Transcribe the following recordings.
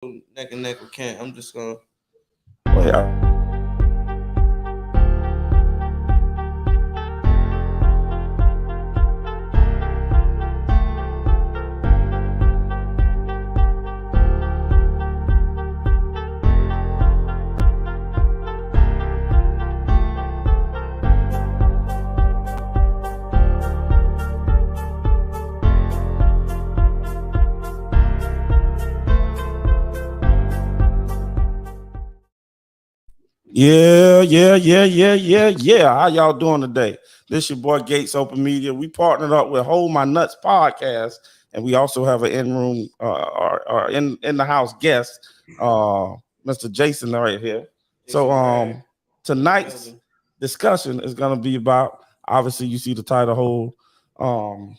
neck and neck with Kent. I'm just gonna. Well, yeah. Yeah. How y'all doing today? This your boy Gates Open Media. We partnered up with Hold My Nuts podcast, and we also have an in-room or in the house guest, Mr. Jason right here. So tonight's discussion is gonna be about, obviously you see the title hold.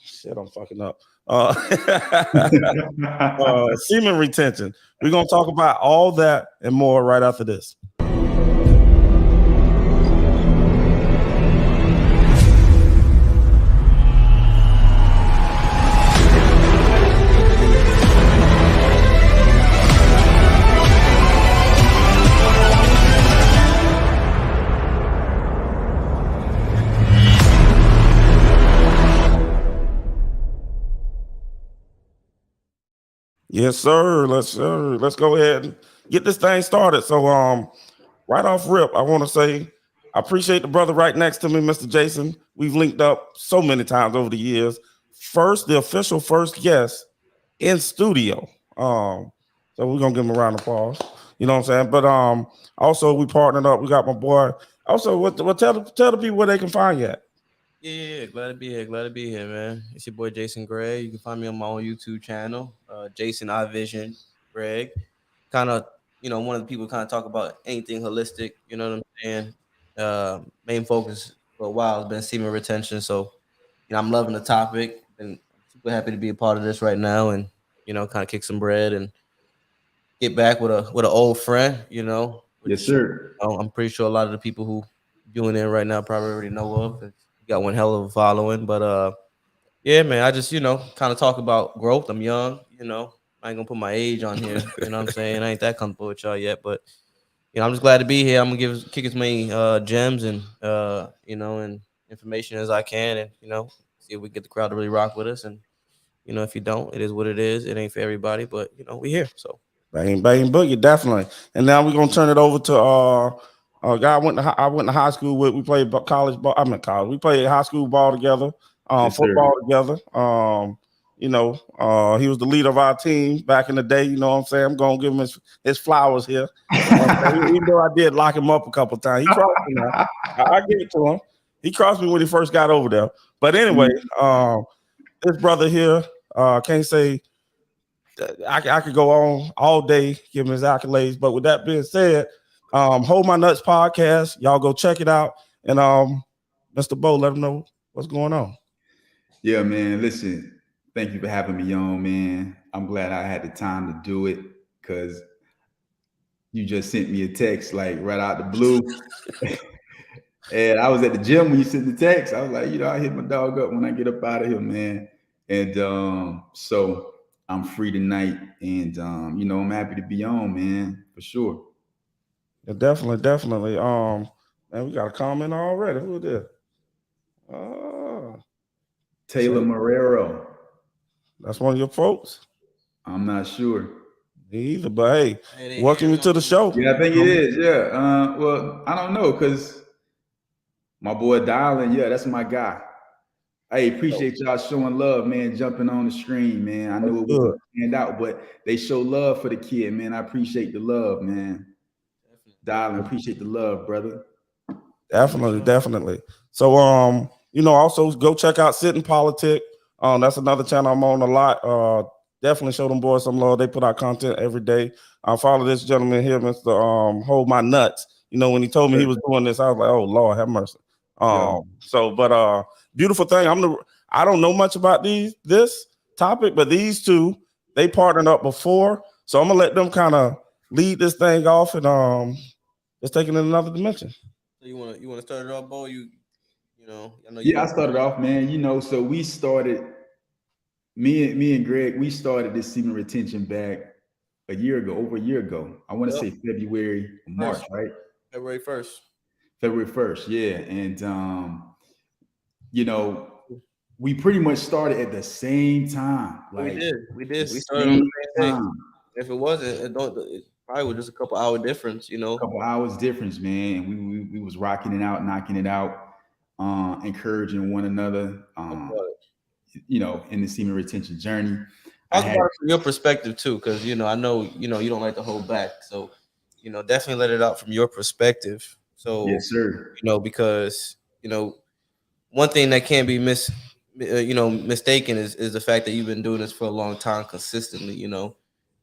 Shit, I'm fucking up. Semen retention. We're gonna talk about all that and more right after this. Yes, sir. Let's go ahead and get this thing started. So right off rip, I want to say I appreciate the brother right next to me, Mr. Jason. We've linked up so many times over the years. The official first guest in studio. So we're gonna give him a round of applause. You know what I'm saying? But also we partnered up. We got my boy. Also, tell the people where they can find you at. Yeah, glad to be here. Glad to be here, man. It's your boy Jason Gray. You can find me on my own YouTube channel, Jason I Vision Greg. Kind of, one of the people kind of talk about anything holistic. You know what I'm saying? Main focus for a while has been semen retention. So, I'm loving the topic and super happy to be a part of this right now, and kind of kick some bread and get back with an old friend. Yes, sir. I'm pretty sure a lot of the people who viewing in right now probably already know of. Got one hell of a following, but yeah, man, I just kind of talk about growth. I'm young, I ain't gonna put my age on here. You know what I'm saying? I ain't that comfortable with y'all yet, but I'm just glad to be here. I'm gonna kick as many gems and and information as I can, and see if we get the crowd to really rock with us. And if you don't, it is what it is. It ain't for everybody, but we here. So bang boogie, definitely. And now we're gonna turn it over to a guy I went to high school with. We played college ball. I'm in college. We played high school ball together, Yes, football together. He was the leader of our team back in the day. You know what I'm saying? I'm gonna give him his flowers here. Even though I did lock him up a couple of times, he crossed me. I give it to him. He crossed me when he first got over there. But anyway, this brother here, can't say I could go on all day giving his accolades. But with that being said, Hold My Nuts podcast, y'all go check it out. And Mr. Bo, let them know what's going on. Yeah, man. Listen, thank you for having me on, man. I'm glad I had the time to do it because you just sent me a text like right out the blue. And I was at the gym when you sent the text. I was like, I hit my dog up when I get up out of here, man. And so I'm free tonight, and I'm happy to be on, man, for sure. Yeah, definitely. Man, we got a comment already. Who is this? Taylor Marrero. That's one of your folks? I'm not sure. Me either, but hey, welcome to the show. Yeah, I think it is. Yeah. Well, I don't know, because my boy Dylan, that's my guy. Hey, appreciate y'all showing love, man, jumping on the stream, man. I know it was stand out, but they show love for the kid, man. I appreciate the love, man. Dylan, appreciate the love, brother. Definitely. So, also go check out Sitting Politic. That's another channel I'm on a lot. Definitely show them boys some love. They put out content every day. I follow this gentleman here, Mr. Hold My Nuts. When he told me he was doing this, I was like, oh Lord, have mercy. Beautiful thing. I don't know much about this topic, but these two, they partnered up before. So I'm gonna let them kind of lead this thing off, and let's take it in another dimension. So you wanna start it off, Bo? I started off, man. So we started, me and Greg, we started this semen retention back over a year ago. I want to say February, March, right? February 1st. February 1st, yeah. And you know, we pretty much started at the same time. We Like did. the We started on the same same day. time. If it wasn't, it probably was just a couple hour difference, you know. A couple hours difference, man. And we was rocking it out, knocking it out, encouraging one another, in the semen retention journey. Talk about it from your perspective too, because I know you don't like to hold back. So, definitely let it out from your perspective. So, yes, sir. Because one thing that can't be mistaken is the fact that you've been doing this for a long time consistently,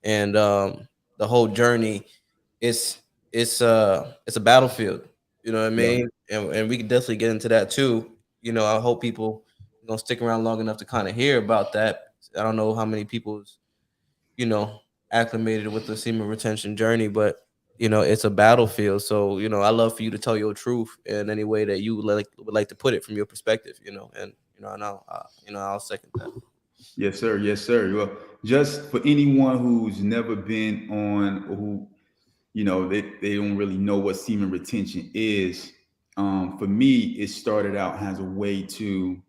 and the whole journey, it's it's a battlefield. You know what I Yeah. mean? And we can definitely get into that too. I hope people gonna stick around long enough to kind of hear about that. I don't know how many people's acclimated with the semen retention journey, but it's a battlefield. So I love for you to tell your truth in any way that you would like to put it from your perspective. And I'll second that. Yes, sir. Yes, sir. Well, just for anyone who's never been on, or who they don't really know what semen retention is. For me, it started out as a way to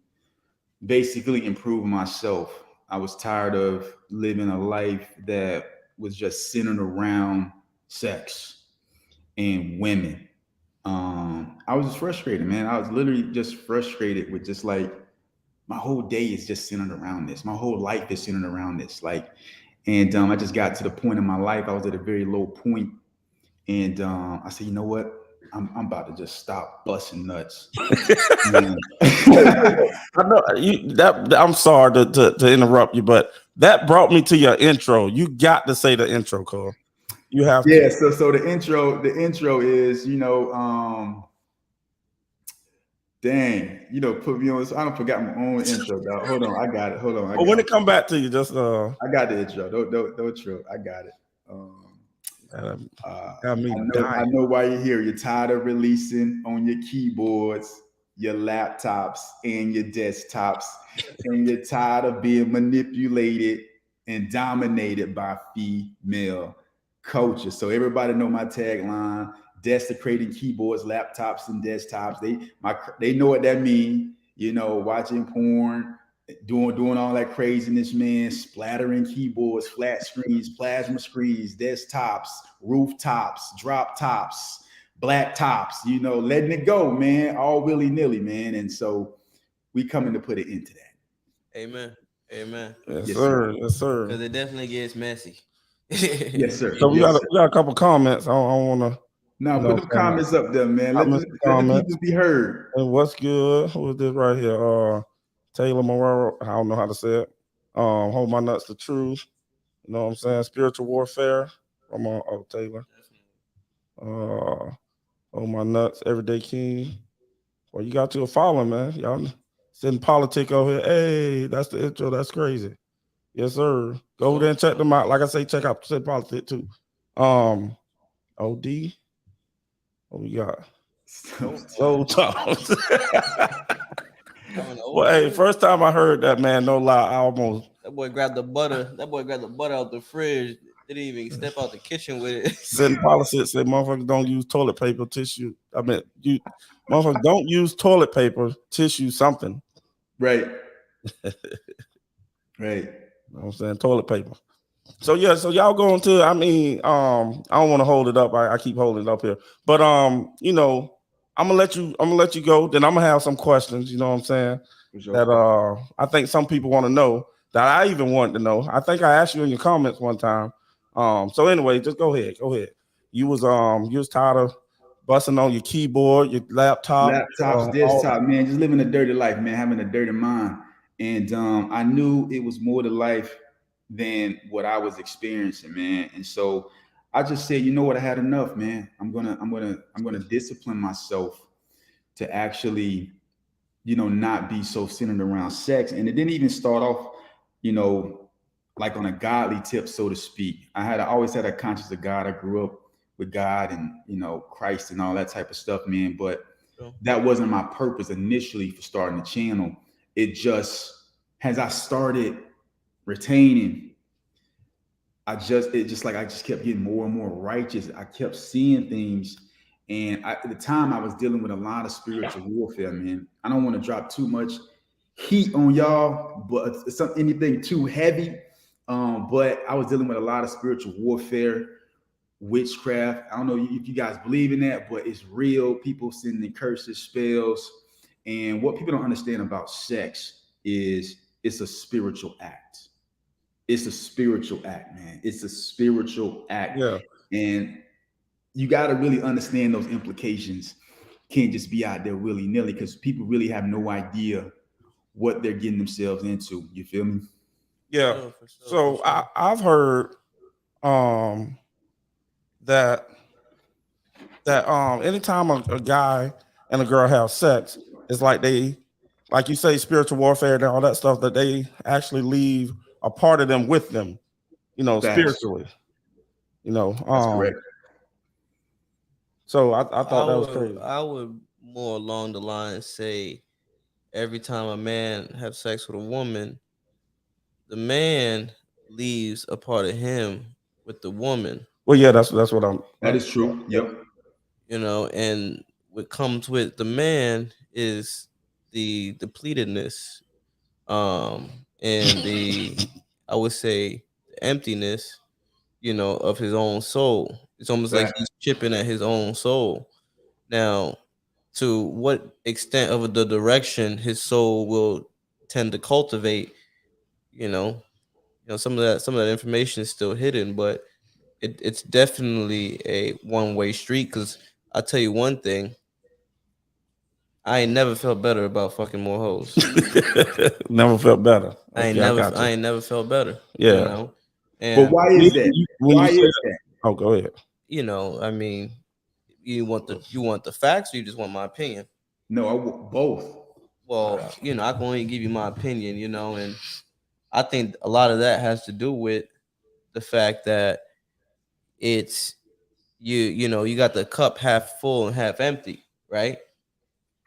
basically improve myself. I was tired of living a life that was just centered around sex and women. I was just frustrated, man. I was literally just frustrated with just like my whole day is just centered around this. My whole life is centered around this. And I just got to the point in my life. I was at a very low point, and I said, you know what? I'm about to just stop busting nuts. I know I'm sorry to interrupt you, but that brought me to your intro. You got to say the intro, Cole. You have to. Yeah. So the intro is, dang, put me on. I don't forgot my own intro, dog. Hold on, I got it. Hold on. But when it come back to you, just I got the intro. Don't trip. I got it. I know why you're here. You're tired of releasing on your keyboards, your laptops, and your desktops, and you're tired of being manipulated and dominated by female culture. So everybody know my tagline: desecrating keyboards, laptops, and desktops. They know what that means. Watching porn, doing all that craziness, man, splattering keyboards, flat screens, plasma screens, desktops, rooftops, drop tops, black tops, letting it go, man, all willy-nilly, man. And so we coming to put it into that. Amen. Yes, sir. Yes, sir. Because it definitely gets messy. Yes, sir. So we got a couple comments. I want to. No, put the comments up there, man. Let the people be heard. And what's good? Who is this right here? Taylor Morero. I don't know how to say it. Hold my nuts to truth. You know what I'm saying? Spiritual warfare. From Taylor. Hold my nuts. Everyday King. Well, you got to a following, man. Y'all sitting Politic over here. Hey, that's the intro. That's crazy. Yes, sir. Go over there and check them out. Like I say, check out Sitting Politic too. OD. What we got? So tough. Well, hey, first time I heard that, man, no lie, I almost. That boy grabbed the butter out the fridge. Didn't even step out the kitchen with it. Sitting Politics said motherfuckers don't use toilet paper, tissue. I mean, motherfuckers don't use toilet paper, tissue, something. Right. Right. You know what I'm saying? Toilet paper. So yeah, so y'all going to, I don't want to hold it up. I keep holding it up here. But I'm gonna let you go. Then I'm gonna have some questions, you know what I'm saying? Sure. That I think some people want to know, that I even want to know. I think I asked you in your comments one time. So anyway, just go ahead. You was tired of busting on your keyboard, your laptops, desktop, man, just living a dirty life, man, having a dirty mind. And I knew it was more to life than what I was experiencing, man. And so I just said, you know what, I had enough, man. I'm gonna discipline myself to actually, not be so centered around sex. And it didn't even start off, like on a godly tip, so to speak. I always had a conscience of God. I grew up with God and Christ and all that type of stuff, man. But that wasn't my purpose initially for starting the channel. It just, as I started retaining, I just kept getting more and more righteous. I kept seeing things. And at the time, I was dealing with a lot of spiritual warfare, man. I don't want to drop too much heat on y'all, but it's not anything too heavy. But I was dealing with a lot of spiritual warfare, witchcraft. I don't know if you guys believe in that, but it's real. People sending curses, spells. And what people don't understand about sex is it's a spiritual act. It's a spiritual act, man. It's a spiritual act. Yeah. And you got to really understand those implications. Can't just be out there willy-nilly because people really have no idea what they're getting themselves into. You feel me? Yeah. Sure, for sure, So for sure. I've heard that anytime a guy and a girl have sex, it's like they, like you say, spiritual warfare and all that stuff, that they actually leave a part of them with them, Facts. spiritually. That's correct. So I thought that was crazy. I would more along the line say every time a man have sex with a woman, the man leaves a part of him with the woman. Well, yeah, that's what I'm. That is true. Yep. And what comes with the man is the depletedness, and the I would say the emptiness, of his own soul. It's almost like Facts. he's chipping at his own soul. Now, to what extent of the direction his soul will tend to cultivate, you know, some of that information is still hidden, but it's definitely a one-way street. Because I'll tell you one thing, I ain't never felt better about fucking more hoes. Never felt better. I ain't Okay, I never got you. I ain't never felt better. Yeah. But And why is that? When Why you is said, that? oh, go ahead. I mean, you want the facts, or you just want my opinion? No, both. Well, I can only give you my opinion, and I think a lot of that has to do with the fact that it's you got the cup half full and half empty, right?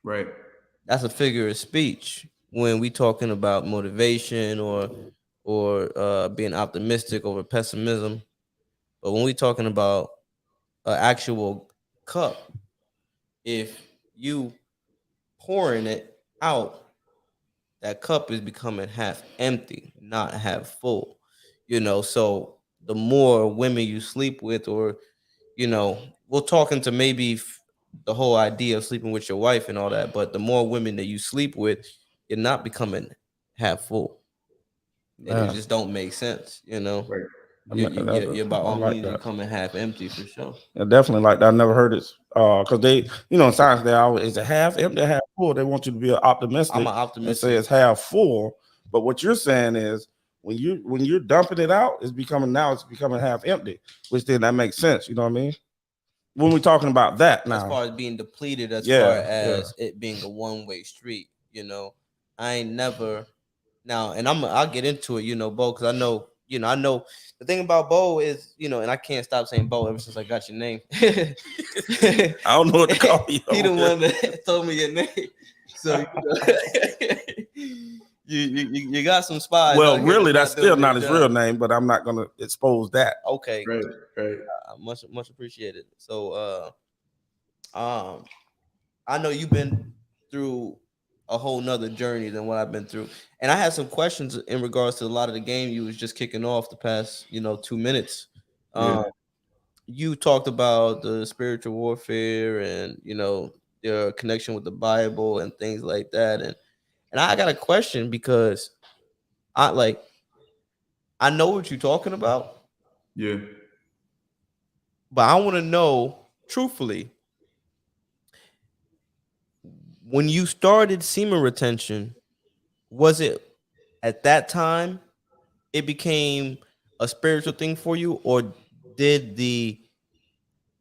Right. That's a figure of speech when we talking about motivation or being optimistic over pessimism. But when we talking about an actual cup, if you pouring it out, that cup is becoming half empty, not half full. So the more women you sleep with, or we're talking to maybe the whole idea of sleeping with your wife and all that, but the more women that you sleep with, you're not becoming half full, and it Man, just don't make sense. Right. You're by I all like means that. becoming half empty for sure. I definitely like that. I never heard it. Because they, in science, they always, is it half empty, half full? They want you to be optimistic I'm an and say optimistic. it's half full. But what you're saying is when you're dumping it out, it's becoming half empty, which then that makes sense. You know what I mean? When we're talking about that As now, far as being depleted, as far yeah, as it being a one-way street, I ain't never now, and I'll get into it, Bo, because I know the thing about Bo is, and I can't stop saying Bo ever since I got your name. I don't know what to call you. He the one that told me your name, so you got some spies. Well, out here really, that's doing still their not his job. real name, but I'm not gonna expose that. Okay, Right. Right. much appreciated. So, I know you've been through a whole nother journey than what I've been through. And I had some questions in regards to a lot of the game you was just kicking off the past, 2 minutes. Yeah. You talked about the spiritual warfare and, your connection with the Bible and things like that. And I got a question because I know what you're talking about, Yeah. but I want to know truthfully, when you started semen retention, was it at that time it became a spiritual thing for you, or did the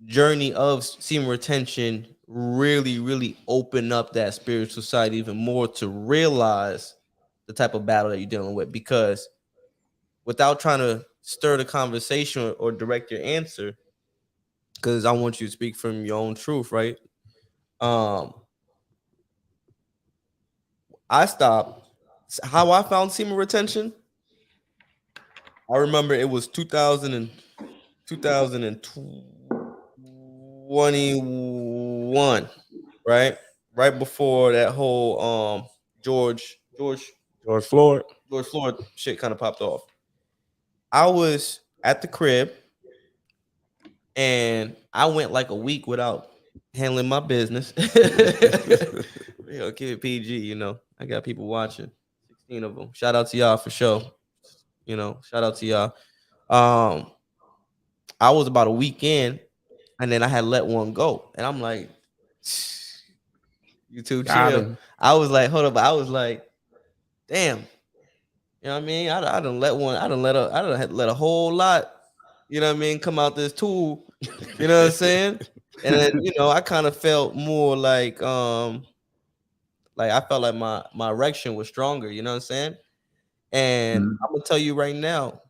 journey of semen retention really, really open up that spiritual side even more to realize the type of battle that you're dealing with? Because without trying to stir the conversation or direct your answer, because I want you to speak from your own truth, right? Um, I stopped. How I found semen retention, I remember it was 2021, right? Right before that whole George George George Floyd. George Floyd shit kind of popped off. I was at the crib and I went like a week without handling my business. Keep it PG, I got people watching, 16 of them. Shout out to y'all for sure. Shout out to y'all. Um, I was about a week in, and then I had let one go, and I'm like, you too Got chill. him. I was like, hold up. I was like, damn. You know what I mean? I done let one. I done had let a whole lot. You know what I mean? Come out this tool. You know what I'm saying? And then I kind of felt more like I felt like my erection was stronger. You know what I'm saying? And Mhm. I'm gonna tell you right now,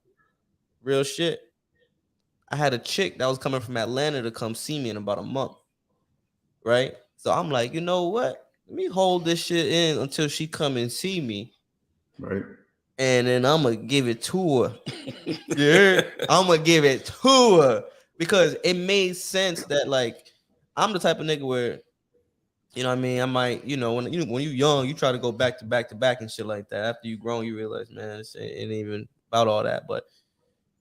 real shit. I had a chick that was coming from Atlanta to come see me in about a month, right? So I'm like, you know what? Let me hold this shit in until she come and see me, Right. and then I'm gonna give it to her. Yeah, I'm gonna give it to her because it made sense that like I'm the type of nigga where what I mean. I might when you young, you try to go back to back to back and shit like that. After you grown, you realize, man, it ain't even about all that. But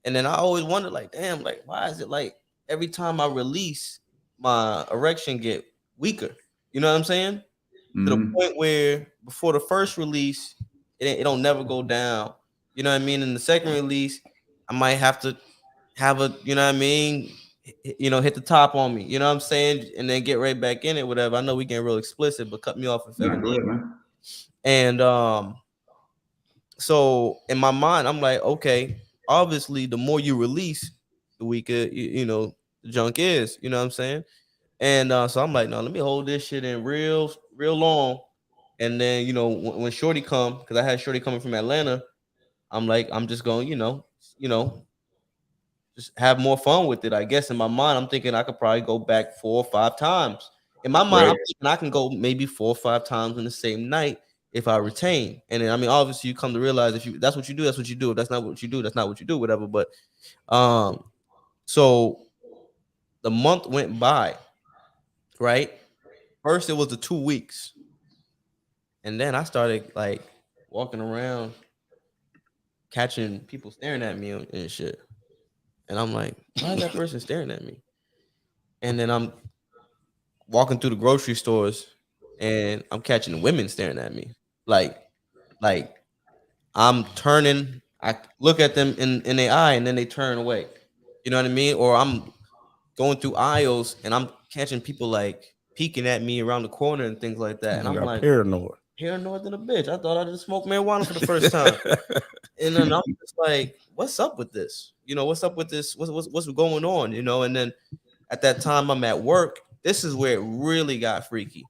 and then I always wonder, like, damn, like, why is it like every time I release, my erection get weaker? You know what I'm saying? To the Mhm. point where before the first release, it don't never go down. You know what I mean? In the second release, I might have to have a, you know what I mean, hit the top on me. You know what I'm saying? And then get right back in it, whatever. I know we getting real explicit, but cut me off if Nah, ever go need. ahead, man. And so in my mind, I'm like, okay, obviously, the more you release, the weaker the junk is. You know what I'm saying? And so I'm like, no, let me hold this shit in real, real long. And then when Shorty come, because I had Shorty coming from Atlanta, I'm like, I'm just going, you know, just have more fun with it. I guess in my mind, I'm thinking I could probably go back 4 or 5 times. In my mind, I'm Right. thinking I can go maybe 4 or 5 times in the same night if I retain. And then I mean, obviously, you come to realize if you that's what you do, that's what you do. If that's not what you do, that's not what you do, whatever. But um, so the month went by, right? First, it was the 2 weeks, and then I started like walking around, catching people staring at me and shit. And I'm like, why is that person staring at me? And then I'm walking through the grocery stores and I'm catching women staring at me. Like I'm turning, I look at them in their eye and then they turn away. You know what I mean? Or I'm going through aisles and I'm catching people like peeking at me around the corner and things like that. And I I'm got like, paranoid. paranoid than a bitch. I thought I just smoked marijuana for the first time. And then I'm just like, what's up with this? What's up with this? What's going on? And then at that time I'm at work. This is where it really got freaky.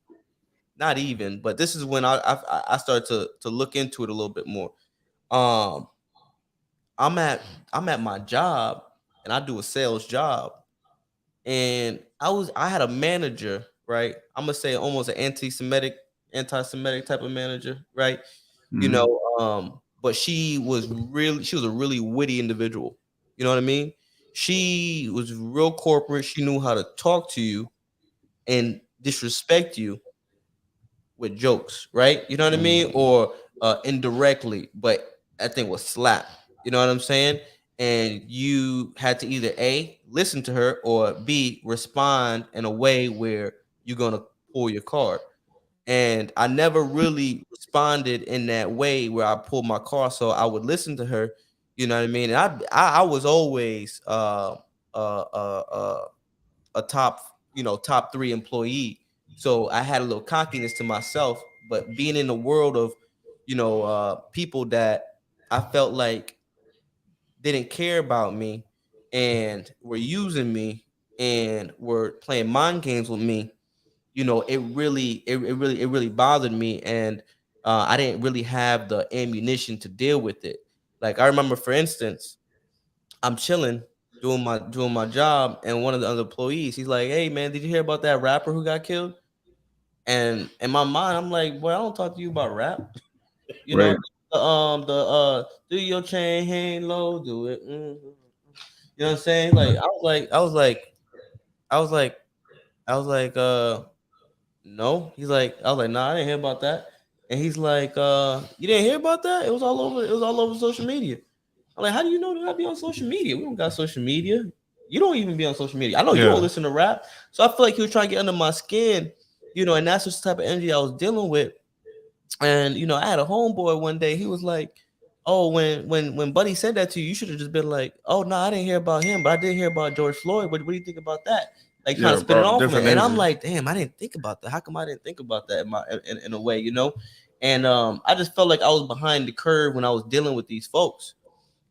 Not even, but this is when I started to look into it a little bit more. Um, I'm at I'm at my job and I do a sales job, and I had a manager, right? I'm gonna say almost an anti-Semitic type of manager, right? Mhm. But she was a really witty individual. You know what I mean? She was real corporate. She knew how to talk to you and disrespect you with jokes, right? You know what I mean? Or indirectly, but that thing was slap. You know what I'm saying? And you had to either A, listen to her, or B, respond in a way where you're gonna pull your card. And I never really responded in that way where I pulled my car. So I would listen to her, you know what I mean? And I was always a top 3 employee. So I had a little cockiness to myself, but being in the world of, people that I felt like didn't care about me and were using me and were playing mind games with me, it really bothered me. And I didn't really have the ammunition to deal with it. Like I remember, for instance, I'm chilling doing my job, and one of the other employees, he's like, "Hey man, did you hear about that rapper who got killed?" And in my mind, I'm like, "Boy, I don't talk to you about rap," you know. Right. do your chain hang low, do it. You know what I'm saying? Like I was like, I was like, no. He's like, I was like, nah, I didn't hear about that. And he's like, you didn't hear about that? It was all over. It was all over social media. I'm like, how do you know that I be on social media? We don't got social media. You don't even be on social media. I know you don't listen to rap. So I feel like he was trying to get under my skin, and that's just the type of energy I was dealing with. And I had a homeboy one day. He was like, "Oh, when Buddy said that to you, you should have just been like, oh no, I didn't hear about him, but I did hear about George Floyd. What do you think about that?" Like trying to spin it off of me. And I'm like, damn, I didn't think about that. How come I didn't think about that in a way, And I just felt like I was behind the curve when I was dealing with these folks.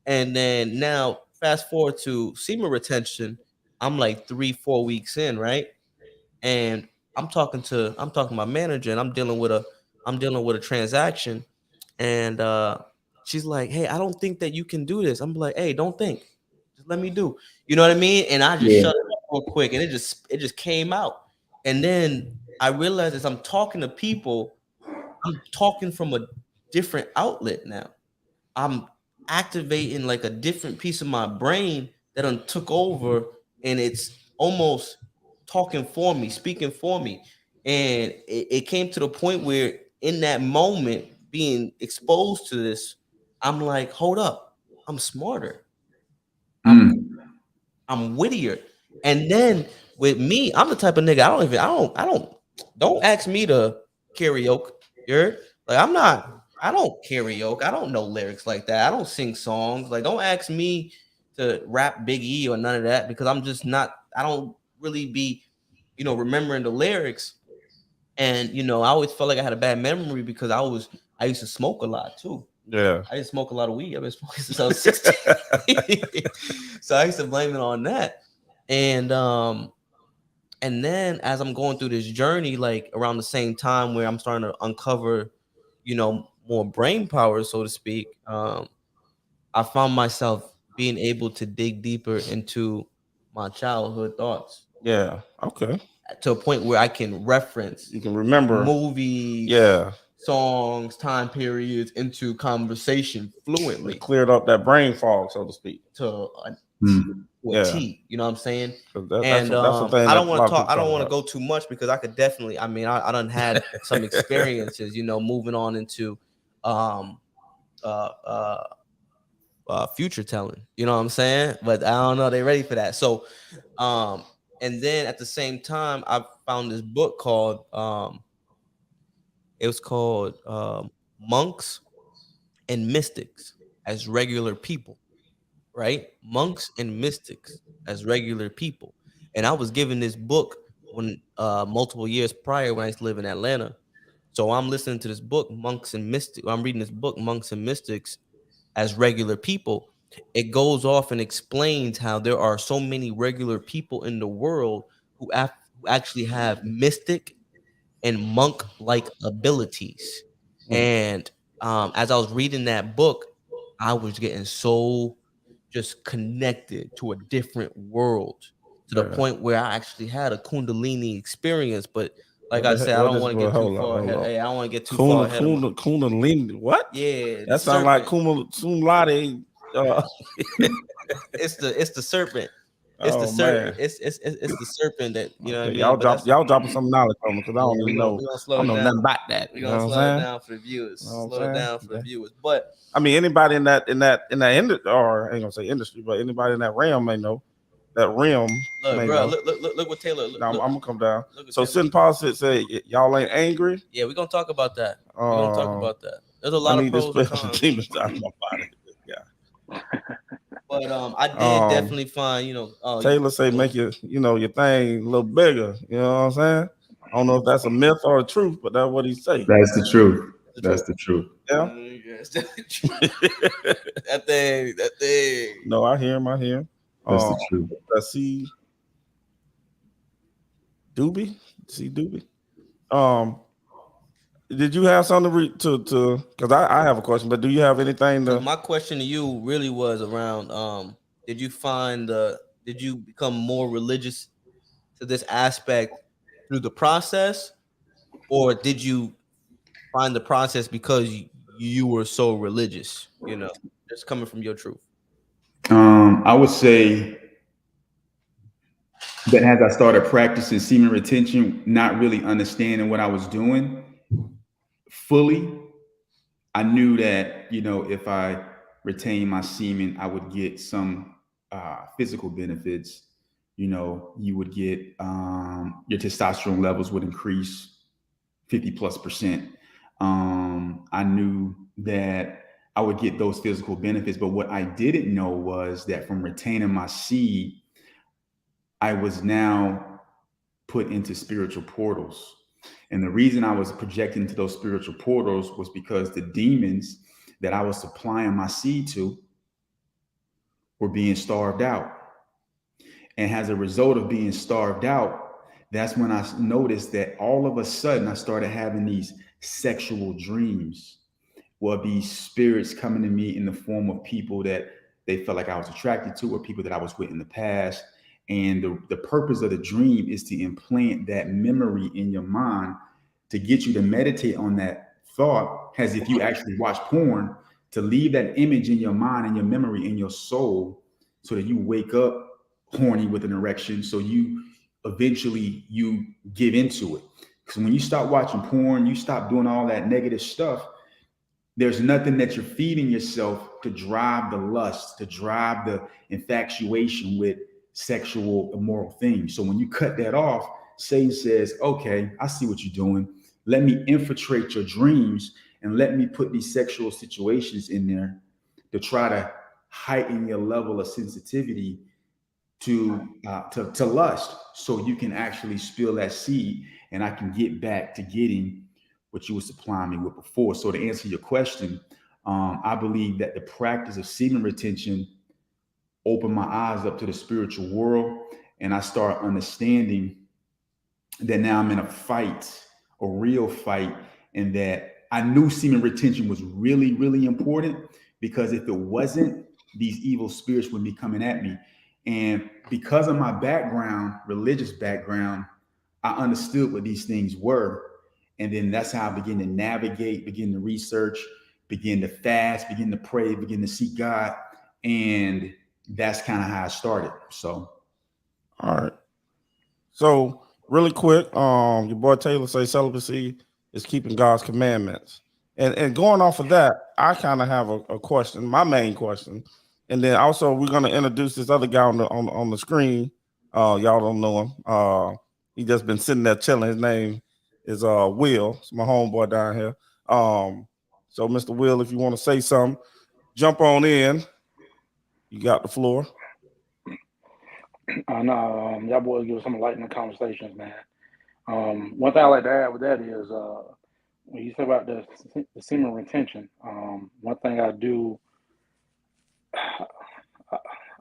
And then now fast forward to semen retention, I'm like 3-4 weeks in, right? And I'm talking to my manager, and I'm dealing with a transaction, and she's like, "Hey, I don't think that you can do this." I'm like, "Hey, don't think, just let me do." You know what I mean? And I just shut it up real quick, and it just came out. And then I realized as I'm talking to people, I'm talking from a different outlet now. I'm activating like a different piece of my brain that took over, and it's almost talking for me, speaking for me. And it came to the point where in that moment, being exposed to this, I'm like, hold up, I'm smarter. I'm wittier. And then with me, I'm the type of nigga don't ask me to karaoke. You heard? Like I don't karaoke. I don't know lyrics like that. I don't sing songs. Like don't ask me to rap Big E or none of that because I'm just not. I don't really be, remembering the lyrics. And I always felt like I had a bad memory because I used to smoke a lot too. Yeah. I used to smoke a lot of weed. I've been smoking since I was 16. So I used to blame it on that. And then as I'm going through this journey, like around the same time where I'm starting to uncover, more brain power, so to speak, I found myself being able to dig deeper into my childhood thoughts. Yeah. Okay. To a point where I can reference, you can remember movies, songs, time periods into conversation fluently. It cleared up that brain fog, so to speak. To a T, you know what I'm saying? That's the thing. I don't want to talk. I don't want to go too much because I could definitely. I mean, I done had some experiences, moving on into future telling. You know what I'm saying? But I don't know. They ready for that. So, and then at the same time, I found this book called it was called Monks and Mystics as Regular People. Right? Monks and Mystics as Regular People. And I was given this book when multiple years prior when I used to live in Atlanta. So I'm listening to this book, Monks and Mystics. I'm reading this book, Monks and Mystics as Regular People. It goes off and explains how there are so many regular people in the world who actually have mystic and monk-like abilities. And as I was reading that book, I was getting so just connected to a different world to the point where I actually had a Kundalini experience. But like I said, I don't want to get too far ahead. Hey, I don't want to get too far ahead. Kundalini, what? Yeah, that sounds like cum laude. It's the serpent. It's the serpent. It's the serpent that Y'all dropping some knowledge on me because I don't even know. I don't know nothing about that. We're gonna slow it down for the viewers. Slow it down for the viewers. But I mean, anybody in that industry, or I ain't gonna say industry, but anybody in that realm may know that realm. Look, bro, look what Taylor. I'm gonna come down. So Sin Paul said, y'all ain't angry. Yeah, we're gonna talk about that. We're gonna talk about that. There's a lot of pros and cons. But I did definitely find, Taylor say make your thing a little bigger. You know what I'm saying? I don't know if that's a myth or a truth, but that's what he say. That's the truth. That's the truth. Yeah. Yes, that's the truth. that thing. No, I hear him. That's the truth. Let's see. Doobie. Did you have something to because I have a question, but do you have anything to? My question to you really was around did you become more religious to this aspect through the process, or did you find the process because you were so religious? You know, just coming from your truth. I would say that as I started practicing semen retention, not really understanding what I was doing fully, I knew that, you know, if I retained my semen, I would get some physical benefits. You know, you would get your testosterone levels would increase 50+%. I knew that I would get those physical benefits, but what I didn't know was that from retaining my seed, I was now put into spiritual portals. And the reason I was projecting to those spiritual portals was because the demons that I was supplying my seed to were being starved out. And as a result of being starved out, that's when I noticed that all of a sudden I started having these sexual dreams. Well, these spirits coming to me in the form of people that they felt like I was attracted to, or people that I was with in the past. And the purpose of the dream is to implant that memory in your mind to get you to meditate on that thought as if you actually watch porn, to leave that image in your mind and your memory in your soul so that you wake up horny with an erection. So you eventually you give into it. Because when you stop watching porn, you stop doing all that negative stuff. There's nothing that you're feeding yourself to drive the lust, to drive the infatuation with sexual immoral things. So when you cut that off, Satan says, okay, I see what you're doing. Let me infiltrate your dreams and let me put these sexual situations in there to try to heighten your level of sensitivity to lust, so you can actually spill that seed and I can get back to getting what you were supplying me with before. So to answer your question, I believe that the practice of semen retention opened my eyes up to the spiritual world, and I start understanding that now I'm in a fight, a real fight, and that I knew semen retention was really, really important, because if it wasn't, these evil spirits would be coming at me. And because of my background, religious background, I understood what these things were. And then that's how I begin to navigate, begin to research, begin to fast, begin to pray, begin to seek God. And that's kind of how I started. So, all right. So really quick, your boy Taylor say celibacy is keeping God's commandments. And going off of that, I kind of have a question, my main question. And then also we're gonna introduce this other guy on the screen. Y'all don't know him. He just been sitting there chilling. His name is Will. It's my homeboy down here. So Mr. Will, if you want to say something, jump on in. You got the floor. No, y'all boys give us some enlightening conversations, man. One thing I like to add with that is when you say about the semen retention, one thing I do,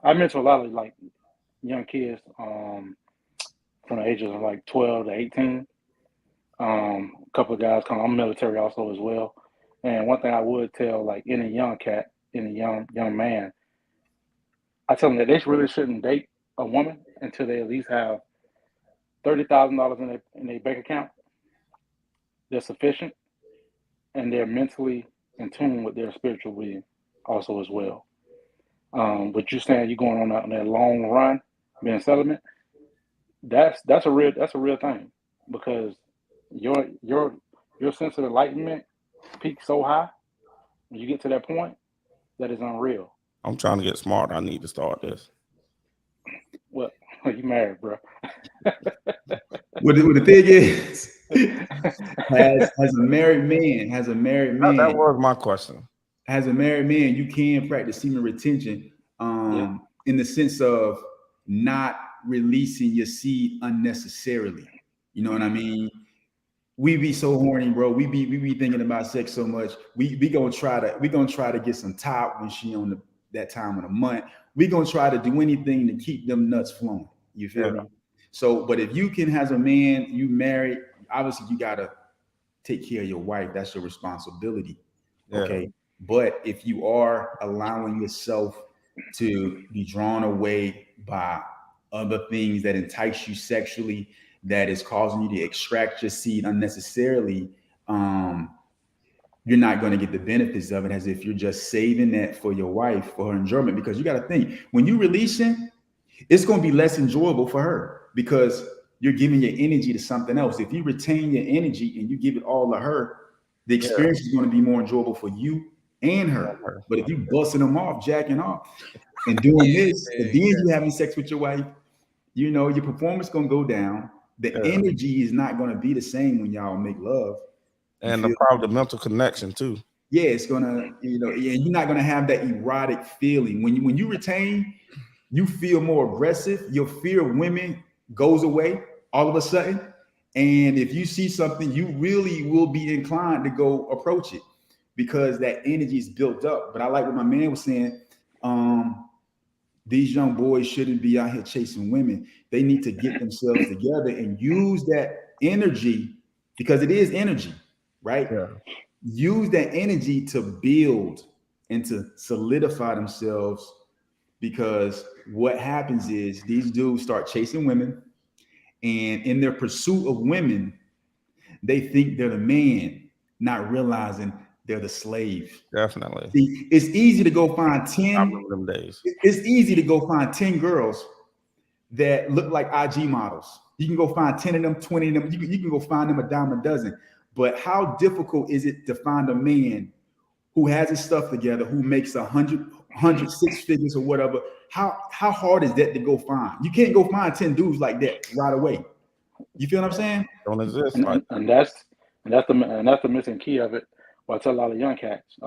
I mentor a lot of like young kids from the ages of like 12 to 18. A couple of guys come. I'm military also as well. And one thing I would tell like any young cat, any young man, I tell them that they really shouldn't date a woman until they at least have $30,000 in their bank account. They're sufficient, and they're mentally in tune with their spiritual being also as well. But you saying you're going on that long run, being celibate, that's a real thing, because your sense of enlightenment peaks so high when you get to that point that is unreal. I'm trying to get smart. I need to start this. Well, you married, bro. what the thing is, as a married man, That was my question. As a married man, you can practice semen retention in the sense of not releasing your seed unnecessarily. You know what I mean? We be so horny, bro. We be thinking about sex so much. We gonna try to get some top when she on that time of the month. We gonna try to do anything to keep them nuts flowing. You feel me? So, but if you can, as a man, you married, obviously you gotta take care of your wife. That's your responsibility. Okay. But if you are allowing yourself to be drawn away by other things that entice you sexually, that is causing you to extract your seed unnecessarily, you're not going to get the benefits of it as if you're just saving that for your wife for her enjoyment. Because you got to think, when you releasing, it's going to be less enjoyable for her because you're giving your energy to something else. If you retain your energy and you give it all to her, the experience is going to be more enjoyable for you and her. But if you busting them off, jacking off, and doing this, and then you having sex with your wife, you know, your performance going to go down. The energy is not going to be the same when y'all make love. And the mental connection too. Yeah, it's gonna, you know, yeah, you're not gonna have that erotic feeling. When you retain, you feel more aggressive. Your fear of women goes away all of a sudden. And if you see something, you really will be inclined to go approach it because that energy is built up. But I like what my man was saying. These young boys shouldn't be out here chasing women. They need to get themselves together and use that energy because it is energy, right? Yeah. Use that energy to build and to solidify themselves, because what happens is these dudes start chasing women, and in their pursuit of women, they think they're the man, not realizing they're the slave. Definitely. See, it's easy to go find 10. I remember them days. It's easy to go find 10 girls that look like IG models. You can go find 10 of them, 20 of them. You can go find them a dime a dozen. But how difficult is it to find a man who has his stuff together, who makes 100 six figures or whatever? How hard is that to go find? You can't go find 10 dudes like that right away. You feel what I'm saying? Don't exist. And that's the missing key of it. Well, I tell a lot of young cats,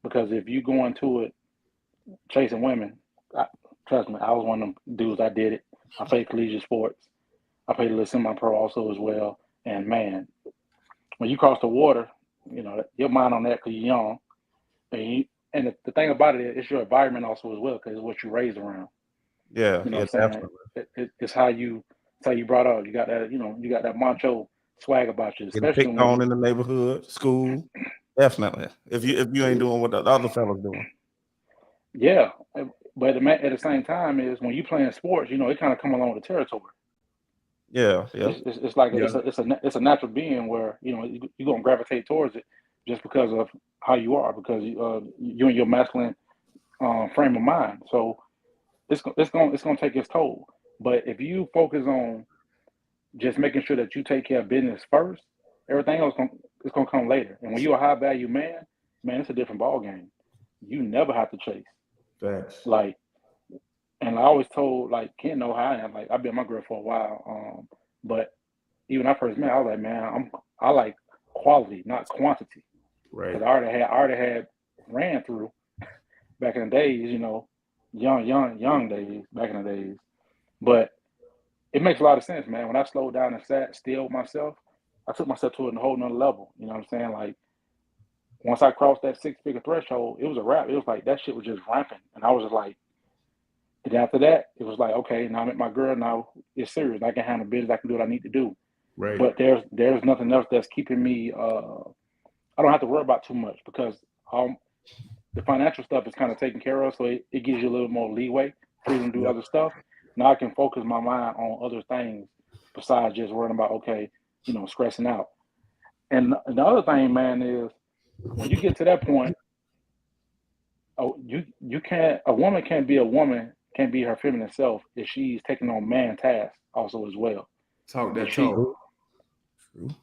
because if you go into it chasing women, trust me, I was one of them dudes. I did it. I played collegiate sports. I played a little semi-pro also as well. And man, when you cross the water, you know, your mind on that because you're young. And the thing about it is, it's your environment also as well, because it's what you raised around. Yeah, you know yeah, definitely. It's how you brought up. You got that, you know, you got that macho swag about you, especially picked on in the neighborhood, school. Definitely. If you ain't doing what the other fellas doing. Yeah, but at the same time is when you playing sports, you know, it kind of come along with the territory. Yeah. It's like it's a natural being where, you know, you're gonna gravitate towards it just because of how you are, because you and your masculine frame of mind. So it's gonna take its toll. But if you focus on just making sure that you take care of business first, everything else is gonna come later. And when you're a high value man, it's a different ball game. You never have to chase. Facts. Like, and I always told, like, Ken know how I am. Like, I've been my girl for a while. But even when I first met, I was like, man, I like quality, not quantity. Right. Because I already had ran through back in the days, you know, young days, back in the days. But it makes a lot of sense, man. When I slowed down and sat still with myself, I took myself to a whole nother level. You know what I'm saying? Like, once I crossed that 6-figure threshold, it was a wrap. It was like that shit was just rampant. And I was just like, and after that, it was like, okay, now I met my girl. Now it's serious. I can handle business. I can do what I need to do. Right. But there's nothing else that's keeping me. I don't have to worry about too much because the financial stuff is kind of taken care of. So it gives you a little more leeway, freedom to do other stuff. Now I can focus my mind on other things besides just worrying about, okay, you know, stressing out. And the other thing, man, is when you get to that point, you can't. A woman can't be a woman. Can't be her feminine self if she's taking on man tasks also as well. Talk that talk.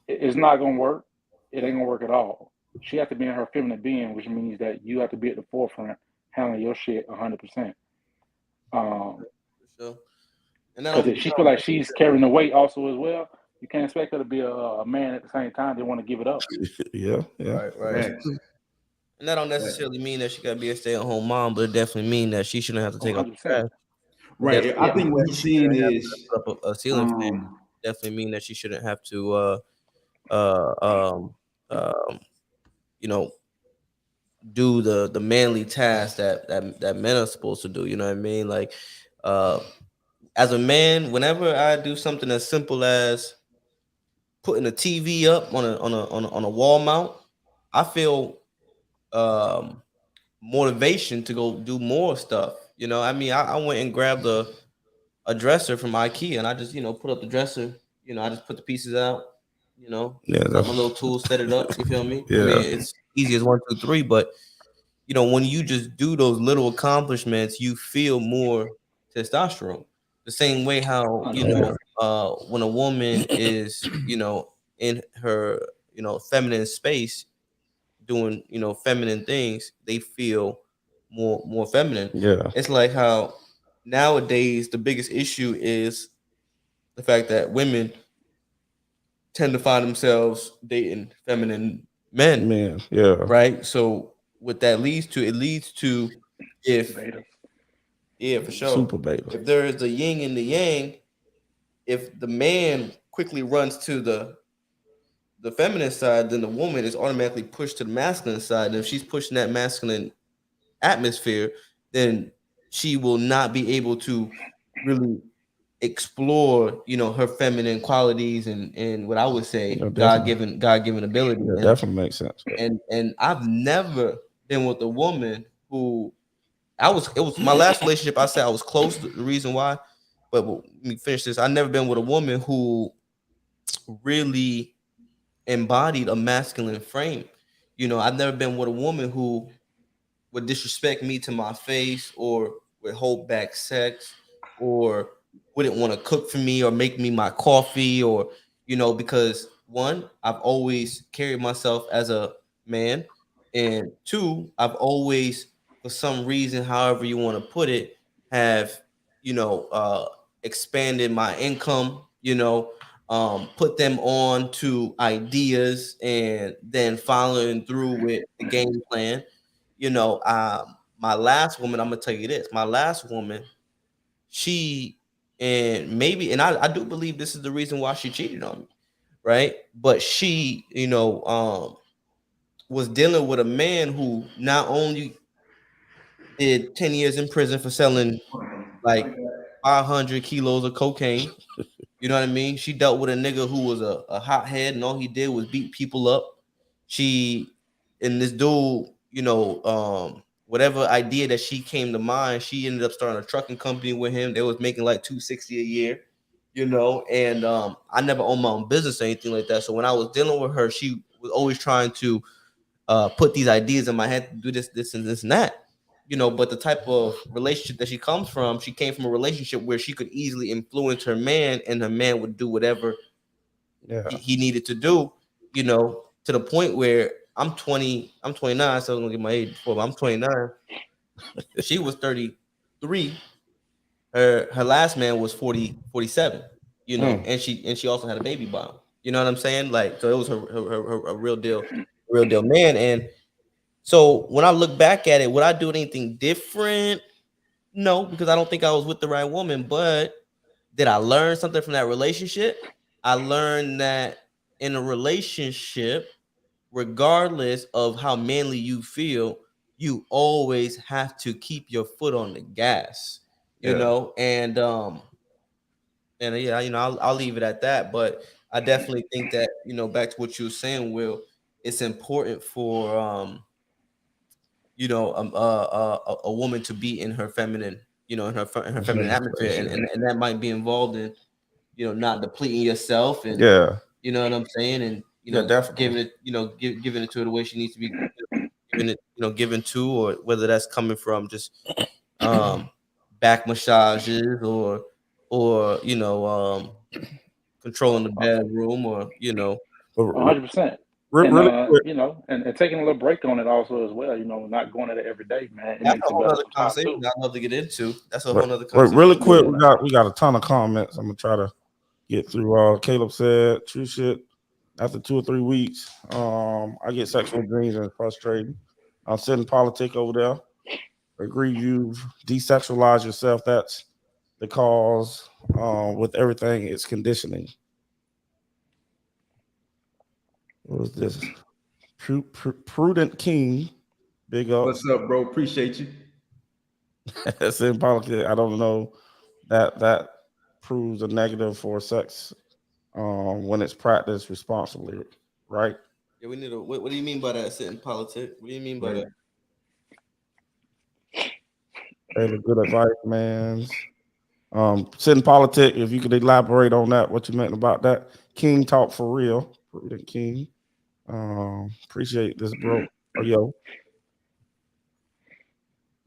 It's not gonna work. It ain't gonna work at all. She has to be in her feminine being, which means that you have to be at the forefront, handling your shit 100%. Because if she feel like she's carrying the weight also as well, you can't expect her to be a man at the same time. They want to give it up. Yeah. Right. And that don't necessarily mean that she got to be a stay-at-home mom, but it definitely mean that she shouldn't have to take off the trash. Right. I think what he's saying is a ceiling fan. Definitely mean that she shouldn't have to, you know, do the manly tasks that men are supposed to do. You know what I mean? Like, as a man, whenever I do something as simple as putting a TV up on a wall mount, I feel motivation to go do more stuff. You know, I mean, I went and grabbed a dresser from IKEA, and I just, you know, put up the dresser. You know, I just put the pieces out. You know, got my little tools, set it up. You feel me? Yeah. I mean, it's easy as 1, 2, 3. But when you just do those little accomplishments, you feel more testosterone. The same way how when a woman is in her feminine space doing feminine things, they feel more feminine. Yeah. It's like how nowadays the biggest issue is the fact that women tend to find themselves dating feminine men, Man, yeah. right? So what that leads to, it leads to if Beta. yeah, for sure. Super beta. If there is the yin and the yang, if the man quickly runs to the feminine side, then the woman is automatically pushed to the masculine side. And if she's pushing that masculine atmosphere, then she will not be able to really explore, her feminine qualities and what I would say Yeah, God given ability. Yeah, definitely makes sense. And I've never been with a woman who it was my last relationship. I said I was close to the reason why, but let me finish this. I've never been with a woman who really embodied a masculine frame. I've never been with a woman who would disrespect me to my face or would hold back sex or wouldn't want to cook for me or make me my coffee or because one, I've always carried myself as a man, and two, I've always, for some reason, however you want to put it, have expanded my income, put them on to ideas and then following through with the game plan. My last woman, I'm gonna tell you this. My last woman, she and I do believe this is the reason why she cheated on me, right? But she, was dealing with a man who not only did 10 years in prison for selling like 500 kilos of cocaine. You know what I mean? She dealt with a nigga who was a hothead and all he did was beat people up. She and this dude, whatever idea that she came to mind, she ended up starting a trucking company with him. They was making like 260 a year, and I never owned my own business or anything like that. So when I was dealing with her, she was always trying to put these ideas in my head to do this, and this, and that. But the type of relationship that she came from a relationship where she could easily influence her man, and her man would do whatever he needed to do, to the point where I'm 29, so I'm gonna get my age before, but I'm 29. She was 33. Her last man was 47, and she also had a baby by him. You know what I'm saying? Like, so it was her real deal man. And so when I look back at it, would I do anything different? No, because I don't think I was with the right woman. But did I learn something from that relationship? I learned that in a relationship, regardless of how manly you feel, you always have to keep your foot on the gas, and yeah, I'll leave it at that. But I definitely think that, back to what you were saying, Will, it's important for a woman to be in her feminine, in her feminine atmosphere, and that might be involved in, not depleting yourself, and you know what I'm saying, and definitely giving it, giving it to her the way she needs to be given it, given to, or whether that's coming from just back massages or controlling the bedroom, or 100%. Really quick. And taking a little break on it also as well. Not going at it every day, man. It that's makes a it whole better other sometimes conversation too. I'd love to get into. That's a whole other conversation. Really quick, we got a ton of comments. I'm gonna try to get through. Caleb said, "True shit. After 2 or 3 weeks, I get sexual dreams and it's frustrating. I'm sitting politic over there. Agree, you've desexualized yourself. That's the cause. With everything, it's conditioning." What was this? Prudent King. Big up. What's up, bro? Appreciate you. It's in politics. I don't know that proves a negative for sex when it's practiced responsibly, right? Yeah, we need a. What do you mean by that? Sitting politic? What do you mean by that? Hey, good advice, man. Sitting politic. If you could elaborate on that, what you meant about that. King talk for real. Prudent King. Appreciate this, bro. yo.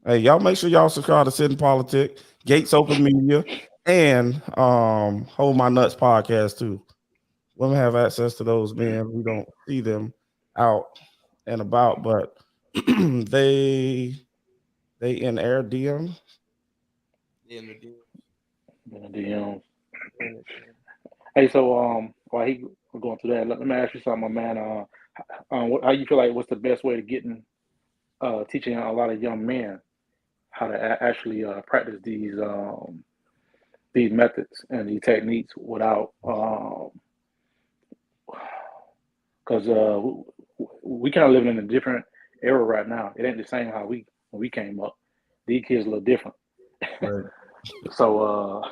Hey, y'all make sure y'all subscribe to Sit in Politic, Gates Open Media, and Hold My Nuts podcast too. Women have access to those men. We don't see them out and about, but they in air DM. In the deal. In the DMs. Hey, so while we're going through that, let me ask you something, my man. How you feel like what's the best way to teaching a lot of young men how to actually practice these methods and these techniques without because we kind of living in a different era right now. It ain't the same how when we came up. These kids a little different. Right. So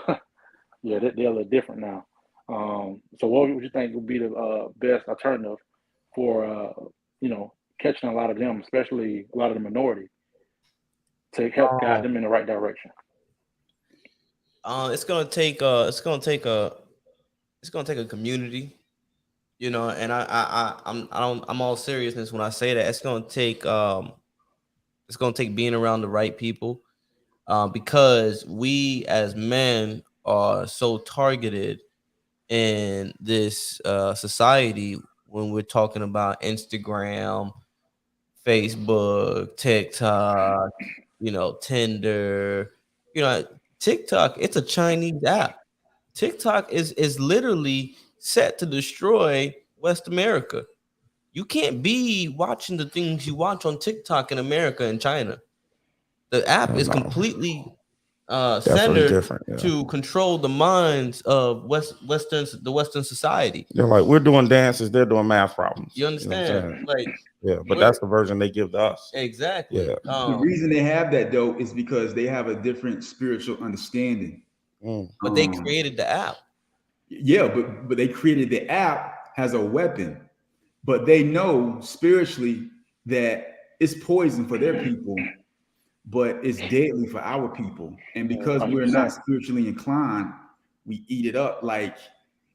yeah, they're a little different now. So what would you think would be the best alternative for catching a lot of them, especially a lot of the minority, to help guide them in the right direction? It's gonna take a community, and I'm all seriousness when I say that. It's gonna take being around the right people, because we as men are so targeted in this society when we're talking about Instagram, Facebook, TikTok, Tinder, you know, TikTok. It's a Chinese app. TikTok is literally set to destroy West America. You can't be watching the things you watch on TikTok in America and China. The app is completely centered different, to control the minds of the Western society. They're like, we're doing dances, they're doing math problems. You understand? But that's the version they give to us. Exactly. Yeah. The reason they have that though is because they have a different spiritual understanding. But they created the app. Yeah, but they created the app as a weapon, but they know spiritually that it's poison for their people, but it's deadly for our people. And because we're not spiritually inclined, we eat it up. Like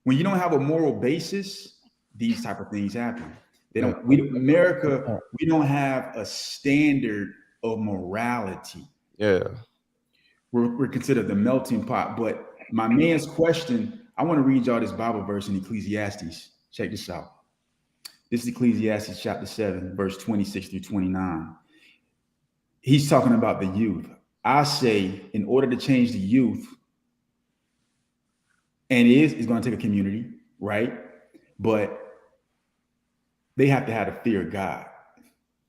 when you don't have a moral basis, these type of things happen. America, we don't have a standard of morality. Yeah. We're considered the melting pot. But my man's question, I want to read y'all this Bible verse in Ecclesiastes. Check this out. This is Ecclesiastes chapter 7, verse 26 through 29. He's talking about the youth. I say, in order to change the youth, and it's going to take a community, right? But they have to have the fear of God,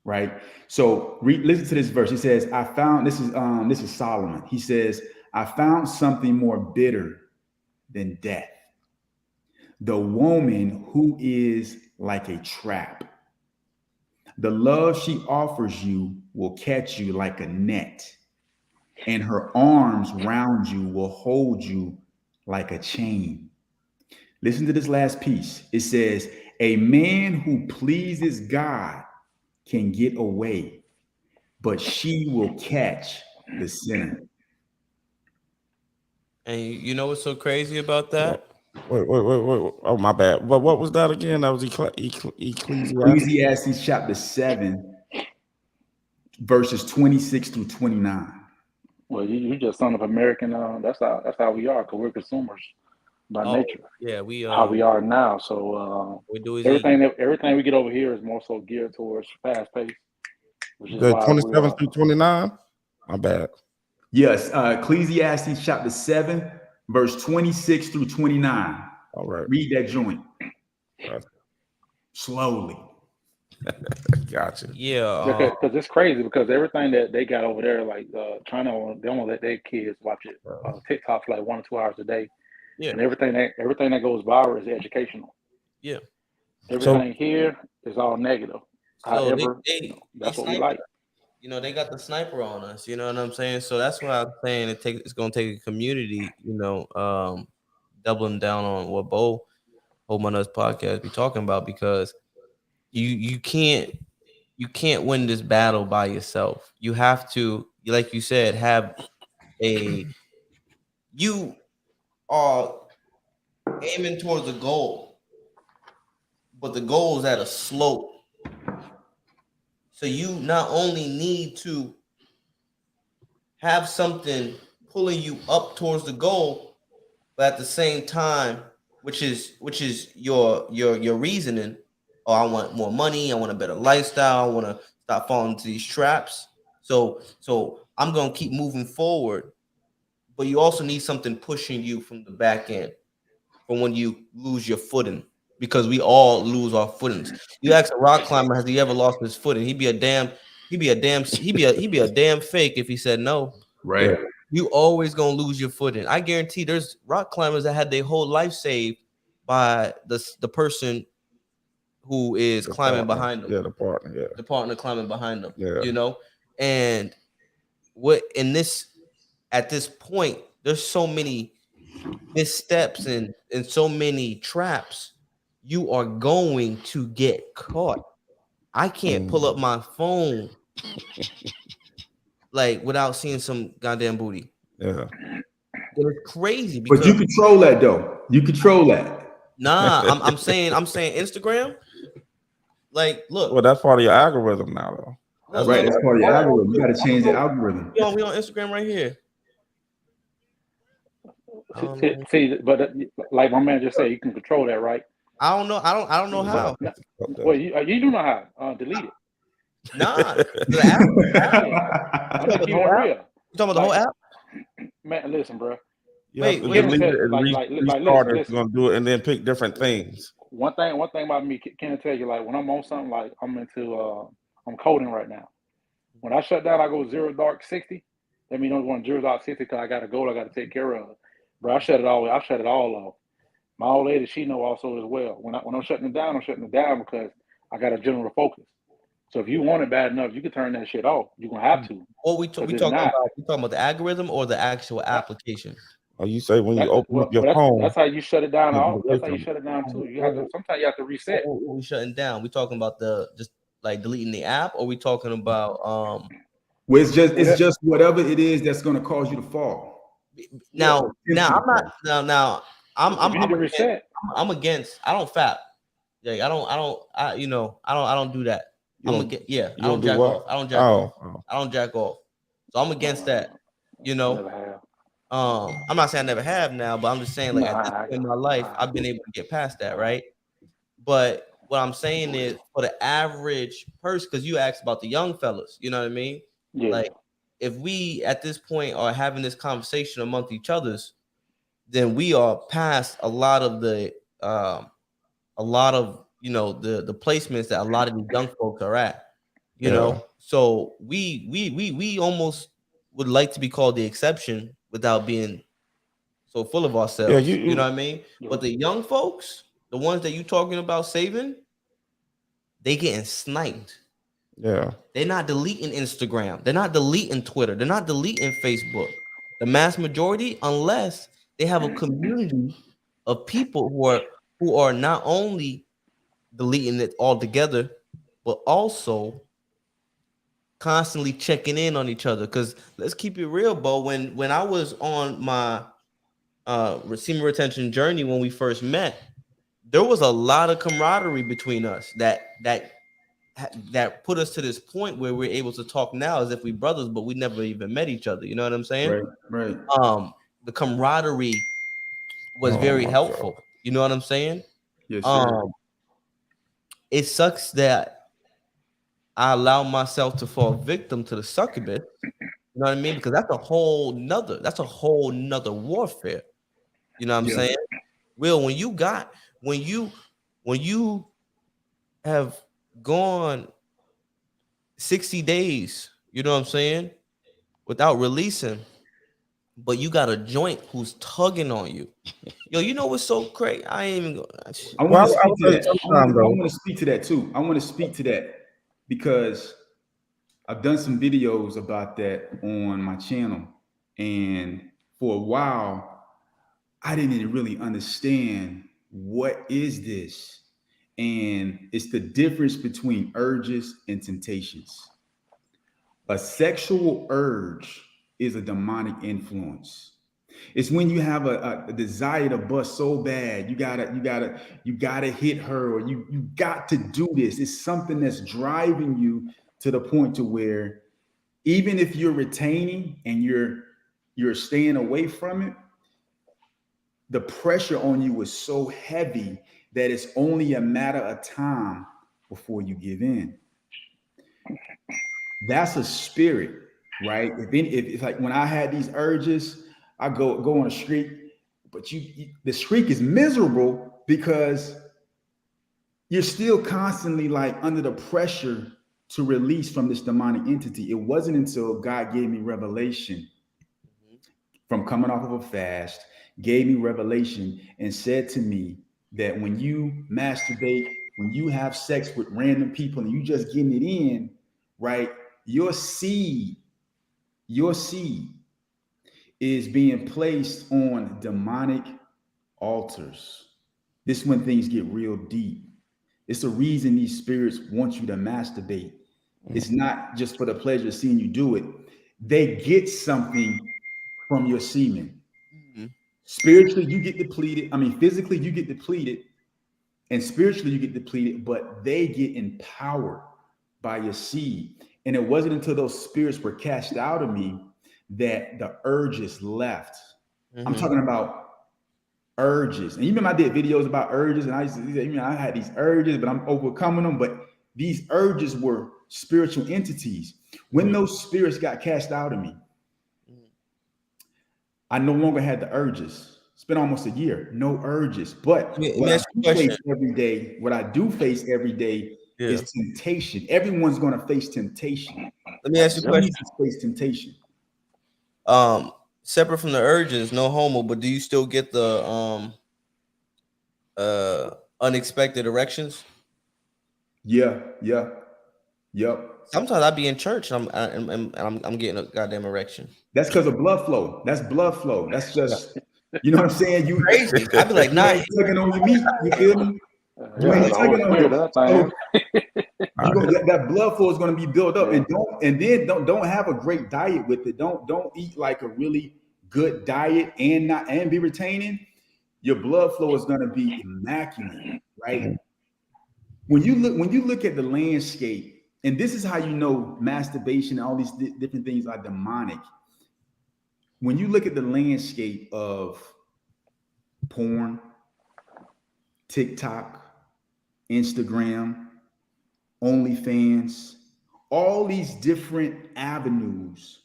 right? So listen to this verse. He says, I found, this is Solomon. He says, I found something more bitter than death. The woman who is like a trap. The love she offers you will catch you like a net, and her arms round you will hold you like a chain. Listen to this last piece. It says, a man who pleases God can get away, but she will catch the sinner. And you know what's so crazy about that? Wait. Oh, my bad. But what was that again? That was Ecclesiastes. Ecclesiastes chapter 7, verses 26 through 29. Well, you just son of American. That's how we are, because we're consumers by nature. Yeah, we how we are now. So we do is everything we get over here is more so geared towards fast pace, which is why 27 through 29. My bad. Yes, Ecclesiastes chapter 7, verse 26 through 29. All right. Read that joint. Right. Slowly. Gotcha. Yeah. Because it's crazy, because everything that they got over there, like China, they don't let their kids watch it. TikTok for like 1 or 2 hours a day. Yeah. And everything that goes viral is educational. Yeah. Everything here is all negative. So However, that's what we like. They got the sniper on us. You know what I'm saying? So that's why I'm saying it's gonna take a community. Doubling down on what Bo Hold My Nuts podcast be talking about, because you can't win this battle by yourself. You have to, like you said, you are aiming towards a goal, but the goal is at a slope. So you not only need to have something pulling you up towards the goal, but at the same time, which is your reasoning. Oh, I want more money. I want a better lifestyle. I want to stop falling into these traps. So I'm gonna keep moving forward. But you also need something pushing you from the back end, from when you lose your footing, because we all lose our footings. You ask a rock climber, has he ever lost his footing? He'd be a damn fake if he said no. Right. You always gonna lose your footing. I guarantee there's rock climbers that had their whole life saved by the person who is climbing behind them. Yeah, the partner. Yeah, the partner climbing behind them. Yeah. You know, and what in this at this point, there's so many missteps and so many traps. You are going to get caught. I can't pull up my phone like without seeing some goddamn booty. Yeah. It's crazy because But you control that though. You control that. nah, I'm saying Instagram. Like, look. Well, that's part of your algorithm now, though. That's right. That's part of your algorithm. You got to change the algorithm. We on Instagram right here. See, but like my man just said, you can control that, right? I don't know. I don't know how. Well, you do know how. Delete it. Nah. You talking about the whole app? Man, listen, bro. Wait, restart it. It's gonna do it and then pick different things. One thing about me, can I tell you, like when I'm on something, like I'm into, I'm coding right now. When I shut down, I go 0 dark 60. That means I'm going 0 dark 60 because I got a goal I got to take care of. Bro, I shut it all off. My old lady, she know also as well. When I'm shutting it down because I got a general focus. So if you want it bad enough, you can turn that shit off. You're gonna have to. What we talking about the algorithm or the actual application? Oh, you say when you open up your phone. That's how you shut it down. That's how you shut it down too. Sometimes you have to reset. What we shutting down? We talking about just like deleting the app, or we talking about Well, it's just whatever it is that's gonna cause you to fall. Now I'm reset. I'm against. I don't fap. Like I don't do that. I don't jack off. I don't jack off. I don't jack off. So I'm against that. You know. I'm not saying I never have now, but I'm just saying like at this point in my life, I've been able to get past that, right? But what I'm saying is for the average person, because you asked about the young fellas, you know what I mean? Yeah. Like if we at this point are having this conversation amongst each others, then we are past a lot of the the placements that a lot of these young folks are at, you know. So we almost would like to be called the exception without being so full of ourselves. You know what I mean? Yeah. But the young folks, the ones that you talking about saving, they getting sniped. Yeah. They're not deleting Instagram. They're not deleting Twitter. They're not deleting Facebook. The mass majority, unless they have a community of people who are not only deleting it altogether, but also constantly checking in on each other. Because let's keep it real, Bo. When I was on my semen retention journey when we first met, there was a lot of camaraderie between us that put us to this point where we're able to talk now as if we brothers, but we never even met each other. You know what I'm saying? Right. The camaraderie was very helpful. God. You know what I'm saying? Yes, sir. It sucks that I allow myself to fall victim to the succubus. You know what I mean? Because that's a whole nother warfare. You know what I'm saying? Will, when you have gone 60 days, you know what I'm saying, without releasing, but you got a joint who's tugging on you. Yo, you know what's so crazy? I ain't even I want to speak to that too. I want to speak to that because I've done some videos about that on my channel. And for a while, I didn't even really understand what is this. And it's the difference between urges and temptations. A sexual urge is a demonic influence. It's when you have a desire to bust so bad, you gotta hit her, or you got to do this. It's something that's driving you to the point to where even if you're retaining and you're staying away from it, the pressure on you is so heavy that it's only a matter of time before you give in. That's a spirit, right? If like when I had these urges, I go on a streak, but the streak is miserable because you're still constantly like under the pressure to release from this demonic entity. It wasn't until God gave me revelation from coming off of a fast, gave me revelation and said to me that when you masturbate, when you have sex with random people and you just getting it in, right? Your seed is being placed on demonic altars. This is when things get real deep. It's the reason these spirits want you to masturbate. It's not just for the pleasure of seeing you do it. They get something from your semen. Spiritually, you get depleted. I mean, physically, you get depleted, and spiritually, you get depleted, but they get empowered by your seed. And it wasn't until those spirits were cast out of me that the urges left. I'm talking about urges. And you remember I did videos about urges, and I used to say, I had these urges, but I'm overcoming them. But these urges were spiritual entities. When those spirits got cast out of me, I no longer had the urges. It's been almost a year, no urges. But what I do face every day, is temptation. Everyone's going to face temptation. Let me ask you a question. Face temptation. Separate from the urges, no homo, but do you still get the unexpected erections? Yeah. Sometimes I be in church and I'm getting a goddamn erection. That's because of blood flow. That's blood flow. That's just, you know what I'm saying? You crazy. I be like, nah, tugging on your meat. You feel me? That blood flow is going to be built up, and don't have a great diet with it. Don't eat like a really good diet and be retaining. Your blood flow is going to be immaculate, right? When you look at the landscape, and this is how you know masturbation and all these different things are demonic. When you look at the landscape of porn, TikTok, Instagram, OnlyFans, all these different avenues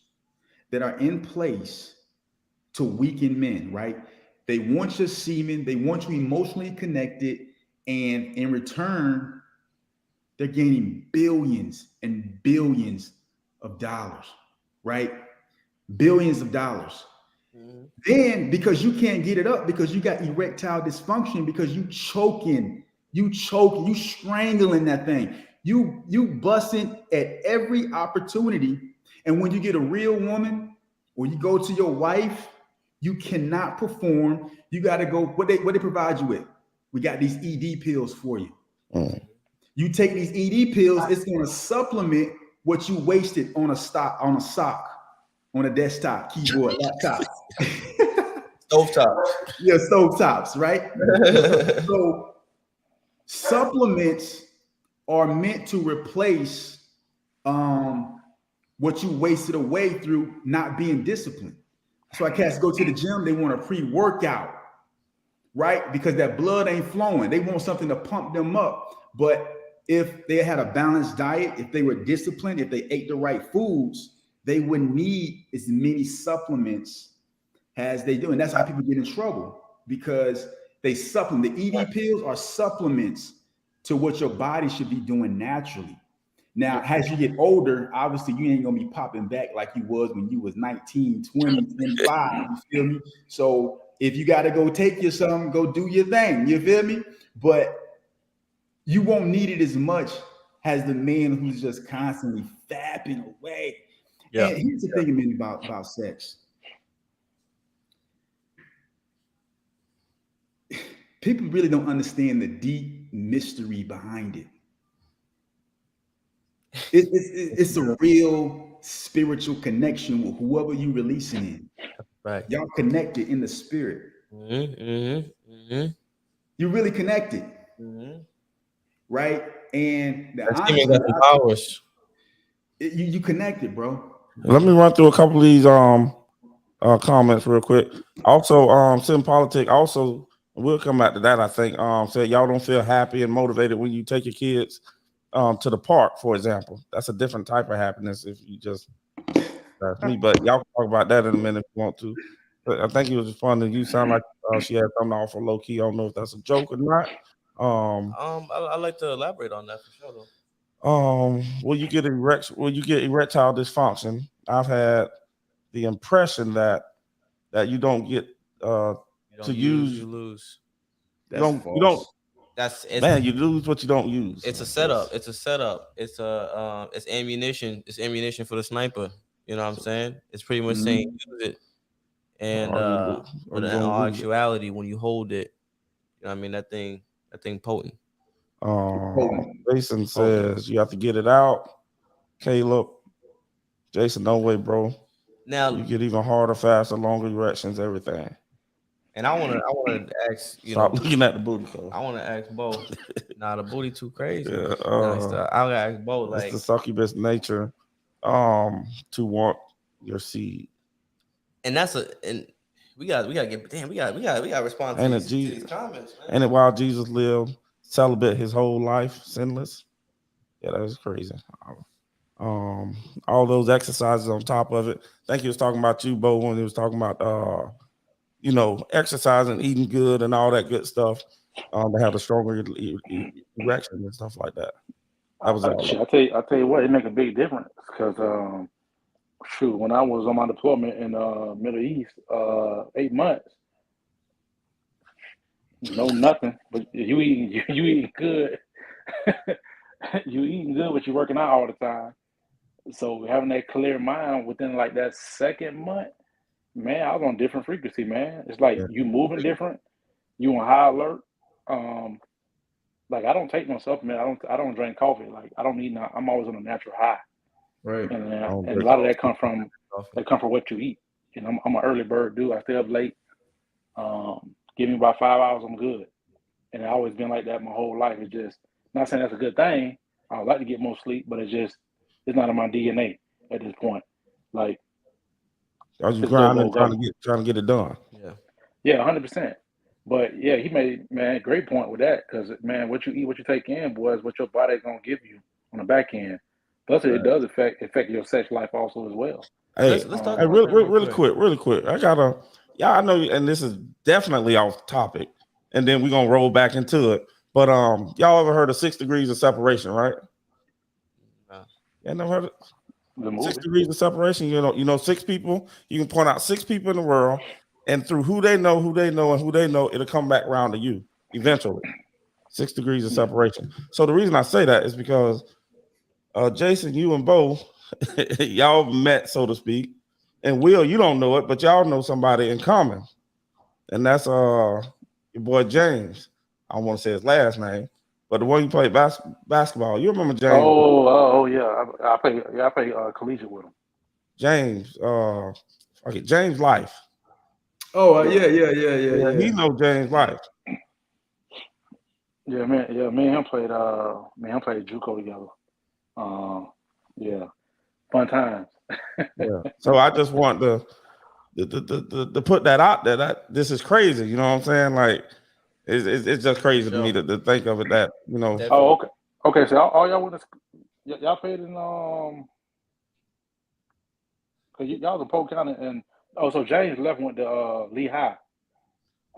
that are in place to weaken men, right? They want your semen, they want you emotionally connected, and in return, they're gaining billions and billions of dollars, right? Billions of dollars. Then, because you can't get it up, because you got erectile dysfunction, because you choking, you strangling that thing. You busting at every opportunity. And when you get a real woman or you go to your wife, you cannot perform. You got to go, what they provide you with? We got these ED pills for you. You take these ED pills, it's going to supplement what you wasted on a sock, on a desktop, keyboard, laptop. Stovetops. Yeah, stovetops, right? So supplements are meant to replace what you wasted away through not being disciplined. So I cats go to the gym, they want a pre-workout, right? Because that blood ain't flowing. They want something to pump them up. But if they had a balanced diet, if they were disciplined, if they ate the right foods, they wouldn't need as many supplements as they do. And that's how people get in trouble, because they supplement. The ED pills are supplements to what your body should be doing naturally. Now, as you get older, obviously you ain't gonna be popping back like you was when you was 19, 20, 25, you feel me? So if you gotta go take your something, go do your thing, you feel me? But you won't need it as much as the man who's just constantly fapping away. Yeah. And here's the thing, man, about sex. People really don't understand the deep mystery behind it. It's a real spiritual connection with whoever you releasing in. Right. Y'all connected in the spirit. You're really connected. Right? And the got some powers. You connected, bro. Let me run through a couple of these comments real quick. Also, Sim Politic also, we'll come back to that. I think said y'all don't feel happy and motivated when you take your kids to the park, for example. That's a different type of happiness if you just that's me. But y'all can talk about that in a minute if you want to. But I think it was fun, and you sound like she had something off for low key. I don't know if that's a joke or not. I like to elaborate on that for sure though. Will you get erectile dysfunction? I've had the impression that you don't get to use. You lose. That's You false. don't. That's You lose what you don't use. It's a setup. It's a setup. It's ammunition. It's ammunition for the sniper. You know what I'm saying? It's pretty much saying use it. And but in all actuality, when you hold it, you know what I mean, that thing potent. Jason says you have to get it out. Caleb, Jason, no way, bro. Now you get even harder, faster, longer erections, everything. And I want to ask, stop looking at the booty. I want to ask Bo. Nah, the booty too crazy. Yeah, I gotta ask Bo. Like, it's the succubus nature, to want your seed. And we got to respond to these comments, man. And while Jesus lived celibate his whole life, sinless. Yeah, that was crazy. All those exercises on top of it. I think he was talking about you, Bo, when he was talking about exercising, eating good, and all that good stuff. They have a stronger erection and stuff like that. That was all. I tell you what, it make a big difference because when I was on my deployment in Middle East, 8 months, nothing, but you eating good. You eating good, but you're working out all the time. So having that clear mind within like that second month, man, I was on different frequency, man. It's like you moving different, you on high alert. Like I don't take no supplement. I don't drink coffee. Like I don't need. I'm always on a natural high. Right. And a lot of that come from what you eat. You know, I'm an early bird dude. I stay up late. Give me about 5 hours, I'm good. And it's always been like that my whole life. It's just not saying that's a good thing. I would like to get more sleep, but it's not in my DNA at this point. Like I was grinding, trying to get it done. Yeah, 100%. But yeah, he made a great point with that because man, what you eat, what you take in, boy, is what your body's gonna give you on the back end. Plus, it does affect your sex life also as well. Hey, let's talk really quick. I know, and this is definitely off topic, and then we're gonna roll back into it. But y'all ever heard of 6 degrees of separation, right? No. Yeah, never heard of 6 degrees of separation. You know, 6 people. You can point out 6 people in the world, and through who they know, it'll come back around to you eventually. 6 degrees of separation. So the reason I say that is because Jason, you and Bo, y'all met, so to speak. And Will, you don't know it, but y'all know somebody in common. And that's your boy James. I don't want to say his last name, but the one you played basketball. You remember James? Oh yeah. I play collegiate with him. James, James Life. Oh yeah. He know James Life. Yeah, man. Yeah, me and him played JUCO together. Yeah, fun times. Yeah. So I just want to put that out there. That this is crazy. You know what I'm saying? Like it's just crazy to me to think of it that Oh, okay. Okay, so all y'all went to y'all played in cause y'all was in Polk County and so James went to Lehigh.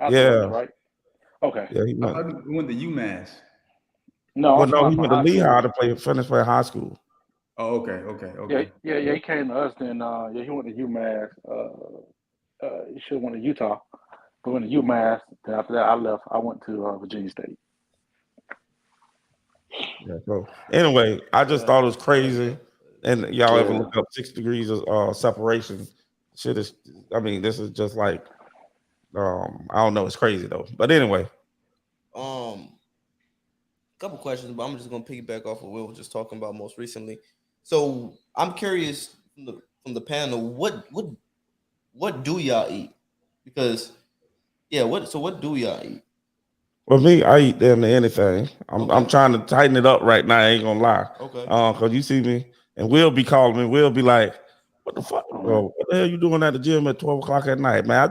Right. Okay. Yeah, he went to UMass. No, he went to Lehigh to finish playing high school. Oh, okay. Yeah. He came to us, then he went to UMass. He should have went to Utah. But went to UMass. Then after that, I left. I went to Virginia State. Yeah. So anyway, I just thought it was crazy. And y'all ever look up 6 degrees of separation? Shit is. I mean, this is just like. I don't know. It's crazy though. But anyway. Couple questions, but I'm just gonna piggyback off of what we were just talking about most recently. So I'm curious from the panel, what do y'all eat? Because what do y'all eat? Well, me, I eat damn near anything. I'm trying to tighten it up right now. I ain't gonna lie. Okay. Cause you see me, and Will be calling me. Will be like, "What the fuck? Bro, what the hell you doing at the gym at 12 o'clock at night, man?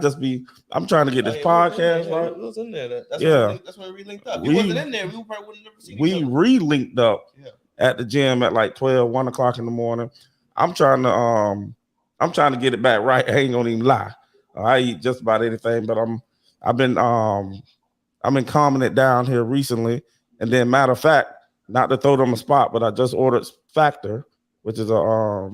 I'm trying to get this podcast right." We was in there. That's when we linked up. You wasn't in there. We probably would have never seen each other. We re-linked up at the gym at like 1 o'clock in the morning. I'm trying to get it back right. I ain't gonna even lie. I eat just about anything, but I've been calming it down here recently. And then, matter of fact, not to throw them a spot, but I just ordered Factor, which is a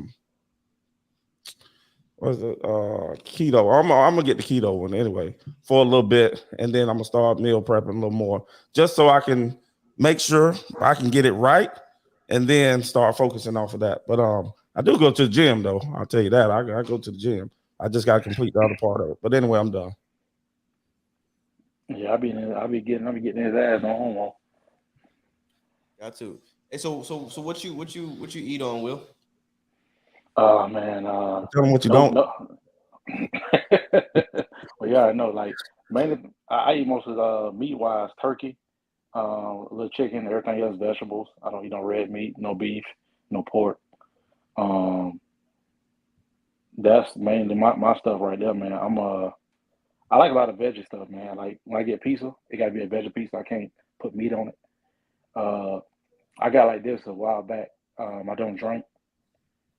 keto. I'm gonna get the keto one anyway for a little bit, and then I'm gonna start meal prepping a little more, just so I can make sure I can get it right, and then start focusing off of that. But I do go to the gym though. I'll tell you that. I go to the gym. I just gotta complete the other part of it. But anyway, I'm done. Yeah, I be getting his ass on homo. Got to. Hey, so what you eat on, Will? Oh man, Tell them what you don't. No. Well, yeah, I know. Like mainly, I eat most of meat wise turkey, a little chicken, everything else vegetables. I don't eat no red meat, no beef, no pork. That's mainly my stuff right there, man. I like a lot of veggie stuff, man. Like when I get pizza, it gotta be a veggie pizza. I can't put meat on it. I got like this a while back. I don't drink.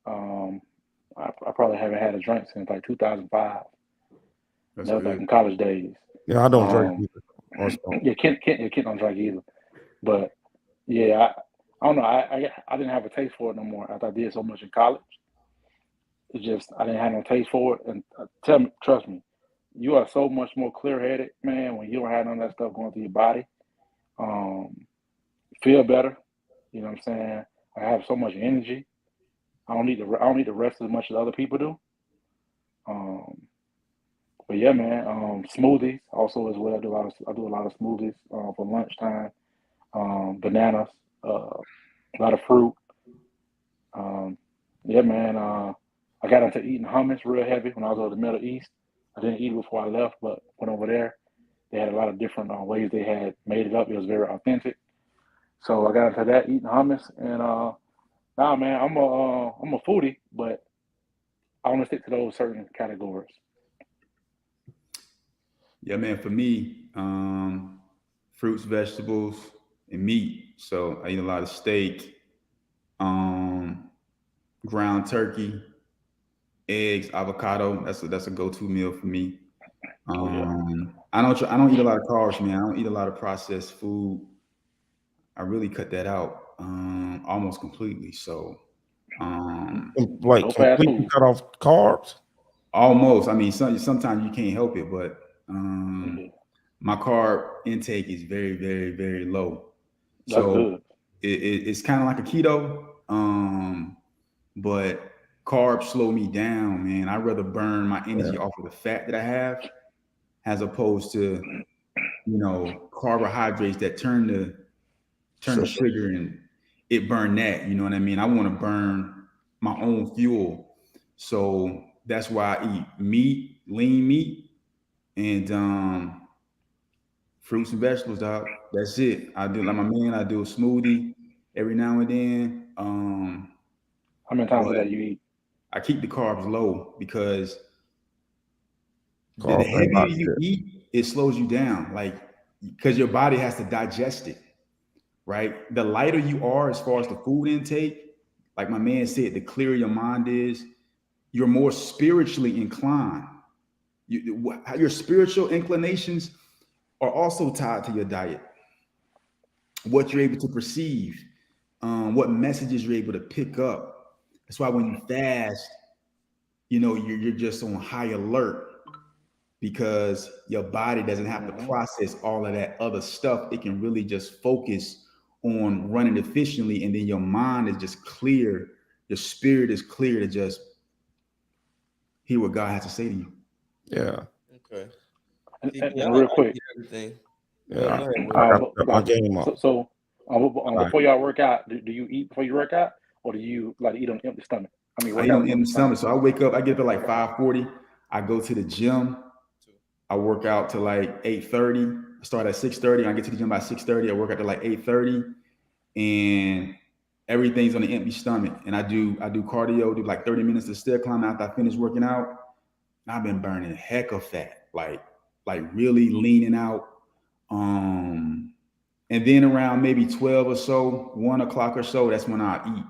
I probably haven't had a drink since like 2005. That was like in college days. Yeah, I don't drink either. Yeah, Kent don't drink either. But yeah, I don't know. I didn't have a taste for it no more after I did so much in college. It's just I didn't have no taste for it. And trust me, you are so much more clear-headed, man, when you don't have none of that stuff going through your body. Feel better. You know what I'm saying? I have so much energy. I don't need to rest as much as other people do. But yeah, man. Smoothies also as well. I do a lot of smoothies for lunchtime. Bananas, a lot of fruit. Yeah, man. I got into eating hummus real heavy when I was over the Middle East. I didn't eat it before I left, but went over there. They had a lot of different ways they had made it up. It was very authentic. So I got into that, eating hummus, and nah, man, I'm a foodie, but I want to stick to those certain categories. Yeah, man. For me, fruits, vegetables, and meat. So I eat a lot of steak, ground turkey, eggs, avocado. That's a go-to meal for me. I don't eat a lot of carbs, man. I don't eat a lot of processed food. I really cut that out almost completely. So, like No fast completely food. cut off carbs. Almost. I mean, sometimes you can't help it, but my carb intake is very, very, very low. That's So good. it's kind of like a keto, but carbs slow me down, man. I'd rather burn my energy off of the fat that I have, as opposed to carbohydrates that turn the sugar and it burn that. You know what I mean? I want to burn my own fuel, so that's why I eat meat, lean meat, and fruits and vegetables, dog. That's it. I do like my man. I do a smoothie every now and then. How many times a day you eat? I keep the carbs low because the Carbs ain't heavier about you shit. eat, it slows you down. Like, because your body has to digest it, right? The lighter you are as far as the food intake, like my man said, the clearer your mind is, you're more spiritually inclined. Your spiritual inclinations are also tied to your diet. What you're able to perceive, what messages you're able to pick up. That's why when you fast, you're just on high alert, because your body doesn't have to process all of that other stuff. It can really just focus on running efficiently, and then your mind is just clear. Your spirit is clear to just hear what God has to say to you. Yeah. Okay. And real quick, everything. Yeah. I got my game up. So before y'all work out, do you eat before you work out, or do you like eat on empty stomach? I mean, I eat on empty stomach. So I wake up, I get up at like 5:40. I go to the gym. I work out to like 8:30. I start at 6:30. I get to the gym by 6:30. I work out to like 8:30. And everything's on an empty stomach, and I do cardio, do like 30 minutes of stair climb after I finish working out. And I've been burning heck of fat, like really leaning out. And then around maybe 12 or so, 1 o'clock or so, that's when I eat.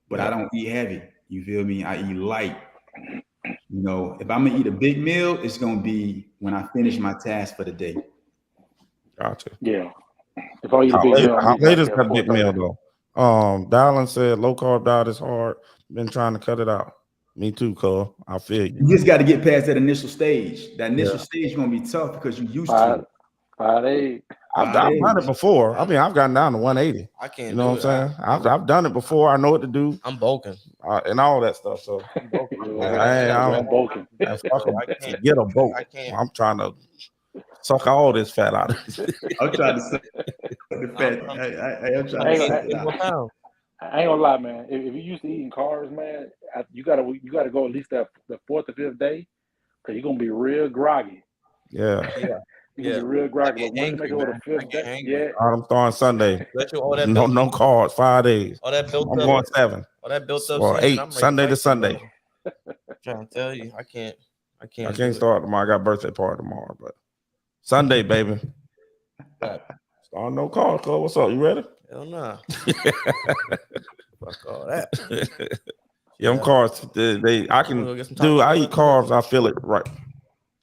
But I don't eat heavy. You feel me? I eat light. You know, if I'm gonna eat a big meal, it's gonna be when I finish my task for the day. Gotcha. Yeah. If I eat a big meal, how I eat late like is that big 4:30. meal though? Dylan said low carb diet is hard. Been trying to cut it out. Me too, Cole. I feel you. You just got to get past that initial stage. That initial stage is gonna be tough because you're used to it. 5-8. I've done it before. I mean, I've gotten down to 180. I can't. You know what I'm saying? I've done it before. I know what to do. I'm bulking and all that stuff. So I'm bulking. Get a boat. I'm trying to suck all this fat out of it. I'm trying to suck the fat. I'm trying to suck it out. I ain't gonna lie, man. If you used to eating carbs, man, you gotta go at least the 4th or 5th day, because you're gonna be real groggy. Yeah. You're gonna be real groggy. But once you make it over the 5th day, I'm starting Sunday. No carbs, 5 days. All that built I'm up. going 7. All that built up. Or 8, Sunday to Sunday. I'm trying to tell you, I can't start tomorrow. I got a birthday party tomorrow, but Sunday, baby. Starting no carbs, Cole. What's up? You ready? Hell nah. Fuck all that. Yeah, them carbs. I eat carbs. I feel it right.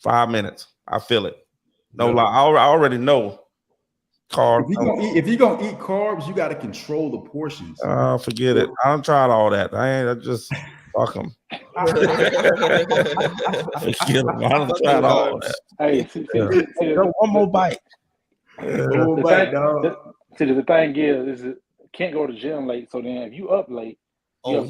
5 minutes. I feel it. No lie. I already know carbs. If you're gonna eat carbs, you got to control the portions. Forget it. I don't try all that. I just fuck them. I don't try all that. Hey, one more bite. The thing is can't go to the gym late. So then, if you up late, you have a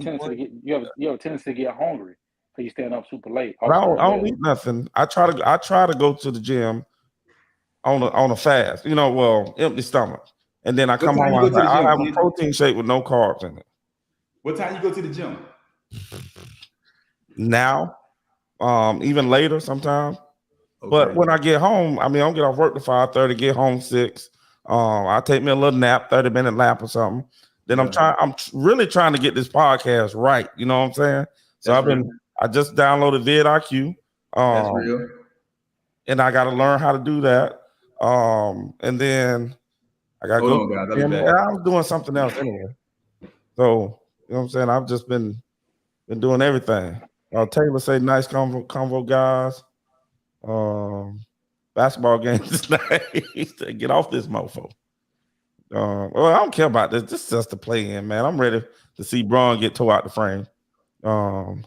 tendency to get hungry. So you stand up super late. I don't eat nothing. I try to go to the gym on a fast. Empty stomach, and then I come home. I have a protein shake with no carbs in it. What time you go to the gym? Now, even later sometimes. Okay. But when I get home, I don't get off work to 5:30. Get home 6. I take me a little nap, 30-minute nap or something. Then I'm really trying to get this podcast right. You know what I'm saying? So I just downloaded vidIQ. That's real. And I got to learn how to do that. And then I got to go. I was doing something else anyway. So, you know what I'm saying? I've just been doing everything. Taylor say nice convo guys. Basketball games tonight. Get off this mofo. I don't care about this. This is just to play in, man. I'm ready to see Braun get tore out the frame. You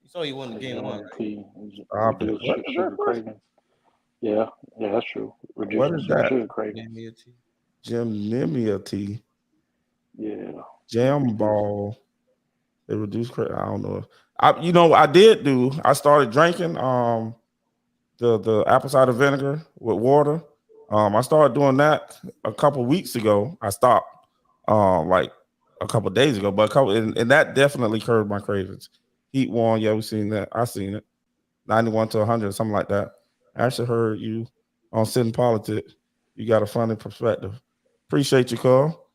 saw you won the game 1. Yeah, that's true. What is that? Gymnemia tea. Yeah. Jam ball. They reduce credit. I don't know. I started drinking the apple cider vinegar with water. I started doing that a couple weeks ago. I stopped like a couple days ago, but and that definitely curbed my cravings. Heat one, yeah, we seen that. I seen it. 91 to 100, something like that. I actually heard you on Sitting Politic. You got a funny perspective. Appreciate you, Carl.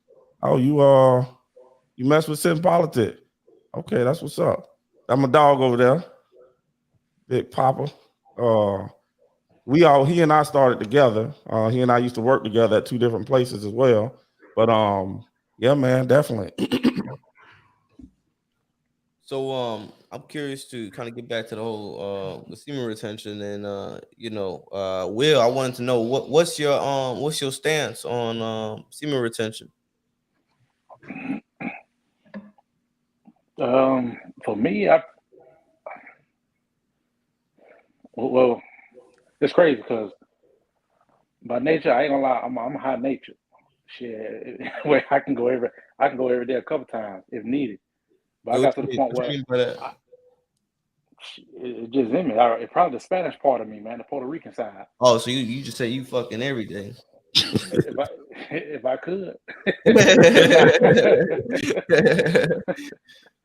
Oh, you mess with Sitting Politic. Okay, that's what's up. I'm a dog over there. Big Papa. He and I started together. He and I used to work together at 2 different places as well. But yeah, man, definitely. So I'm curious to kind of get back to the whole the semen retention and Will, I wanted to know what's your stance on semen retention? For me, it's crazy because by nature, I ain't gonna lie, I'm high nature. Shit, where I can go every day a couple times if needed. But I got to the point where it's just in me. It's probably the Spanish part of me, man, the Puerto Rican side. Oh, so you just say you fucking every day. if I could.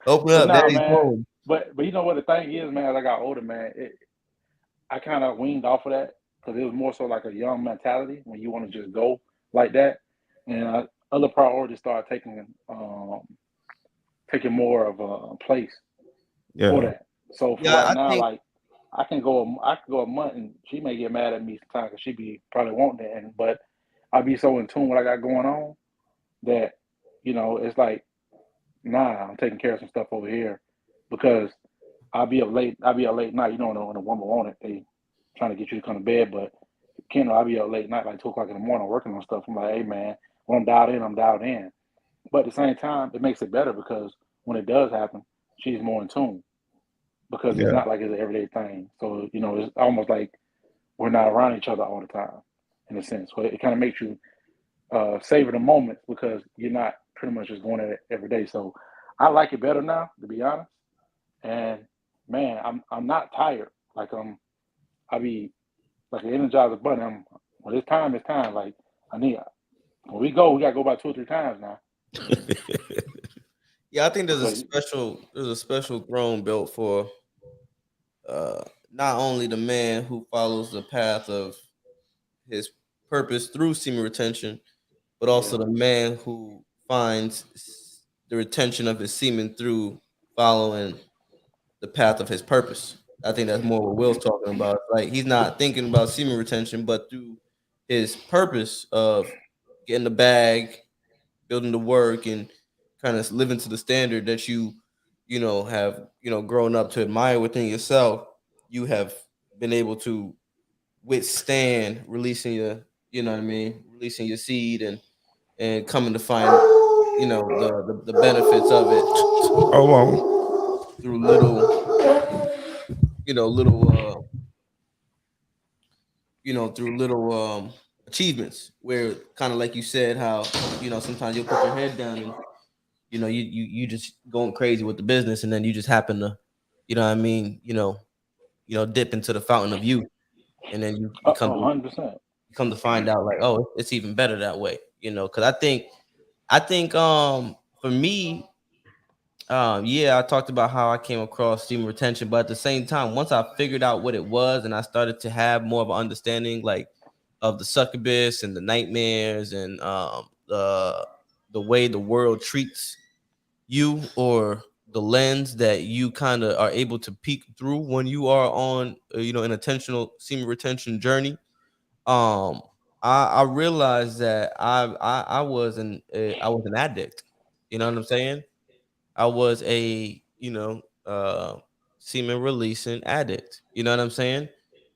Open up, daddy's home. But you know what the thing is, man, as I got older, man, I kind of weaned off of that because it was more so like a young mentality when you want to just go like that. And other priorities started taking taking more of a place for Yeah. that. So for Yeah, right I now, think like I can go a month and she may get mad at me sometimes because she be probably wanting it, and but I be so in tune with what I got going on that it's like nah, I'm taking care of some stuff over here because I'll be up late. I'll be up late night. When a woman want it, they trying to get you to come to bed. But I'll be up late night, like 2 o'clock in the morning, working on stuff. I'm like, hey man, when I'm dialed in, I'm dialed in. But at the same time, it makes it better because when it does happen, she's more in tune because it's Yeah. not like it's an everyday thing. So it's almost like we're not around each other all the time, in a sense. So it kind of makes you savor the moments because you're not pretty much just going at it every day. So I like it better now, to be honest. And man, I'm not tired. Like I be like an energizer bunny. When it's time, it's time. Like I need when we gotta go about 2 or 3 times now yeah, I think because there's a special throne built for uh not only the man who follows the path of his purpose through semen retention, but also yeah, the man who finds the retention of his semen through following the path of his purpose. I think that's more what Will's talking about. Like he's not thinking about semen retention, but through his purpose of getting the bag, building the work, and kind of living to the standard that have grown up to admire within yourself. You have been able to withstand releasing what I mean, releasing your seed and coming to find the benefits of it Hold on. through little through little achievements where kind of like you said how sometimes you'll put your head down and you just going crazy with the business and then you just happen to what I mean dip into the fountain of youth and then you come to 100%. find out like oh it's even better that way because I think for me yeah, I talked about how I came across student retention, but at the same time, once I figured out what it was and I started to have more of an understanding, like of the succubus and the nightmares and the way the world treats you or the lens that you kind of are able to peek through when you are on an intentional semen retention journey. Um, I realized that I was an addict. You know what I'm saying? I was a, semen releasing addict. You know what I'm saying?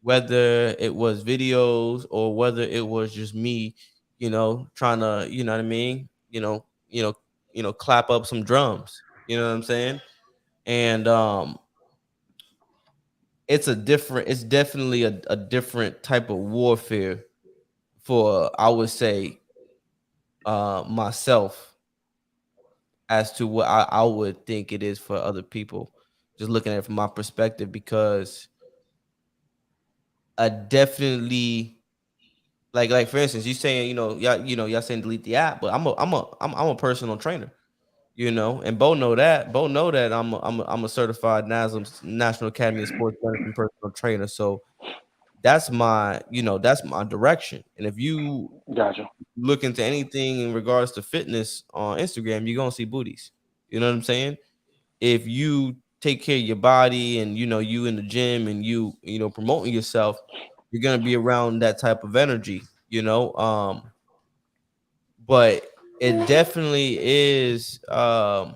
Whether it was videos or whether it was just me, trying to, you know what I mean? Clap up some drums. You know what I'm saying? And it's definitely a different type of warfare for I would say myself as to what I would think it is for other people. Just looking at it from my perspective, because I definitely like for instance, you saying y'all saying delete the app, but I'm a personal trainer, and Bo know that. Bo know that I'm a certified National Academy of Sports Medicine personal trainer. So that's my direction. And if you Gotcha. look into anything in regards to fitness on Instagram, you're gonna see booties. You know what I'm saying? If you take care of your body and you in the gym and you promoting yourself, you're gonna be around that type of energy. But it definitely is a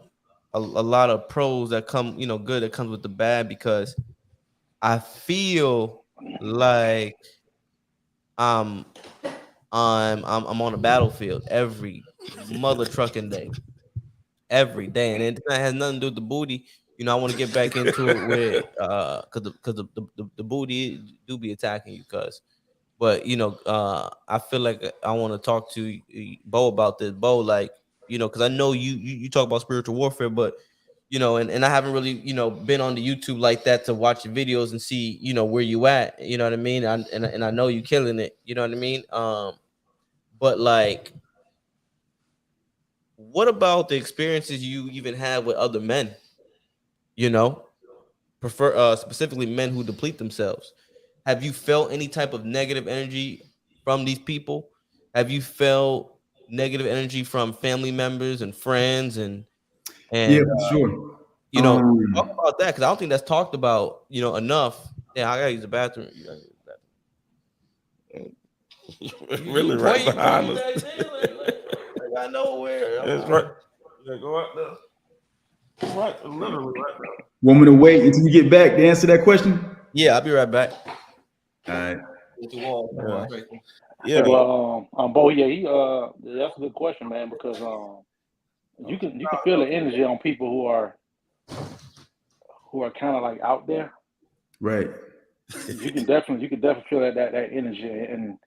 lot of pros that come good that comes with the bad, because I feel like I'm I'm on a battlefield every mother trucking day, every day, and it has nothing to do with the booty. I want to get back into it with because the booty do be attacking you, cuz. But I feel like I want to talk to Bo about this. Bo, like because I know you talk about spiritual warfare, but and I haven't really been on the YouTube like that to watch your videos and see where you at. You know what I mean? And I know you killing it. You know what I mean? But like, what about the experiences you even have with other men? You know, prefer specifically men who deplete themselves. Have you felt any type of negative energy from these people? Have you felt negative energy from family members and friends and And Yeah, for sure. you know, talk about that because I don't think that's talked about, you know, enough. Yeah, I gotta use the bathroom. You gotta use the bathroom. Really right behind us. I know where. It's right. Yeah, go out there. Right, literally right there. Want me to wait until you get back to answer that question? Yeah, I'll be right back. All right. Yeah. Well, Bo, yeah, that's a good question, man, because you can feel the energy on people who are kind of like out there. Right. You can definitely feel that energy. And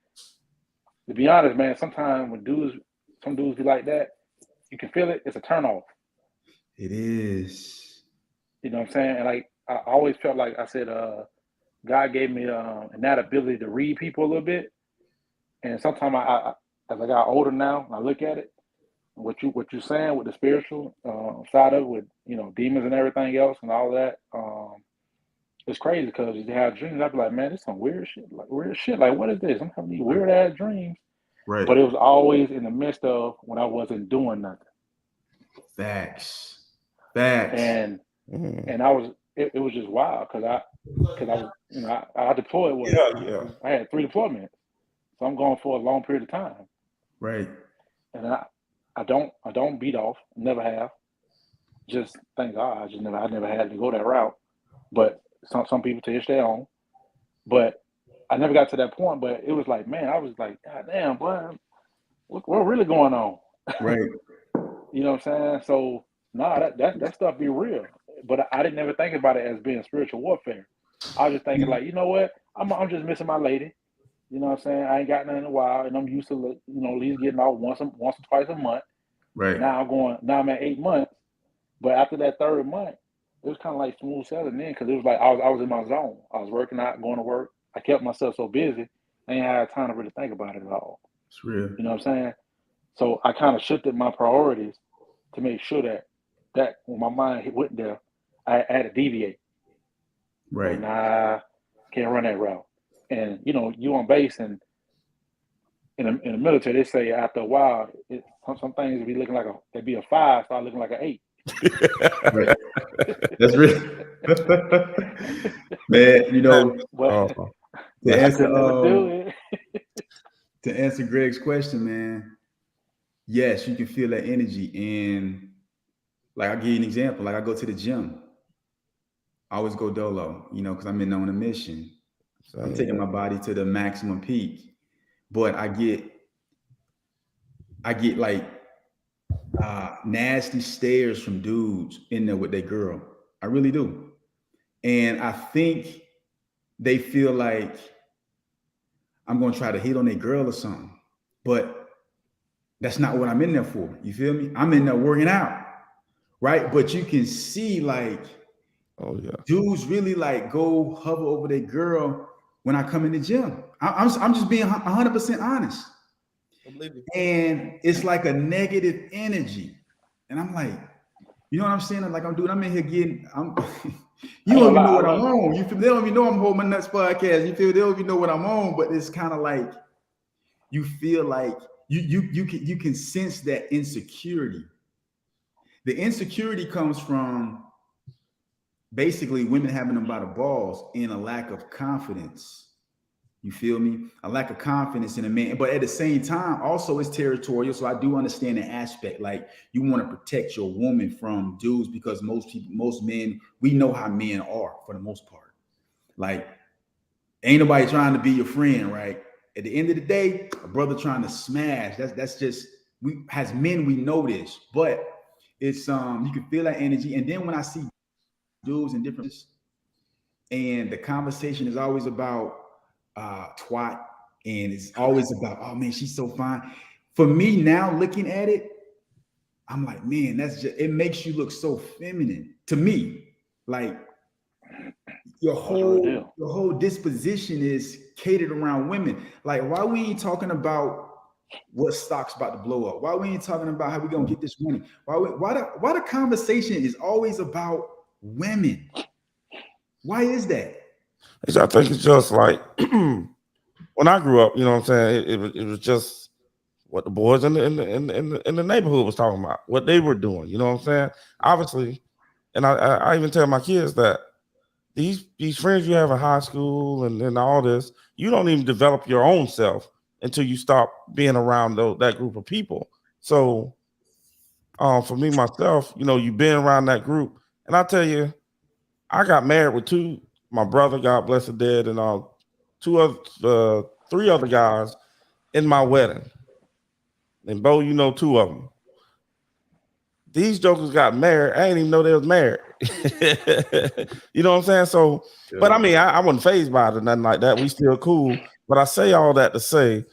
to be honest, man, sometimes when some dudes be like that, you can feel it. It's a turnoff. It is. You know what I'm saying? And like I always felt like I said, God gave me that ability to read people a little bit. And sometimes I as I got older now, I look at it, what you're saying with the spiritual side of it, with, you know, demons and everything else and all that. It's crazy because you have dreams. I'd be like, man, this is some weird shit. Like what is this? I'm having these weird ass dreams. Right. But it was always in the midst of when I wasn't doing nothing. Facts. And I was it was just wild because I was, you know, I deployed I had 3 deployments. So I'm going for a long period of time. Right. And I don't beat off, never have. Just thank God, I never had to go that route. But some people to each their own. But I never got to that point. But it was like, man, I was like, God damn, boy, what's really going on? Right. You know what I'm saying? So that stuff be real. But I didn't ever think about it as being spiritual warfare. I was just thinking like, you know what? I'm just missing my lady. You know what I'm saying? I ain't got nothing in a while, and I'm used to, you know, at least getting out once or twice a month. Right. Now I'm at 8 months. But after that 3rd month, it was kind of like smooth sailing then, because it was like I was in my zone. I was working out, going to work. I kept myself so busy, I ain't had time to really think about it at all. It's real. You know what I'm saying? So I kind of shifted my priorities to make sure that when my mind went there, I had to deviate. Right. Nah, can't run that route. And you know, you on base, and in the military, they say after a while, some things be looking like they be a 5, start looking like an 8. Right. That's real. Man, you know, to answer Greg's question, man, yes, you can feel that energy. And like, I'll give you an example. Like, I go to the gym. I always go dolo, you know, because I'm on a mission. I'm taking my body to the maximum peak. But I get like nasty stares from dudes in there with their girl. I really do. And I think they feel like I'm going to try to hit on their girl or something. But that's not what I'm in there for. You feel me? I'm in there working out. Right? But you can see like, dudes really like go hover over their girl when I come in the gym. I'm just being 100% honest. And it's like a negative energy. And I'm like, you know what I'm saying? Like, I'm in here getting, you don't even know what I'm on. You feel? They don't even know I'm holding my nuts podcast. You feel? They don't even know what I'm on. But it's kind of like, you feel like you can sense that insecurity. The insecurity comes from basically women having them by the balls and a lack of confidence. You feel me? A lack of confidence in a man. But at the same time, also it's territorial. So I do understand the aspect. Like, you want to protect your woman from dudes, because most men, we know how men are for the most part. Like, ain't nobody trying to be your friend, right? At the end of the day, a brother trying to smash. That's just, as men, we know this. But it's you can feel that energy. And then when I see dudes in different, and the conversation is always about twat, and it's always about, oh man, she's so fine. For me now, looking at it, I'm like, man, that's just, it makes you look so feminine to me. Like, your whole disposition is catered around women. Like, why we ain't talking about what stock's about to blow up? Why we ain't talking about how we gonna get this money? Why the conversation is always about women? Why is that? I think it's just like when I grew up, you know what I'm saying? It was just what the boys in the neighborhood was talking about, what they were doing. You know what I'm saying? Obviously, and I even tell my kids that these friends you have in high school and all this, you don't even develop your own self until you stop being around that group of people. So for me myself, you've been around that group, and I tell you, I got married with my brother, God bless the dead, and three other guys in my wedding. And Bo, you know two of them. These jokers got married. I didn't even know they was married. You know what I'm saying? So, but I mean, I wasn't fazed by it or nothing like that. We still cool. But I say all that to say,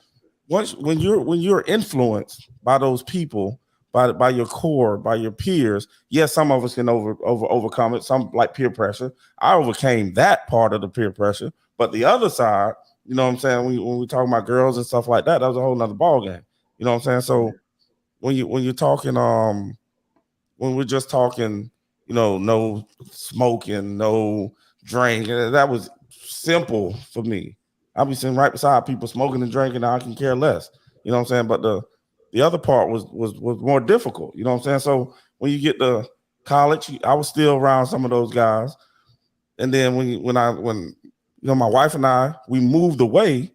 when you're influenced by those people, by your core, by your peers, yes, some of us can overcome it. Some like peer pressure. I overcame that part of the peer pressure, but the other side, you know what I'm saying? When we talk about girls and stuff like that, that was a whole nother ball game. You know what I'm saying? So when you're talking, when we're just talking, no smoking, no drink, that was simple for me. I'll be sitting right beside people smoking and drinking, and I can care less. You know what I'm saying? But the other part was more difficult. You know what I'm saying? So when you get to college, I was still around some of those guys, and then when my wife and I, we moved away,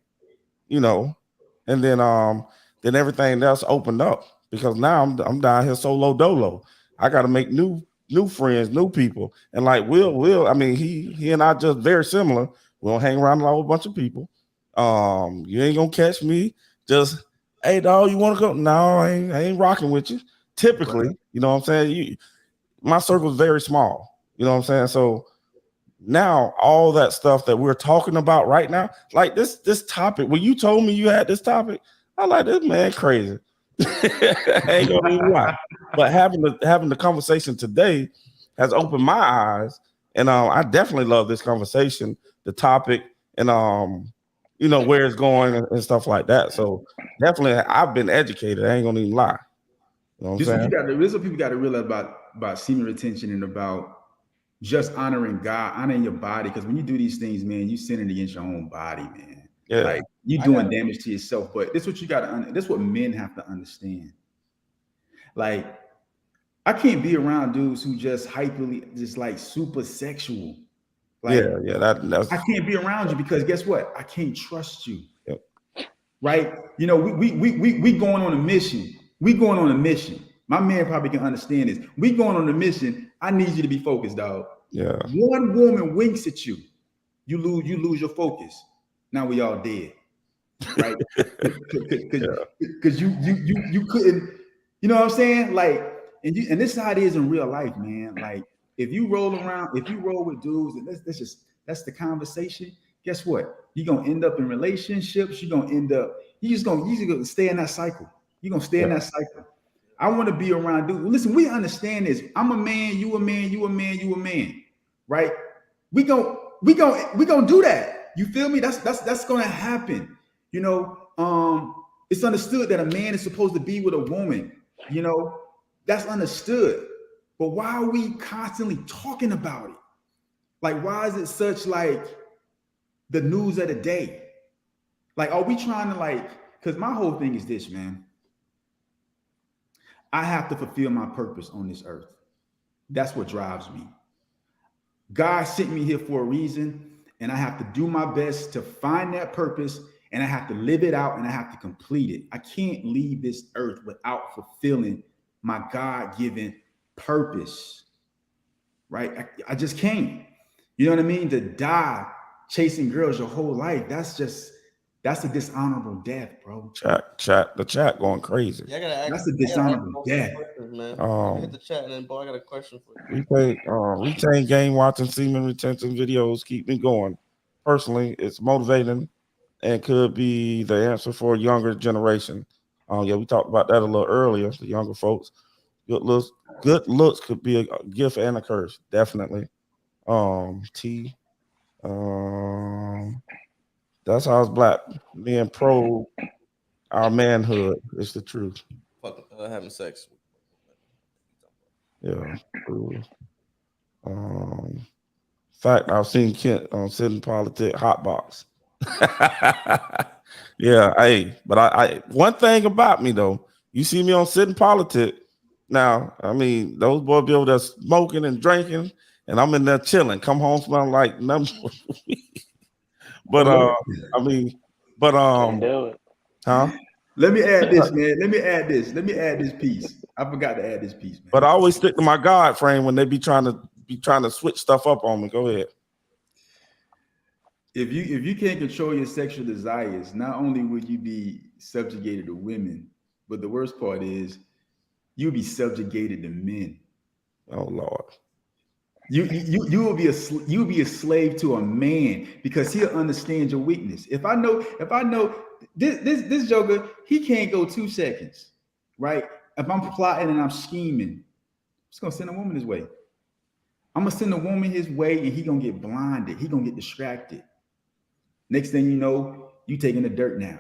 and then everything else opened up because now I'm down here solo dolo. I got to make new friends, new people, and like Will. I mean, he and I just very similar. We don't hang around a whole bunch of people. You ain't gonna catch me. Just, hey dog, you want to go? No, I ain't rocking with you. Typically, right. You know what I'm saying. My circle is very small. You know what I'm saying. So now all that stuff that we're talking about right now, like this topic, when you told me you had this topic, I like this man crazy. I ain't gonna even lie. But having the conversation today has opened my eyes, and I definitely love this conversation, the topic, and where it's going and stuff like that. So definitely, I've been educated. I ain't gonna even lie. You know what I'm saying? This is what people got to realize about semen retention and about just honoring God, honoring your body. Because when you do these things, man, you sinning against your own body, man. Yeah. Like you doing damage to yourself. But this is what you got to. This is what men have to understand. Like, I can't be around dudes who just just like super sexual. Like, that's I can't be around you because guess what? I can't trust you. Yep. Right? We going on a mission. We going on a mission. My man probably can understand this. We going on a mission. I need you to be focused, dog. Yeah. One woman winks at you, you lose your focus. Now we all dead, right? Because you couldn't. You know what I'm saying? Like, and this is how it is in real life, man. Like, if you roll with dudes, and that's the conversation. Guess what? You're gonna end up in relationships. You're just gonna stay in that cycle. You're gonna stay in that cycle. I want to be around dudes. Listen, we understand this. I'm a man, you a man, you a man, you a man, right? We gonna do that. You feel me? That's gonna happen. It's understood that a man is supposed to be with a woman. That's understood. But why are we constantly talking about it? Like, why is it such like the news of the day? Like, are we trying to because my whole thing is this, man. I have to fulfill my purpose on this earth. That's what drives me. God sent me here for a reason, and I have to do my best to find that purpose, and I have to live it out, and I have to complete it. I can't leave this earth without fulfilling my God-given purpose, right? I just can't. You know what I mean? To die chasing girls your whole life, that's a dishonorable death, bro. The chat going crazy. Yeah, that's a dishonorable death. Hit the chat, and then boy, I got a question for you. Retain game watching semen retention videos keep me going. Personally, it's motivating and could be the answer for a younger generation. We talked about that a little earlier. The younger folks, good looks could be a gift and a curse, definitely. That's how it's black. Being pro our manhood is the truth. Having sex. Yeah. In fact, I've seen Kent on Sitting Politic Hotbox. Yeah, but I one thing about me though, you see me on Sitting Politic. Now, I mean, those boys be over there smoking and drinking, and I'm in there chilling. Come home smelling like nothing. But Look, I mean, but Can't do it. huh? let me add this, man. Let me add this piece. I forgot to add this piece, man. But I always stick to my God frame when they be trying to switch stuff up on me. Go ahead. If you can't control your sexual desires, not only will you be subjugated to women, but the worst part is you'll be subjugated to men. Oh Lord. You will be you'll be a slave to a man because he'll understand your weakness. If I know this joker, he can't go 2 seconds, right? If I'm plotting and I'm scheming, I'm just gonna send a woman his way. I'm gonna send a woman his way, and he gonna get blinded. He gonna get distracted. Next thing you know, you taking the dirt now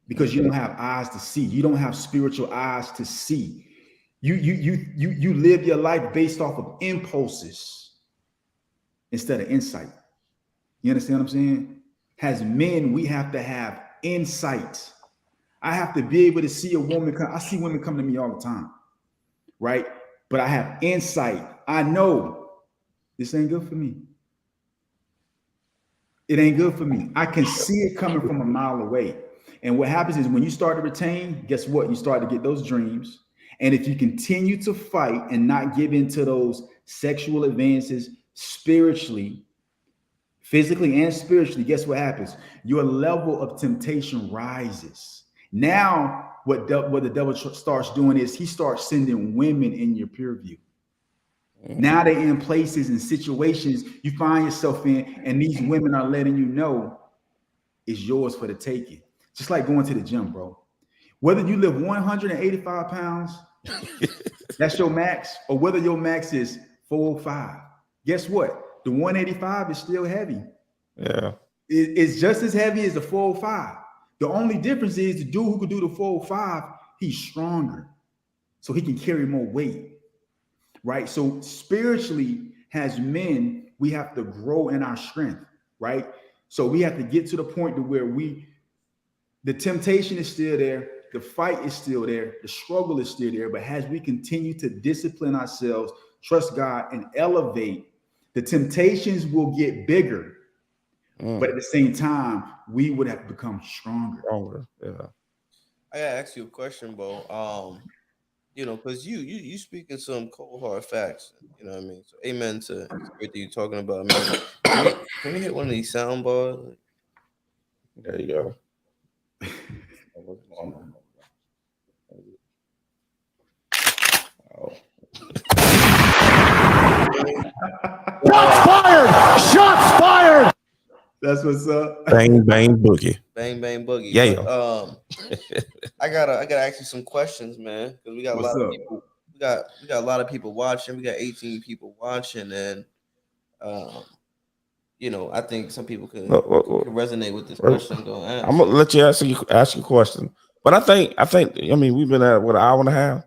because you don't have eyes to see. You don't have spiritual eyes to see. You live your life based off of impulses instead of insight. You understand what I'm saying? As men, we have to have insight. I have to be able to see a woman come. I see women come to me all the time, right? But I have insight. I know this ain't good for me. It ain't good for me. I can see it coming from a mile away. And what happens is when you start to retain, guess what? You start to get those dreams. And if you continue to fight and not give in to those sexual advances spiritually, physically and spiritually, guess what happens? Your level of temptation rises. Now, what the devil starts doing is he starts sending women in your peer view. Now they're in places and situations you find yourself in, and these women are letting you know it's yours for the taking. Just like going to the gym, bro. Whether you live 185 pounds, that's your max, or whether your max is 405. Guess what? The 185 is still heavy. Yeah. It's just as heavy as the 405. The only difference is the dude who could do the 405, he's stronger. So he can carry more weight. Right? So spiritually, as men, we have to grow in our strength, right? So we have to get to the point to where the temptation is still there, the fight is still there, the struggle is still there, but as we continue to discipline ourselves, trust God, and elevate, the temptations will get bigger. But at the same time, we would have become stronger. Yeah. I gotta ask you a question, Bo. Because you speaking some cold hard facts. You know what I mean? So amen to everything you're talking about, man. Can we hit one of these sound bars? There you go. Shots fired! Shots fired! That's what's up. Bang bang boogie. Bang bang boogie. Yeah. But, I gotta ask you some questions, man, because we got a lot of people. We got a lot of people watching. We got 18 people watching, and I think some people can resonate with this question. I'm gonna let you ask you a question, but I think I mean we've been at an hour and a half.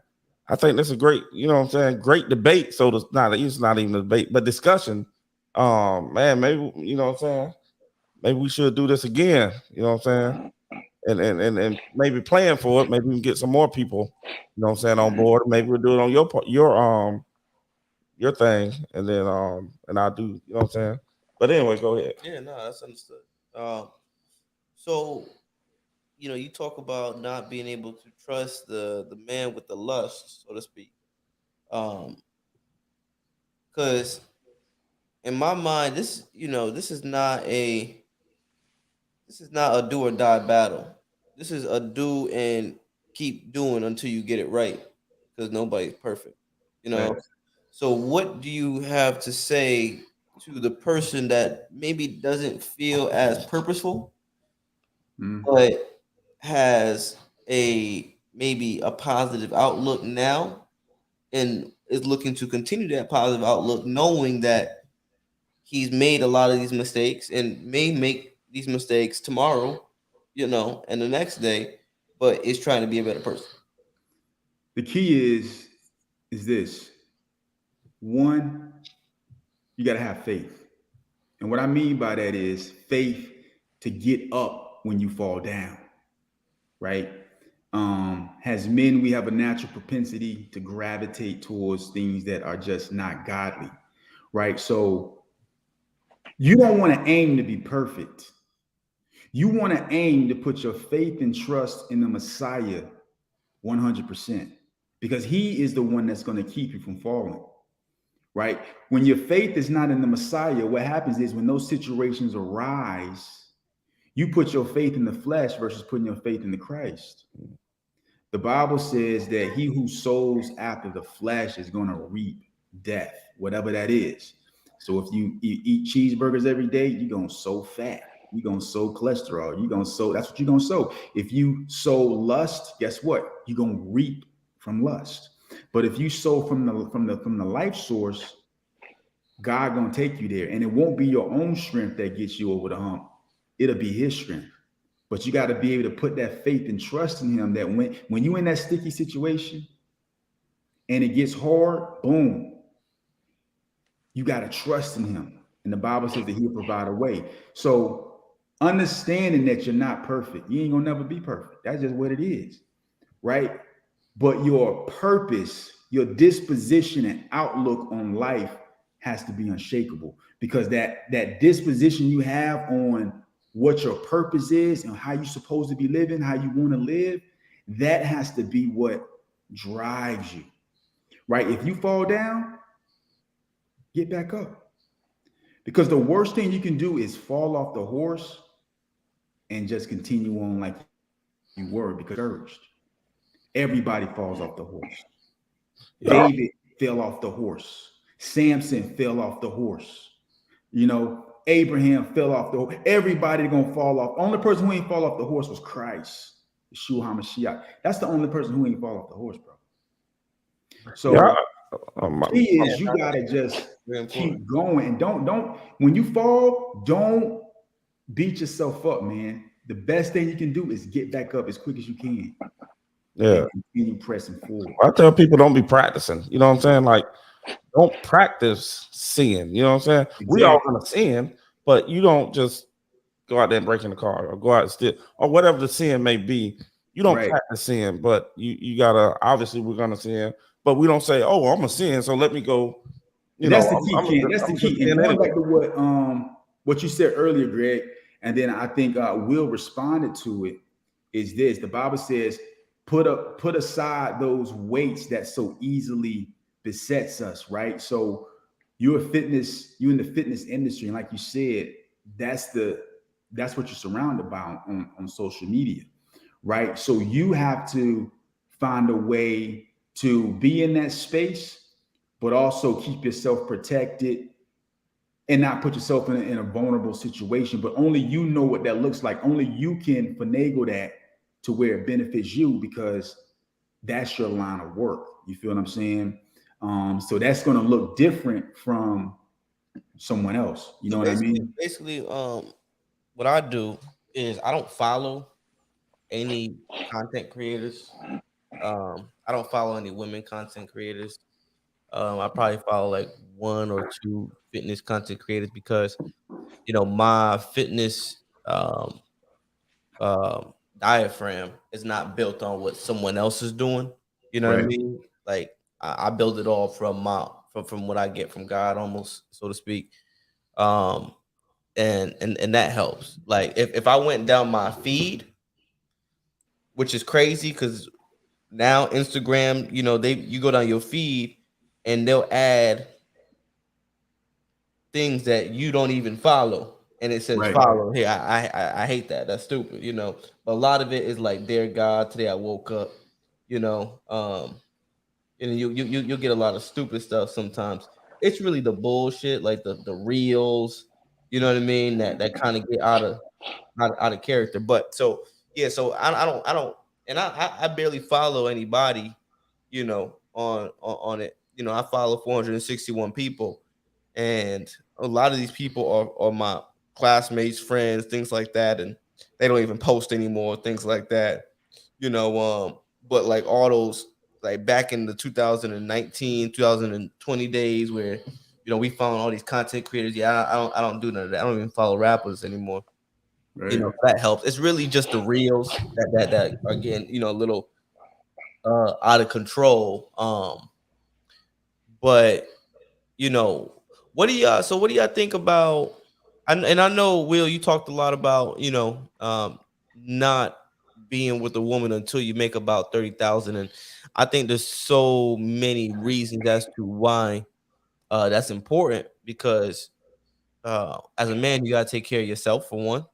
I think that's a great, you know what I'm saying, great debate. So it's not even a debate, but discussion. Man, maybe you know what I'm saying. Maybe we should do this again. You know what I'm saying, and maybe plan for it. Maybe we can get some more people. You know what I'm saying on board. Maybe we'll do it on your thing, and then and I'll do. You know what I'm saying. But anyway, go ahead. Yeah, no, that's understood. So, you talk about not being able to trust the man with the lust, so to speak. Because in my mind, this is not a do or die battle. This is a do and keep doing until you get it right. Because nobody's perfect, Right. So, what do you have to say to the person that maybe doesn't feel as purposeful, but has maybe a positive outlook now and is looking to continue that positive outlook, knowing that he's made a lot of these mistakes and may make these mistakes tomorrow, and the next day, but is trying to be a better person? The key is this. One, you got to have faith. And what I mean by that is faith to get up when you fall down, right? As men, we have a natural propensity to gravitate towards things that are just not godly, right? So you don't want to aim to be perfect. You want to aim to put your faith and trust in the Messiah 100%, because he is the one that's going to keep you from falling, right? When your faith is not in the Messiah, what happens is when those situations arise, you put your faith in the flesh versus putting your faith in the Christ. The Bible says that he who sows after the flesh is going to reap death, whatever that is. So if you eat cheeseburgers every day, you're going to sow fat. You're going to sow cholesterol. You're going to sow, that's what you're going to sow. If you sow lust, guess what? You're going to reap from lust. But if you sow from the life source, God going to take you there. And it won't be your own strength that gets you over the hump. It'll be his strength. But you got to be able to put that faith and trust in him, that when you're in that sticky situation and it gets hard, boom, you got to trust in him. And the Bible says that he'll provide a way. So understanding that you're not perfect, you ain't gonna never be perfect. That's just what it is, right? But your purpose, your disposition and outlook on life has to be unshakable, because that disposition you have on what your purpose is and how you're supposed to be living, how you want to live, that has to be what drives you, right? If you fall down, get back up. Because the worst thing you can do is fall off the horse and just continue on like you were, because urged. Everybody falls off the horse. Yeah. David fell off the horse. Samson fell off the horse. You know, Abraham fell off the horse. Everybody gonna fall off. Only person who ain't fall off the horse was Christ, Yeshua HaMashiach. That's the only person who ain't fall off the horse, bro. So key is you gotta just keep going, and don't when you fall, don't beat yourself up, man. The best thing you can do is get back up as quick as you can. Yeah, continue pressing forward. I tell people don't be practicing. You know what I'm saying? Like, don't practice sin. You know what I'm saying? Exactly. We all gonna sin, but you don't just go out there and break in the car or go out and steal or whatever the sin may be. You don't practice sin, but you gotta, obviously we're gonna sin, but we don't say, oh, I'm gonna sin, so let me go. That's the key. That's the key. And going back to what you said earlier, Greg, and then I think Will responded to it, is this: the Bible says, put aside those weights that so easily besets us, right? So you're in the fitness industry, and like you said, that's what you're surrounded by on social media, right? So you have to find a way to be in that space, but also keep yourself protected and not put yourself in a vulnerable situation. But only you know what that looks like. Only you can finagle that to where it benefits you, because that's your line of work. You feel what I'm saying? So that's going to look different from someone else. You know what I mean? Basically, what I do is I don't follow any content creators. I don't follow any women content creators. I probably follow like one or two fitness content creators, because my fitness diaphragm is not built on what someone else is doing. You know what I mean? Like I build it all from what I get from God, almost, so to speak. And that helps. Like if I went down my feed, which is crazy because now Instagram, you go down your feed and they'll add things that you don't even follow, and it says follow here. I hate that. That's stupid. But a lot of it is like, dear God, today I woke up. And you'll get a lot of stupid stuff sometimes. It's really the bullshit, like the reels. You know what I mean? That kind of get out of character. But so yeah, so I don't, and I barely follow anybody, on it. I follow 461 people, and a lot of these people are my classmates, friends, things like that, and they don't even post anymore, things like that. But like all those, like back in the 2019, 2020 days where we found all these content creators. Yeah, I don't do none of that. I don't even follow rappers anymore. You know, that helps. It's really just the reels that are getting, you know, a little out of control. But you know, what do y'all think about? And I know, Will, you talked a lot about, you know, not being with a woman until you make about 30,000, and I think there's so many reasons as to why that's important, because as a man, you gotta take care of yourself for one.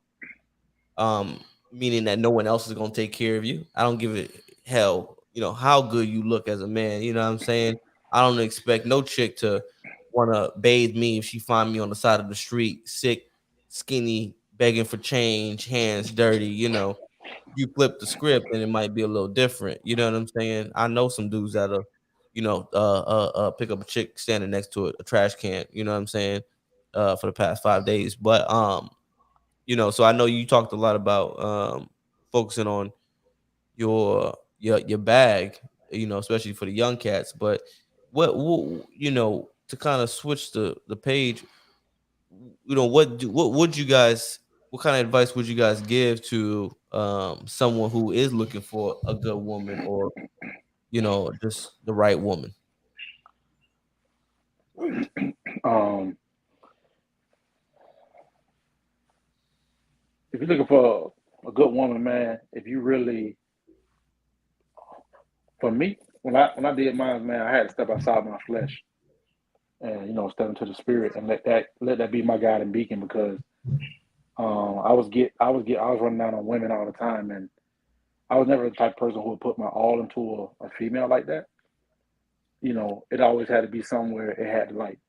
um, Meaning that no one else is gonna take care of you. I don't give a hell, you know, how good you look as a man. You know what I'm saying? I don't expect no chick to want to bathe me if she find me on the side of the street, sick, skinny, begging for change, hands dirty. You know, you flip the script and it might be a little different. You know what I'm saying? I know some dudes that'll, you know, pick up a chick standing next to a trash can. You know what I'm saying? For the past 5 days, but you know, so I know you talked a lot about focusing on your bag, you know, especially for the young cats. But what you know, to kind of switch the page, you know, what would you guys, what kind of advice would you guys give to someone who is looking for a good woman, or you know, just the right woman? Um, if you're looking for a good woman, man, if you really, for me, when I did mine, man, I had to step outside my flesh and step into the spirit and let that be my guide and beacon, because I was running down on women all the time, and I was never the type of person who would put my all into a female like that. It always had to be somewhere. It had to like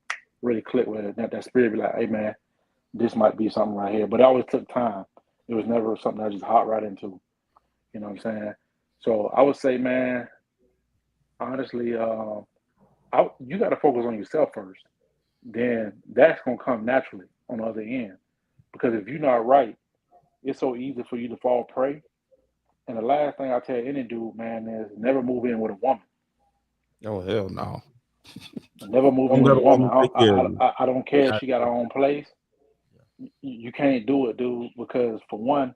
really click with it. That spirit be like, hey man, this might be something right here. But it always took time. It was never something I just hot right into. You know what I'm saying? So I would say, man, honestly, you got to focus on yourself first. Then that's gonna come naturally on the other end. Because if you're not right, it's so easy for you to fall prey. And the last thing I tell any dude, man, is never move in with a woman. Oh hell no! Never move Don't in with let a a woman. woman take care of you. I don't care if I- she got her own place. You can't do it, dude, because for one,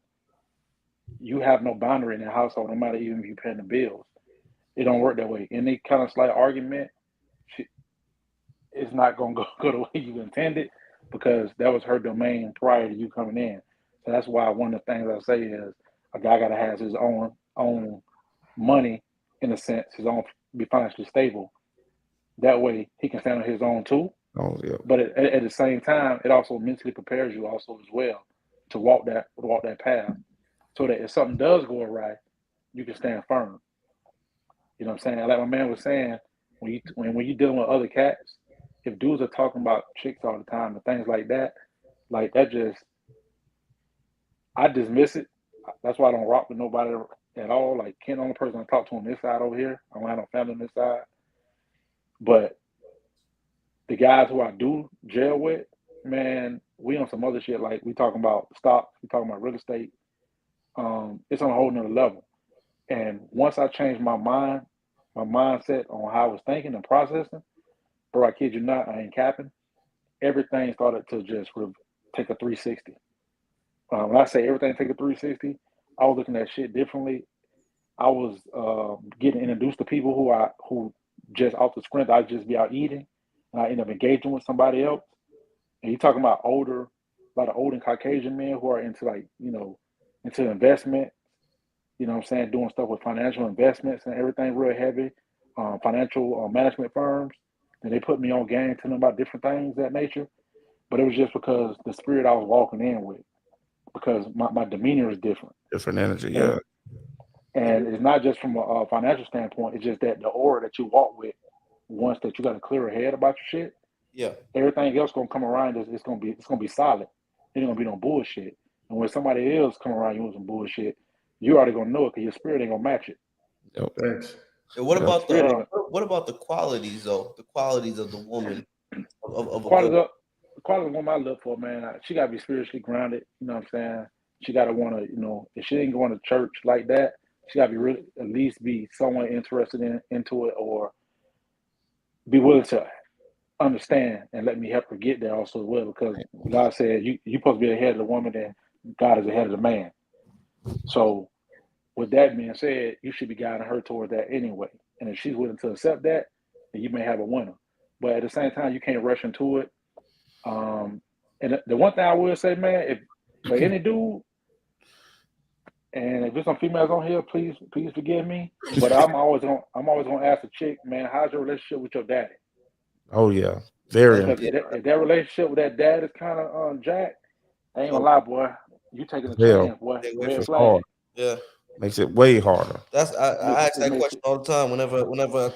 you have no boundary in the household, no matter even if you're paying the bills. It don't work that way. Any kind of slight argument, it's not gonna go the way you intended, because that was her domain prior to you coming in. So that's why one of the things I say is a guy gotta have his own money, in a sense, his own, be financially stable. That way he can stand on his own too. Oh yeah. But at the same time, it also mentally prepares you also as well to walk that path, so that if something does go awry, you can stand firm. You know what I'm saying? Like my man was saying, when you dealing with other cats, if dudes are talking about chicks all the time and things like that just, I dismiss it. That's why I don't rock with nobody at all. Like Ken, the only person I talk to on this side over here. I don't have no family on this side. But the guys who I do jail with, man, we on some other shit. Like we talking about stocks, we talking about real estate. It's on a whole nother level. And once I changed my mindset on how I was thinking and processing, bro, I kid you not, I ain't capping. Everything started to just take a 360. When I say everything take a 360, I was looking at shit differently. I was getting introduced to people who just off the sprint, I'd just be out eating, and I end up engaging with somebody else. And you're talking about a lot of older Caucasian men who are into into investment. You know what I'm saying? Doing stuff with financial investments and everything real heavy, financial management firms. And they put me on game, telling them about different things of that nature. But it was just because the spirit I was walking in with, because my demeanor is different. Different energy. And Yeah. and it's not just from a financial standpoint, it's just that the aura that you walk with, once that you got a clearer head about your shit, Yeah. everything else gonna come around. It's gonna be solid. It ain't gonna be no bullshit. And when somebody else come around you with some bullshit, you already gonna know it because your spirit ain't gonna match it. Yep. Thanks. And what Yep. about Spirit ain't what about the qualities though? The qualities of the woman, of a good. quality of the quality of woman I look for, man. She gotta be spiritually grounded. You know what I'm saying? She gotta wanna, if she ain't going to church like that, she gotta be really at least be somewhat interested into it, or be willing to understand and let me help her get there also as well. Because God said you supposed to be the head of the woman, and God is ahead of the man. So with that being said, you should be guiding her toward that anyway. And if she's willing to accept that, then you may have a winner. But at the same time, you can't rush into it. And the one thing I will say, man, if for any dude, and if there's some females on here, please forgive me. But I'm always gonna ask a chick, man, how's your relationship with your daddy? Oh yeah, very Because important. if that relationship with that dad is kind of jacked, I ain't gonna lie, boy. You taking a Hell, chance, boy. Yeah, Red it's flag. hard. Yeah, Makes it way harder. that's I ask It that makes question all the time whenever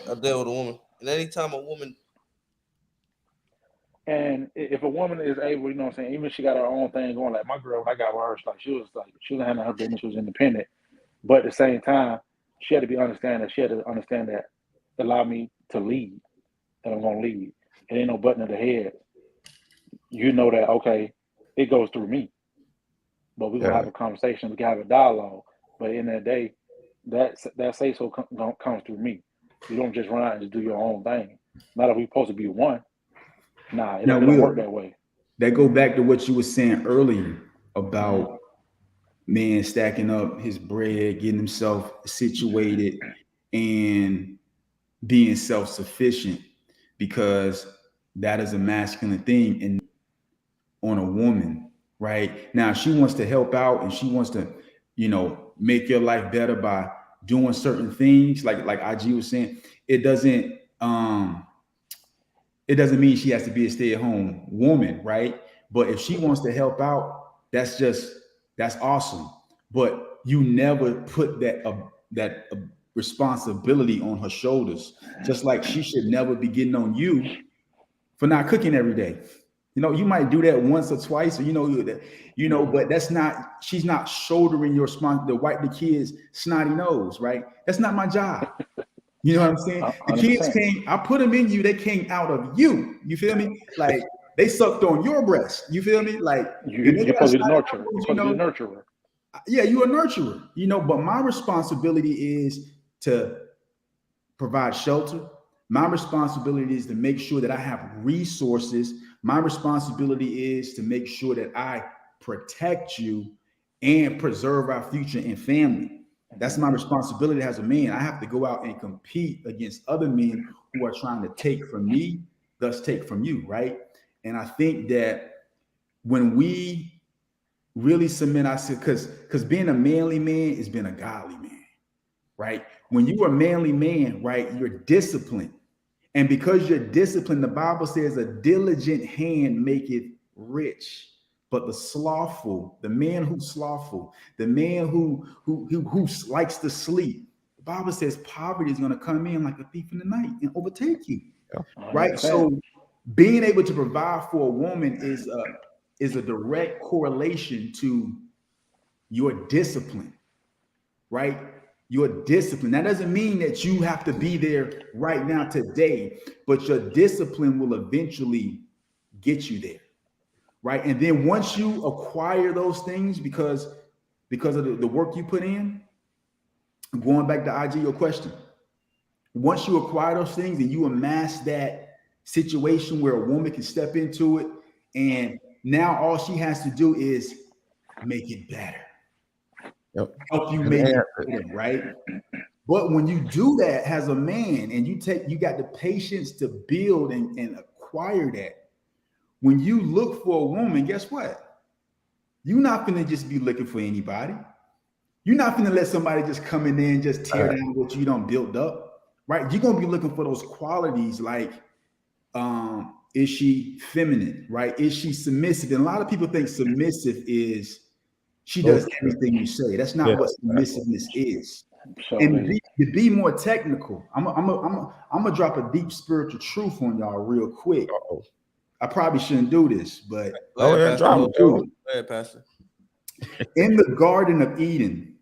I deal with a woman, and anytime a woman. And if a woman is able, you know what I'm saying, even if she got her own thing going, like my girl, when I got with her, she was handling her business, she was independent. But at the same time, she had to be understanding. She had to understand that allow me to lead, that I'm gonna lead. It ain't no button of the head. You know that, okay, it goes through me. But we're gonna have a conversation, we can have a dialogue. But in the day, that say so comes through me. You don't just run out and just do your own thing. Not if we're supposed to be one. Nah, it don't work that way. That go back to what you were saying earlier about man stacking up his bread, getting himself situated, and being self-sufficient, because that is a masculine thing and on a woman, right? Now, if she wants to help out and she wants to, make your life better by doing certain things, like IG was saying, it doesn't mean she has to be a stay-at-home woman, right? But if she wants to help out, that's awesome. But you never put that responsibility on her shoulders. Just like she should never be getting on you for not cooking every day. You might do that once or twice, or but that's not. She's not shouldering your responsibility to wipe the kids' snotty nose, right? That's not my job. You know what I'm saying? 100%. The kids came, I put them in you, they came out of you. You feel me? Like they sucked on your breast. You feel me? Like you're supposed to be the nurturer. You're supposed to be the nurturer. Yeah, you're a nurturer, but my responsibility is to provide shelter. My responsibility is to make sure that I have resources. My responsibility is to make sure that I protect you and preserve our future and family. That's my responsibility as a man. I have to go out and compete against other men who are trying to take from me, thus take from you, right? And I think that when we really cement ourselves, because being a manly man is being a godly man, right? When you are a manly man, right, you're disciplined. And because you're disciplined, the Bible says a diligent hand maketh rich. But the slothful, the man who's slothful, the man who likes to sleep, the Bible says poverty is going to come in like a thief in the night and overtake you, right? So being able to provide for a woman is a direct correlation to your discipline, right? Your discipline. That doesn't mean that you have to be there right now today, but your discipline will eventually get you there. Right. And then once you acquire those things because of the work you put in, going back to IG, your question, once you acquire those things and you amass that situation where a woman can step into it, and now all she has to do is make it better. Help you make it better, right? But when you do that as a man and you got the patience to build and acquire that, when you look for a woman, guess what? You're not going to just be looking for anybody. You're not going to let somebody just come in there and just tear down what you done built up, right? You're going to be looking for those qualities like, is she feminine, right? Is she submissive? And a lot of people think submissive is she does everything you say. That's not what submissiveness is. And to be more technical, I'm gonna drop a deep spiritual truth on y'all real quick. I probably shouldn't do this, but Go ahead, Pastor. In the Garden of Eden,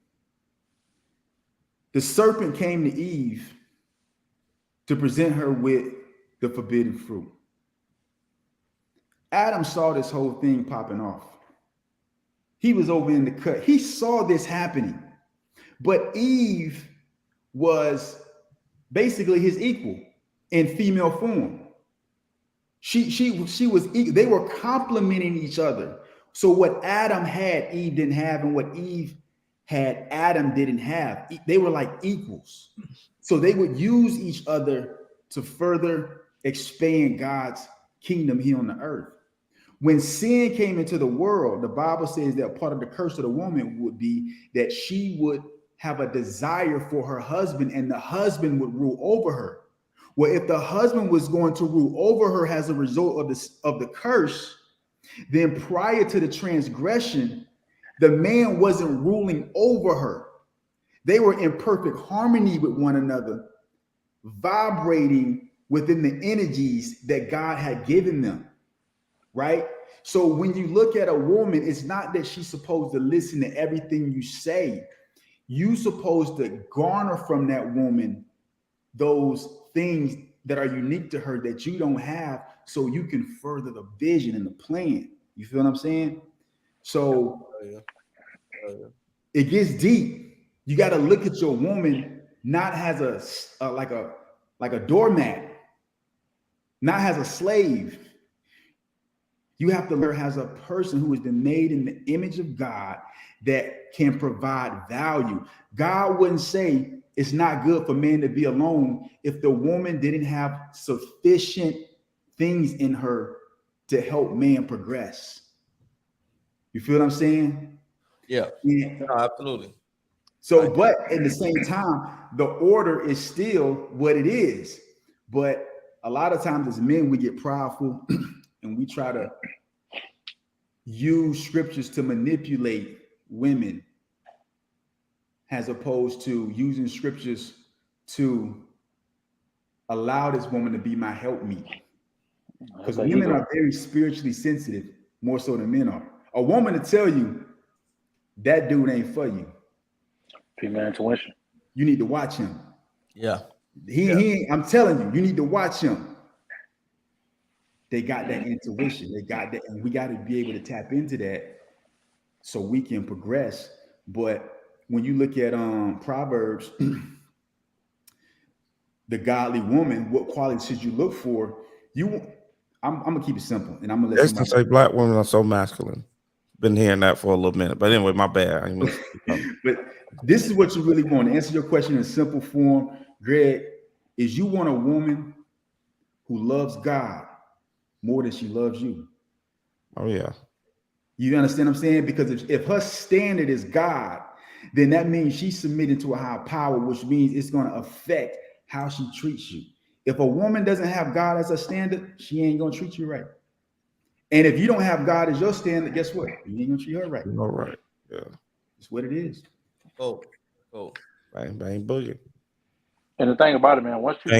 the serpent came to Eve to present her with the forbidden fruit. Adam saw this whole thing popping off. He was over in the cut. He saw this happening, but Eve was basically his equal in female form. She was equal. They were complementing each other. So what Adam had, Eve didn't have, and what Eve had, Adam didn't have. They were like equals. So they would use each other to further expand God's kingdom here on the earth. When sin came into the world, the Bible says that part of the curse of the woman would be that she would have a desire for her husband, and the husband would rule over her. Well, if the husband was going to rule over her as a result of the curse, then prior to the transgression, the man wasn't ruling over her. They were in perfect harmony with one another, vibrating within the energies that God had given them, right? So when you look at a woman, it's not that she's supposed to listen to everything you say. You're supposed to garner from that woman those things that are unique to her that you don't have, so you can further the vision and the plan. You feel what I'm saying? So it gets deep. You got to look at your woman not as a like a doormat, not as a slave. You have to learn as a person who has been made in the image of God that can provide value. God wouldn't say it's not good for man to be alone if the woman didn't have sufficient things in her to help man progress. You feel what I'm saying? Yeah. No, absolutely. So, but at the same time, the order is still what it is. But a lot of times as men, we get prideful and we try to use scriptures to manipulate women as opposed to using scriptures to allow this woman to be my helpmeet. Because women are very spiritually sensitive, more so than men are. A woman to tell you that dude ain't for you. Female intuition. You need to watch him. Yeah. He I'm telling you, you need to watch him. They got that intuition. They got that, and we got to be able to tap into that so we can progress. But when you look at Proverbs, the godly woman, what qualities should you look for? I'm gonna keep it simple, and I'm gonna let somebody say black women are so masculine. Been hearing that for a little minute, but anyway, my bad. But this is what you really want. To answer your question in simple form, Greg, is you want a woman who loves God more than she loves you. Oh yeah. You understand what I'm saying? Because if her standard is God, then that means she's submitting to a higher power, which means it's going to affect how she treats you. If a woman doesn't have God as a standard, she ain't going to treat you right. And if you don't have God as your standard, guess what? You ain't going to treat her right. All right. Yeah. It's what it is. Oh. Bang, bang, boogie. And the thing about it, man, once you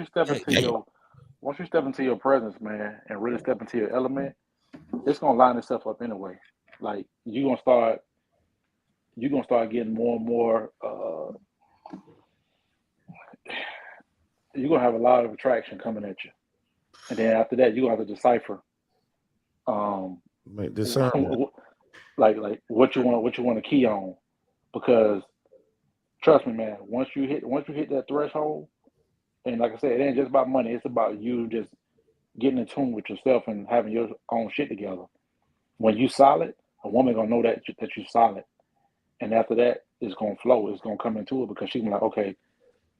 step into your presence, man, and really step into your element, it's gonna line itself up anyway. Like you're gonna start getting more and more. You're gonna have a lot of attraction coming at you, and then after that, you're gonna have to decipher. Make discernment. like what you want to key on, because trust me, man, once you hit that threshold, and like I said, it ain't just about money. It's about you just getting in tune with yourself and having your own shit together. When you solid, a woman gonna know that you're solid, and after that, it's gonna flow. It's gonna come into it because she's like, okay,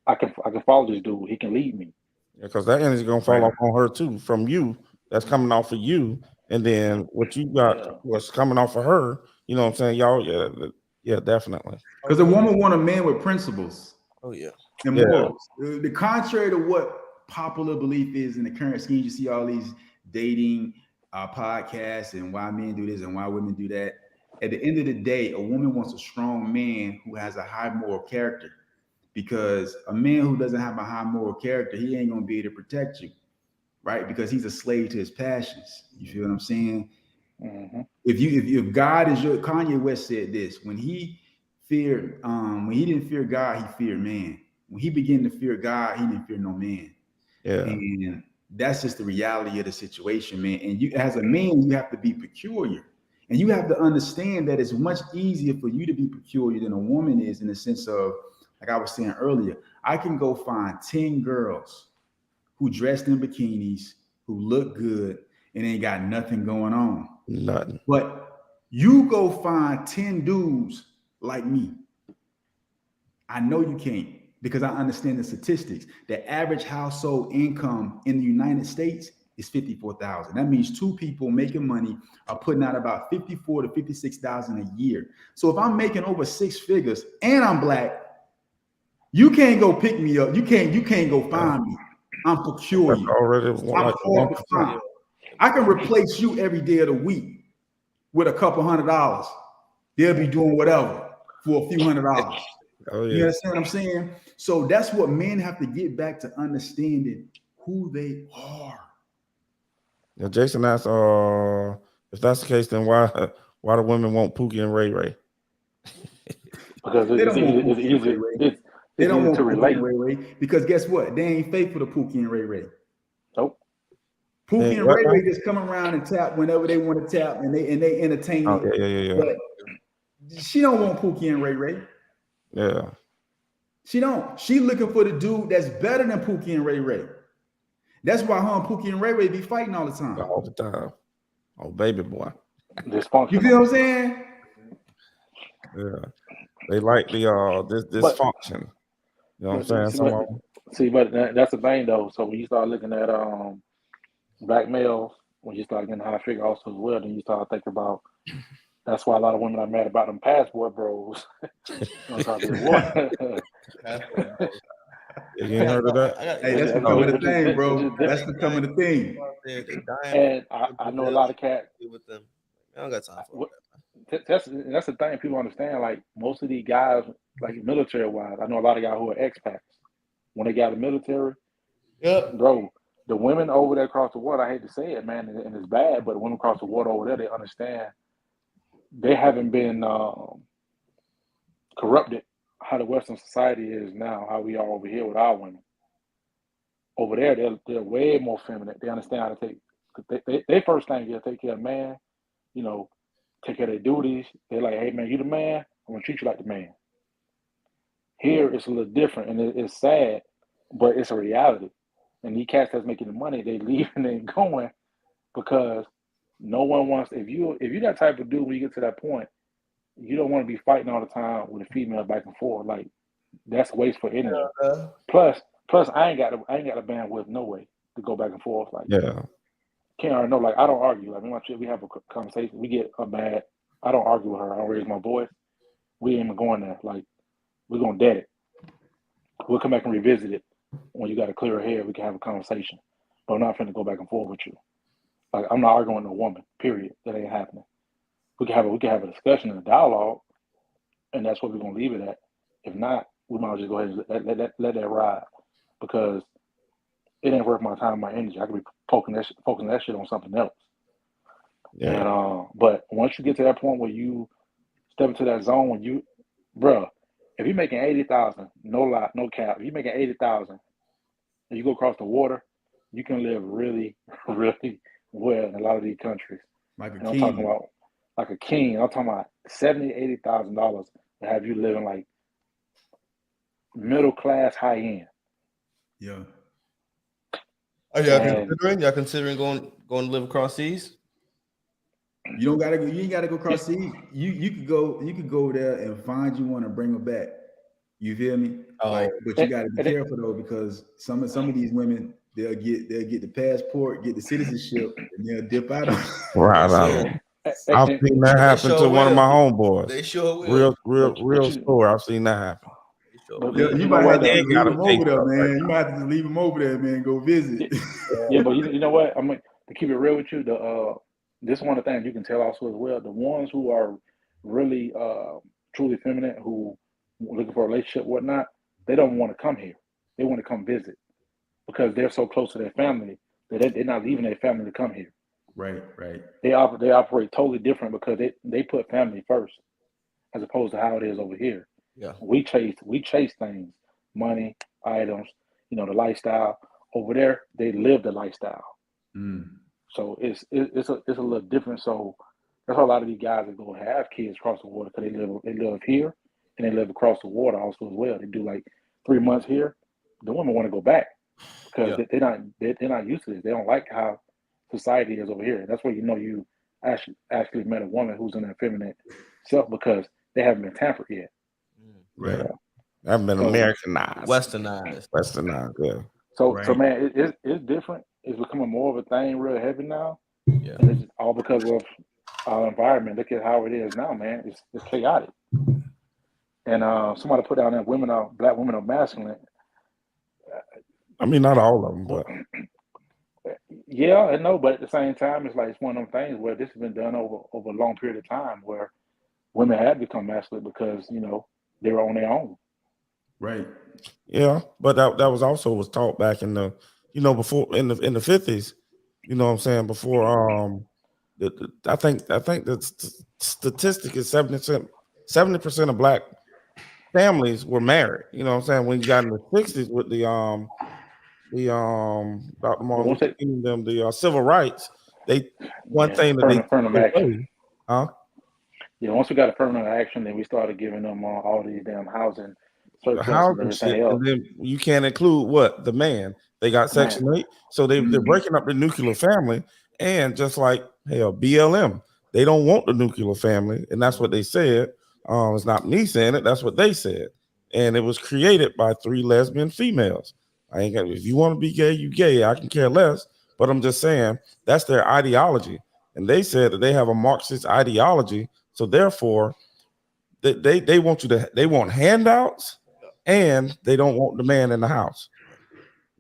I can follow this dude. He can lead me. Yeah, because that energy gonna fall off on her too, from you. That's coming off of you, and then what you got, what's coming off of her. You know what I'm saying, y'all? Yeah, definitely. Because a woman want a man with principles. Oh yeah. And morals. The contrary to what popular belief is in the current scheme, you see all these dating podcasts and why men do this and why women do that. At the end of the day, a woman wants a strong man who has a high moral character, because a man who doesn't have a high moral character, he ain't gonna be able to protect you, right? Because he's a slave to his passions. You feel what I'm saying? Mm-hmm. If God is your, Kanye West said this, when he didn't fear God, he feared man. When he began to fear God, he didn't fear no man. Yeah. And that's just the reality of the situation, man. And you, as a man, you have to be peculiar. And you have to understand that it's much easier for you to be peculiar than a woman is, in the sense of, like I was saying earlier, I can go find 10 girls who dressed in bikinis, who look good, and ain't got nothing going on. Nothing. But you go find 10 dudes like me. I know you can't, because I understand the statistics. The average household income in the United States is $54,000. That means two people making money are putting out about $54,000 to $56,000 a year. So if I'm making over 6 figures and I'm black, you can't go pick me up. You can't go find me. I'm peculiar. I'm hard to find. I can replace you every day of the week with a couple $100. They'll be doing whatever for a few $100. Oh, yeah. You understand what I'm saying? So that's what men have to get back to understanding who they are. Now, Jason asked, if that's the case, then why do women want Pookie and Ray Ray? Because it's easy. They don't want to relate. Pookie and Ray Ray, because guess what? They ain't faithful to Pookie and Ray Ray. Nope. Pookie and Ray Ray just come around and tap whenever they want to tap, and they entertain it. Yeah. But she don't want Pookie and Ray Ray. Yeah. She don't. She looking for the dude that's better than Pookie and Ray Ray. That's why her and Pookie and Ray Ray be fighting all the time. All the time. Oh, baby boy. Dysfunction. You feel what I'm saying? Yeah. They like the this dysfunction. You know what I'm saying? But that's the thing though. So when you start looking at black males, when you start getting high figure also as well, then you start thinking about, that's why a lot of women are mad about them passport bros. You ain't heard of that? Hey, that's becoming a thing, bro. That's becoming a thing. And I know a lot of cats with them. I don't got time for that. That's the thing people understand. Like most of these guys, like military wise, I know a lot of guys who are expats. When they got out of the military, bro, the women over there across the water, I hate to say it, man, and it's bad, but the women across the water over there, they understand they haven't been corrupted how the Western society is now, how we are over here with our women. Over there, they're way more feminine. They understand how to take. They first thing is take care of man, you know, take care of their duties. They're like, hey man, you the man. I'm gonna treat you like the man. Here it's a little different, and it's sad, but it's a reality. And these cats that's making the money, they leaving and going because no one wants. If you that type of dude, when you get to that point, you don't want to be fighting all the time with a female back and forth. Like that's wasteful energy. Plus, I ain't got a bandwidth no way to go back and forth. Like can't already know. Like I don't argue. Like we have a conversation. We get a bad. I don't argue with her. I don't raise my voice. We ain't even going there. Like we're gonna dead it. We'll come back and revisit it when you got a clearer head. We can have a conversation. But I'm not finna go back and forth with you. Like I'm not arguing with a woman. Period. That ain't happening. We can have a discussion and a dialogue, and that's what we're gonna leave it at. If not, we might just go ahead and let that ride because it ain't worth my time and my energy. I could be focusing that shit on something else. Yeah. And but once you get to that point where you step into that zone when you, bruh, if you're making 80,000, no lie, no cap, if you're making 80,000 and you go across the water, you can live really, really well in a lot of these countries. Like a king. I'm talking about like a king. I'm talking about $70,000, $80,000 to have you living like middle class, high end. Yeah. Are y'all considering going to live across seas? You ain't gotta go across seas. You could go there and find you one and bring her back. You feel me? But you gotta be careful though, because some of these women they'll get the passport, get the citizenship, and they'll dip out of right. I've seen that happen to one of my homeboys. They sure will. Real story. I've seen that happen. You might have to leave him over there, man. You might have to leave him over there, man. Go visit. Yeah, but you know what? To keep it real with you, this is one of the things you can tell also as well. The ones who are really truly feminine, who looking for a relationship, whatnot, they don't want to come here. They want to come visit because they're so close to their family that they're not leaving their family to come here. Right. They operate totally different because they put family first, as opposed to how it is over here. Yeah, we chase things, money, items, the lifestyle. Over there, they live the lifestyle. So it's a little different. So that's why a lot of these guys that go have kids across the water because they live here and they live across the water also as well. They do like 3 months here. The women want to go back because they're not used to this. They don't like how society is over here. That's where you know you actually met a woman who's in their feminine self because they haven't been tampered yet. Right. I've been So- Americanized. Westernized. Yeah. So Right. man, it's different. It's becoming more of a thing, real heavy now, Yeah. and it's all because of our environment. Look at how it is now, man. It's chaotic. And somebody put down that black women are masculine. I mean, not all of them, but Yeah, I know, but at the same time, it's like it's one of them things where this has been done over a long period of time where women had become masculine because they were on their own. Right. yeah. But that was also was taught back in the before in the 50s. You know what I'm saying? Before I think the statistic is 70% of black families were married. You know what I'm saying? When you got in the 60s with the Dr. Martin Luther King, the civil rights, one thing that they affirmative action. Yeah, once we got affirmative action, then we started giving them all these damn housing the surplus and housing everything shit, else. and then you can't include what the man. They got Section 8, so they're breaking up the nuclear family, and just like hell, BLM, they don't want the nuclear family, and that's what they said. It's not me saying it; that's what they said, and it was created by 3 lesbian females. I ain't got. If you want to be gay, you gay. I can care less. But I'm just saying that's their ideology, and they said that they have a Marxist ideology. So therefore, they want they want handouts, and they don't want the man in the house.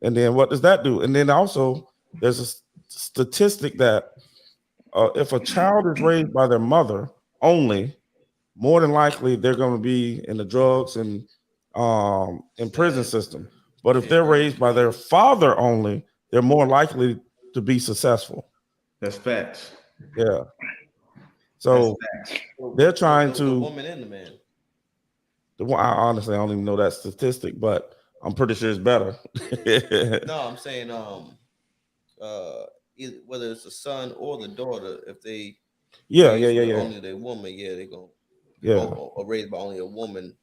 And then what does that do? And then also there's a statistic that if a child is raised by their mother only, more than likely they're going to be in the drugs and in prison system. But if they're raised by their father only, they're more likely to be successful. That's facts. Yeah. So they're trying to the woman and the man. I honestly don't even know that statistic, but I'm pretty sure it's better. No, I'm saying whether it's the son or the daughter, if they only the woman, they go or raised by only a woman,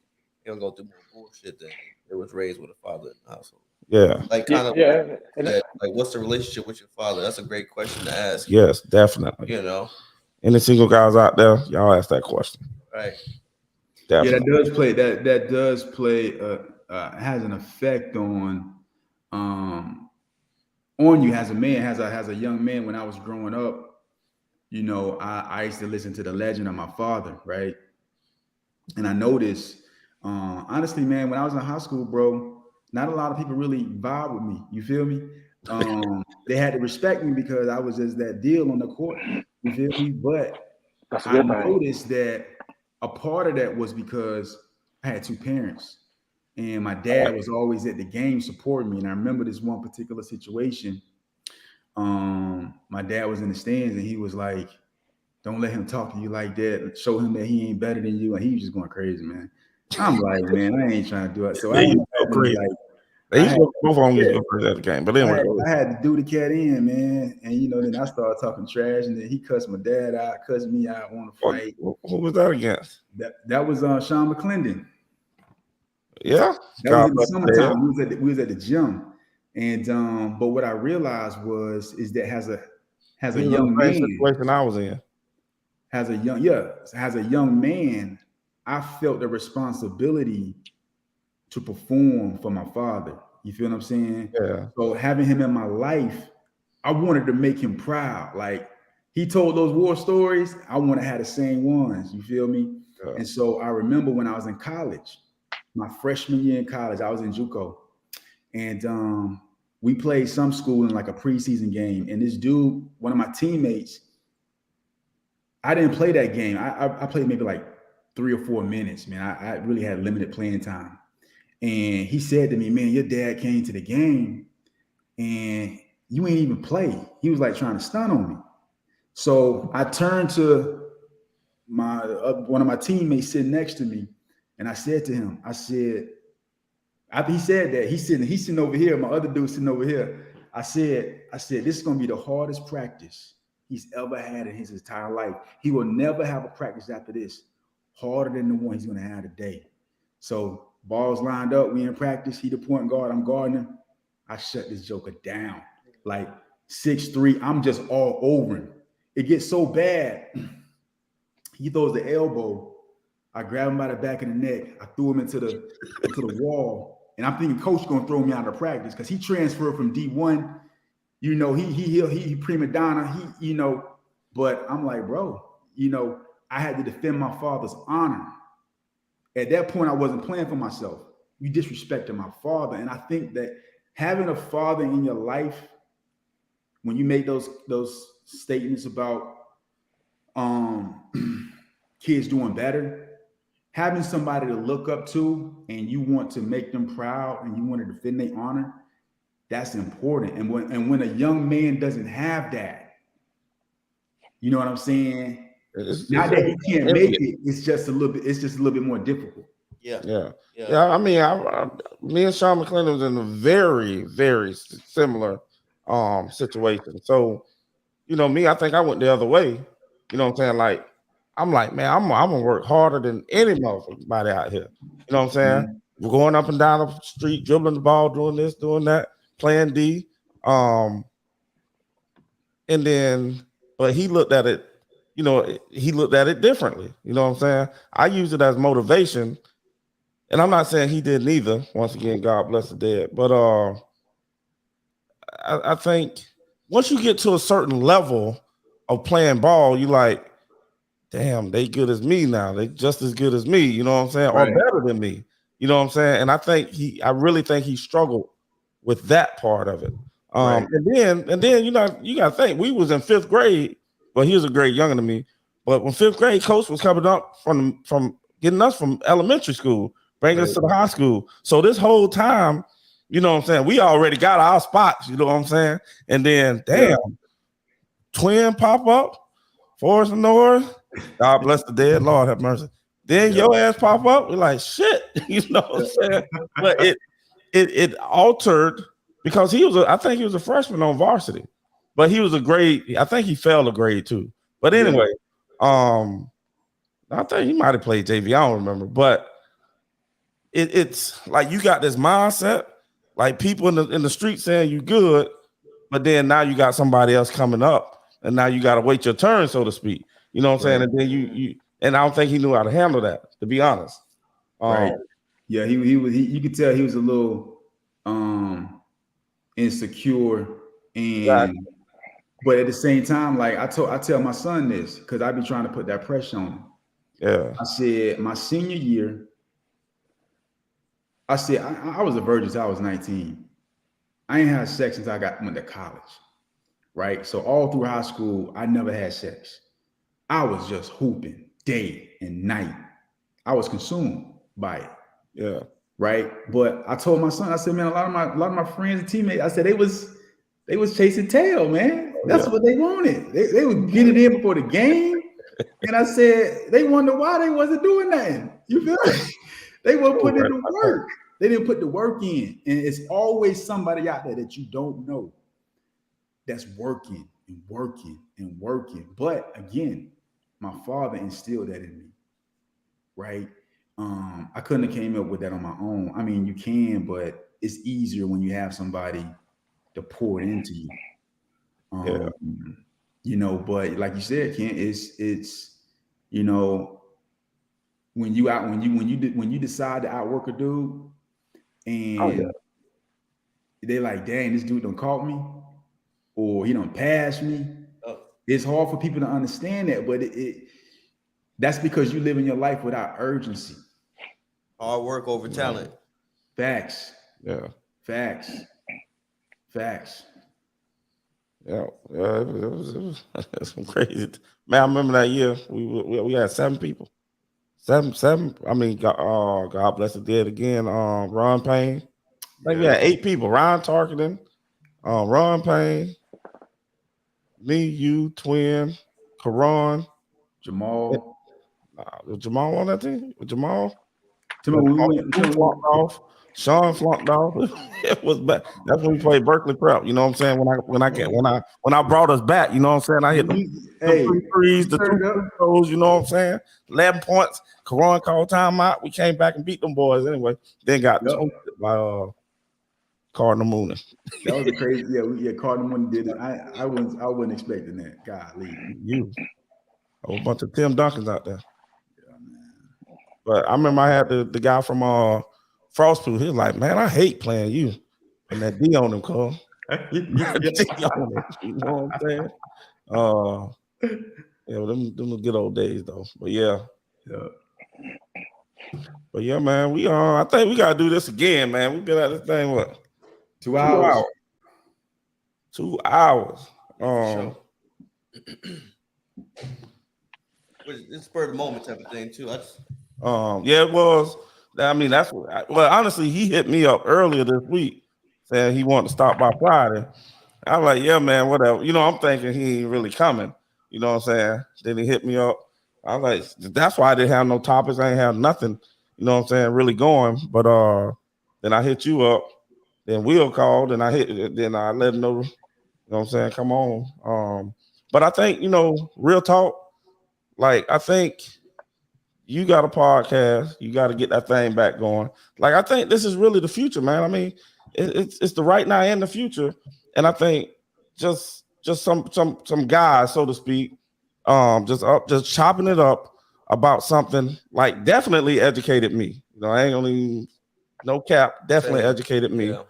they don't go through more bullshit than it was raised with a father in the household. Yeah. Like kind of like what's the relationship with your father? That's a great question to ask. Yes, definitely. Any single guys out there, y'all ask that question. Right. Definitely. Yeah, that does play has an effect on you as a man, as a young man. When I was growing up, I used to listen to the legend of my father, right? And I noticed, honestly, man, when I was in high school, bro, not a lot of people really vibe with me. You feel me? They had to respect me because I was just that deal on the court. You feel me? But I noticed that a part of that was because I had 2 parents, and my dad was always at the game supporting me. And I remember this one particular situation. My dad was in the stands, and he was like, "Don't let him talk to you like that. Show him that he ain't better than you." And he was just going crazy, man. I'm like, man, I ain't trying to do it. So I had to do the cat in, man. And then I started talking trash, and then he cussed my dad out, cussed me out, want to fight. Who was that against? That was Sean McClendon. Yeah, that was in the summertime. We was at the gym, and but what I realized is that has a young man. Situation I was in. As a young man, I felt the responsibility to perform for my father. You feel what I'm saying? Yeah. So having him in my life, I wanted to make him proud. Like he told those war stories, I want to have the same ones. You feel me? Yeah. And so I remember when I was in college, my freshman year in college, I was in JUCO, and we played some school in like a preseason game. And this dude, one of my teammates, I didn't play that game. I played maybe like 3 or 4 minutes, man. I really had limited playing time. And he said to me, "Man, your dad came to the game and you ain't even play." He was like trying to stun on me. So I turned to my one of my teammates sitting next to me, and I said to him, after he said that, he's sitting over here, my other dude sitting over here. I said, this is gonna be the hardest practice he's ever had in his entire life. He will never have a practice after this harder than the one he's gonna have today. So balls lined up, we in practice. He the point guard, I'm guarding him. I shut this joker down. Like 6'3". I'm just all over him. It gets so bad. He throws the elbow. I grab him by the back of the neck. I threw him into the wall. And I'm thinking coach gonna throw me out of practice because he transferred from D1. You know, he prima donna. He, you know, but I'm like, bro, you know, I had to defend my father's honor. At that point, I wasn't playing for myself. You disrespected my father. And I think that having a father in your life, when you make those statements about kids doing better, having somebody to look up to and you want to make them proud and you want to defend their honor, that's important. And when a young man doesn't have that, you know what I'm saying? Not that he can't make it, it's just a little bit more difficult. Yeah. I mean, me and Sean McClendon was in a very, very similar situation. So, you know, me, I think I went the other way. You know what I'm saying? Like, I'm like, man, I'm gonna work harder than any motherfucker out here. You know what I'm saying? Mm-hmm. We're going up and down the street, dribbling the ball, doing this, doing that, playing D. And then, but he looked at it, you know, he looked at it differently. You know what I'm saying? I use it as motivation. And I'm not saying he did neither. Once again, God bless the dead. But I think once you get to a certain level of playing ball, you like, damn, they good as me now. They just as good as me, you know what I'm saying? Right. Or better than me. You know what I'm saying? And I really think he struggled with that part of it. Right. And then you know, you gotta think we was in 5th grade. Well, he was a grade younger than me. But when 5th grade coach was coming up from getting us from elementary school, bringing us to the high school. So this whole time, you know what I'm saying, we already got our spots, you know what I'm saying? And then, damn, twin pop up, Forest and North, God bless the dead, Lord have mercy. Then your ass pop up, we're like, shit, you know what I'm saying? But it altered because I think he was a freshman on varsity, but he was a grade, I think he fell a grade too. But anyway, I think he might have played JV, I don't remember, but it's like you got this mindset, like people in the street saying you good, but then now you got somebody else coming up, and now you got to wait your turn, so to speak. You know what I'm saying? And then you and I don't think he knew how to handle that, to be honest. Right. Yeah, he you could tell he was a little insecure, and but at the same time, like I tell my son this because I be trying to put that pressure on him. Yeah, I said my senior year. I said, I was a virgin since I was 19. I ain't had sex since I went to college, right? So all through high school, I never had sex. I was just hooping day and night. I was consumed by it. Yeah. Right. But I told my son, I said, man, a lot of my friends and teammates, I said they was chasing tail, man. That's what they wanted. They would get it in before the game. And I said, they wonder why they wasn't doing nothing. You feel me? They weren't putting in the work. They didn't put the work in. And it's always somebody out there that you don't know that's working and working and working. But again, my father instilled that in me, right? I couldn't have came up with that on my own. I mean, you can, but it's easier when you have somebody to pour it into you. You know, but like you said, Ken, it's you know, when you decide to outwork a dude and they're like, dang, this dude done caught me or he done passed me. It's hard for people to understand that, but that's because you live in your life without urgency. Hard work over talent. Facts. Yeah. Facts. Yeah, it was some crazy. Man, I remember that year we had 7 people. Seven. I mean, God bless the dead again. Ron Payne. I think we had 8 people. Ryan Tarkenton, Ron Payne, me, you, Twin, Karan, Jamal. Was Jamal on that team? Was Jamal? Flunked off. Sean flunked off. It was bad. That's when we played Berkeley Prep. You know what I'm saying? When I brought us back, you know what I'm saying? I hit the 3 threes, the 2 throws, you know what I'm saying? 11 points. Karan called timeout. We came back and beat them boys anyway. Then got choked by Cardinal Mooning. That was a crazy. Yeah, Cardinal Moon did it. I wasn't expecting that. Golly. You. A whole bunch of Tim Duncans out there. Yeah, man. But I remember I had the guy from Frostproof. He was like, man, I hate playing you. And that D on him, cuz. D on him. You know what I'm saying? Yeah, them were good old days though. But yeah. But yeah, man, we I think we gotta do this again, man. We've been at this thing what? 2 hours. 2 hours. Sure. It's spur of the moment type of thing too. Yeah, it was. I mean, that's what. Well, honestly, he hit me up earlier this week saying he wanted to stop by Friday. I'm like, yeah, man, whatever. You know, I'm thinking he ain't really coming. You know what I'm saying? Then he hit me up. I was like, that's why I didn't have no topics. I ain't have nothing. You know what I'm saying? Really going. But then I hit you up. Then Will called, and then I let him know. You know what I'm saying? Come on. But I think, you know, real talk. Like, I think you got a podcast. You got to get that thing back going. Like, I think this is really the future, man. I mean, it's the right now and the future. And I think just some guys, so to speak, just chopping it up about something like definitely educated me. You know, I ain't only no cap, definitely educated me. Yeah.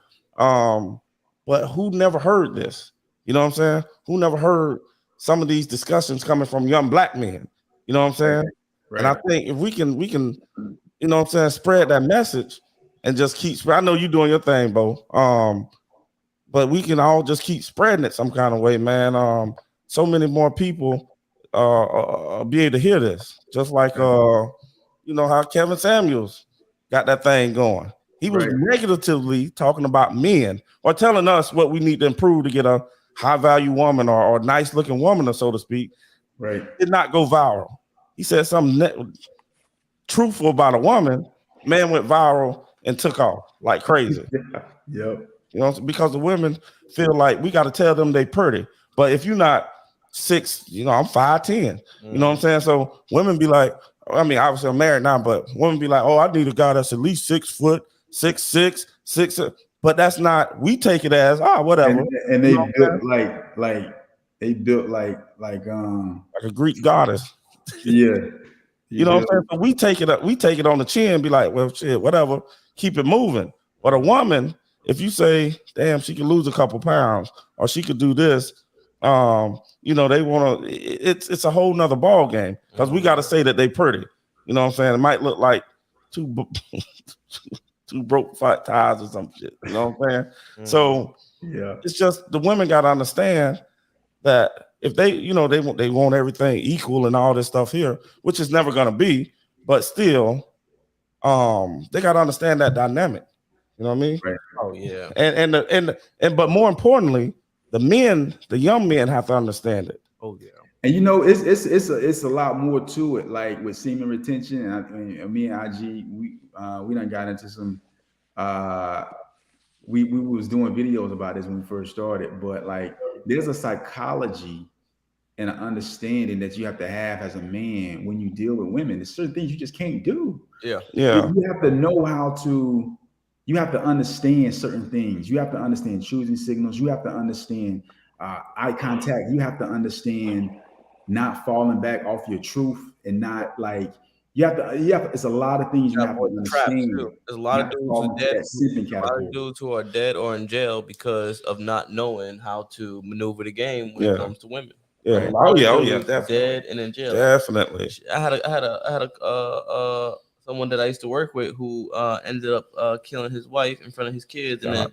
But who never heard this? You know what I'm saying? Who never heard some of these discussions coming from young black men? You know what I'm saying? Right. And I think if we can, you know what I'm saying, spread that message and just keep spread. I know you're doing your thing, Bo. But we can all just keep spreading it some kind of way, man. So many more people be able to hear this. Just like you know how Kevin Samuels got that thing going. He was negatively talking about men or telling us what we need to improve to get a high value woman or nice looking woman, or so to speak. Right. Did not go viral. He said something truthful about a woman. Man went viral and took off like crazy. Yep. You know, because the women feel like we got to tell them they pretty. But if you're not 6, you know, I'm 5'10". You know what I'm saying? So women be like, I mean, obviously I'm married now, but women be like, oh, I need a guy that's at least 6 foot, 6'6", 6. But that's not. We take it as whatever. And they built like a Greek goddess. Yeah. You know what I'm saying? So we take it on the chin and be like, well, shit, whatever, keep it moving. But a woman, if you say, damn, she could lose a couple pounds or she could do this, you know, they want to, it's a whole nother ball game because we got to say that they pretty. You know what I'm saying? It might look like two broke fat ties or some shit. You know what I'm saying? So yeah, it's just the women got to understand that if they, you know, they want everything equal and all this stuff here, which is never gonna be, but still, they gotta understand that dynamic. You know what I mean? Right. Oh yeah. And but more importantly, the young men have to understand it. Oh yeah. And you know, it's a lot more to it. Like with semen retention, and me and IG, we done got into some. We was doing videos about this when we first started, but like there's a psychology and an understanding that you have to have as a man when you deal with women. There's certain things you just can't do. Yeah. You have to know how to. You have to understand certain things. You have to understand choosing signals. You have to understand eye contact. You have to understand not falling back off your truth and not like. You have to. It's a lot of things you have to understand. There's a lot of dudes who are dead or in jail because of not knowing how to maneuver the game when it comes to women. Yeah. Right? Oh yeah. Definitely. Dead and in jail. Definitely. I had a someone that I used to work with who ended up killing his wife in front of his kids, and then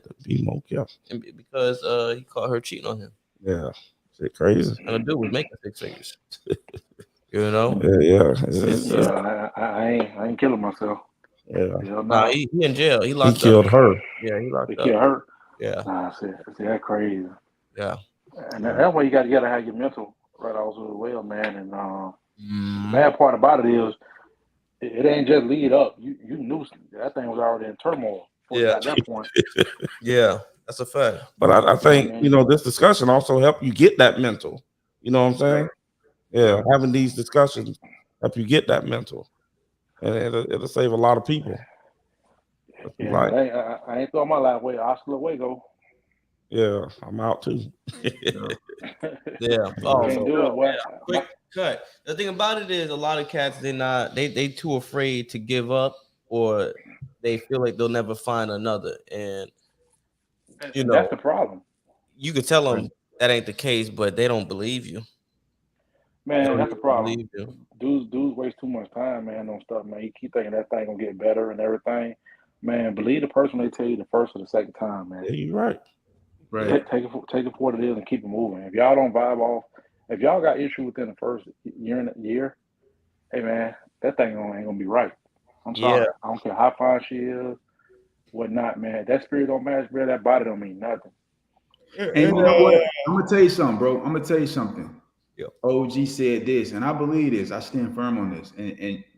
because he caught her cheating on him. Yeah. Shit crazy. And the dude was making 6 figures. You know? Yeah. I ain't killing myself. Yeah. Nah, he in jail. He locked up. He killed her. Yeah, he locked up. Killed her. Yeah. Nah, see, that's crazy. Yeah. And that's why you gotta have your mental right also as well, man. And the bad part about it is it ain't just lead up. You knew that thing was already in turmoil. At that point. Yeah, that's a fact. But I think, you know, this discussion also help you get that mental. You know what I'm saying? Yeah, having these discussions help you get that mental, and it'll save a lot of people. Yeah, Like, I ain't throwing my life away. Hasta luego. yeah, I'm out too. Yeah. Oh, Oh, can't so do it. What? quick cut. The thing about it is, a lot of cats they too afraid to give up, or they feel like they'll never find another. And you And that's know, the problem, you could tell Right. them that ain't the case, but they don't believe you. They man. don't That's the even problem. believe you. Dudes waste too much time, man, on stuff, man. You keep thinking that thing gonna get better and everything. Man, believe the person they tell you the first or the second time, man. Yeah, you're right. Right. Take it for what it is and keep it moving. If y'all don't vibe off, if y'all got issue within the first year, hey man, that thing ain't gonna be right. I'm Yeah. sorry. I don't care how fine she is, whatnot, man. That spirit don't match, bro. That body don't mean nothing. And you know what? I'm gonna tell you something, bro. I'm gonna tell you something. Yep. OG said this, and I believe this. I stand firm on this.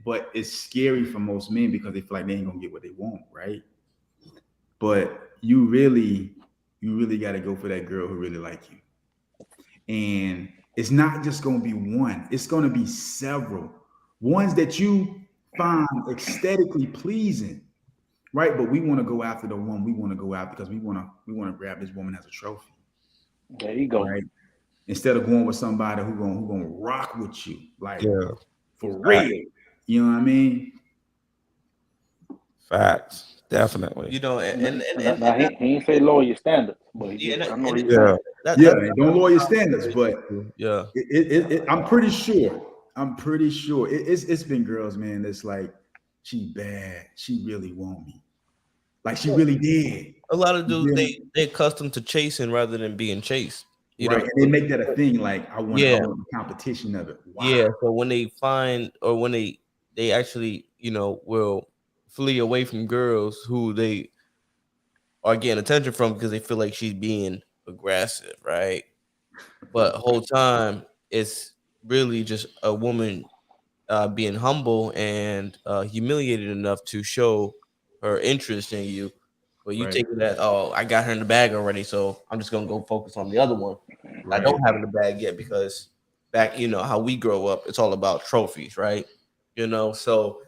But it's scary for most men because they feel like they ain't gonna get what they want, right? But you really got to go for that girl who really like you. And it's not just gonna be one. It's gonna be several ones that you find aesthetically pleasing, right? But we want to go after the one we want to go after because we want to grab this woman as a trophy. There you go. Right. Instead of going with somebody who gonna rock with you, like Yeah, for real. You know what I mean? facts, definitely. You know, and Now, he ain't say lower your standards, but he yeah, did. I know and what he's Yeah, saying. Yeah, and don't lower your standards, but yeah. I'm pretty sure. It's been girls, man, that's like, she bad. She really want me. Like she really did. A lot of dudes Yeah. they're accustomed to chasing rather than being chased. You Right. know, And they make that a thing, like I want Yeah. the competition of it. Wow. yeah. So when they find, or when they actually, will flee away from girls who they are getting attention from because they feel like she's being aggressive, right? But the whole time it's really just a woman being humble and humiliated enough to show her interest in you. But you Right. take it as, oh, I got her in the bag already, so I'm just gonna go focus on the other one. I Right. don't have in the bag yet because back, how we grow up, it's all about trophies, right? So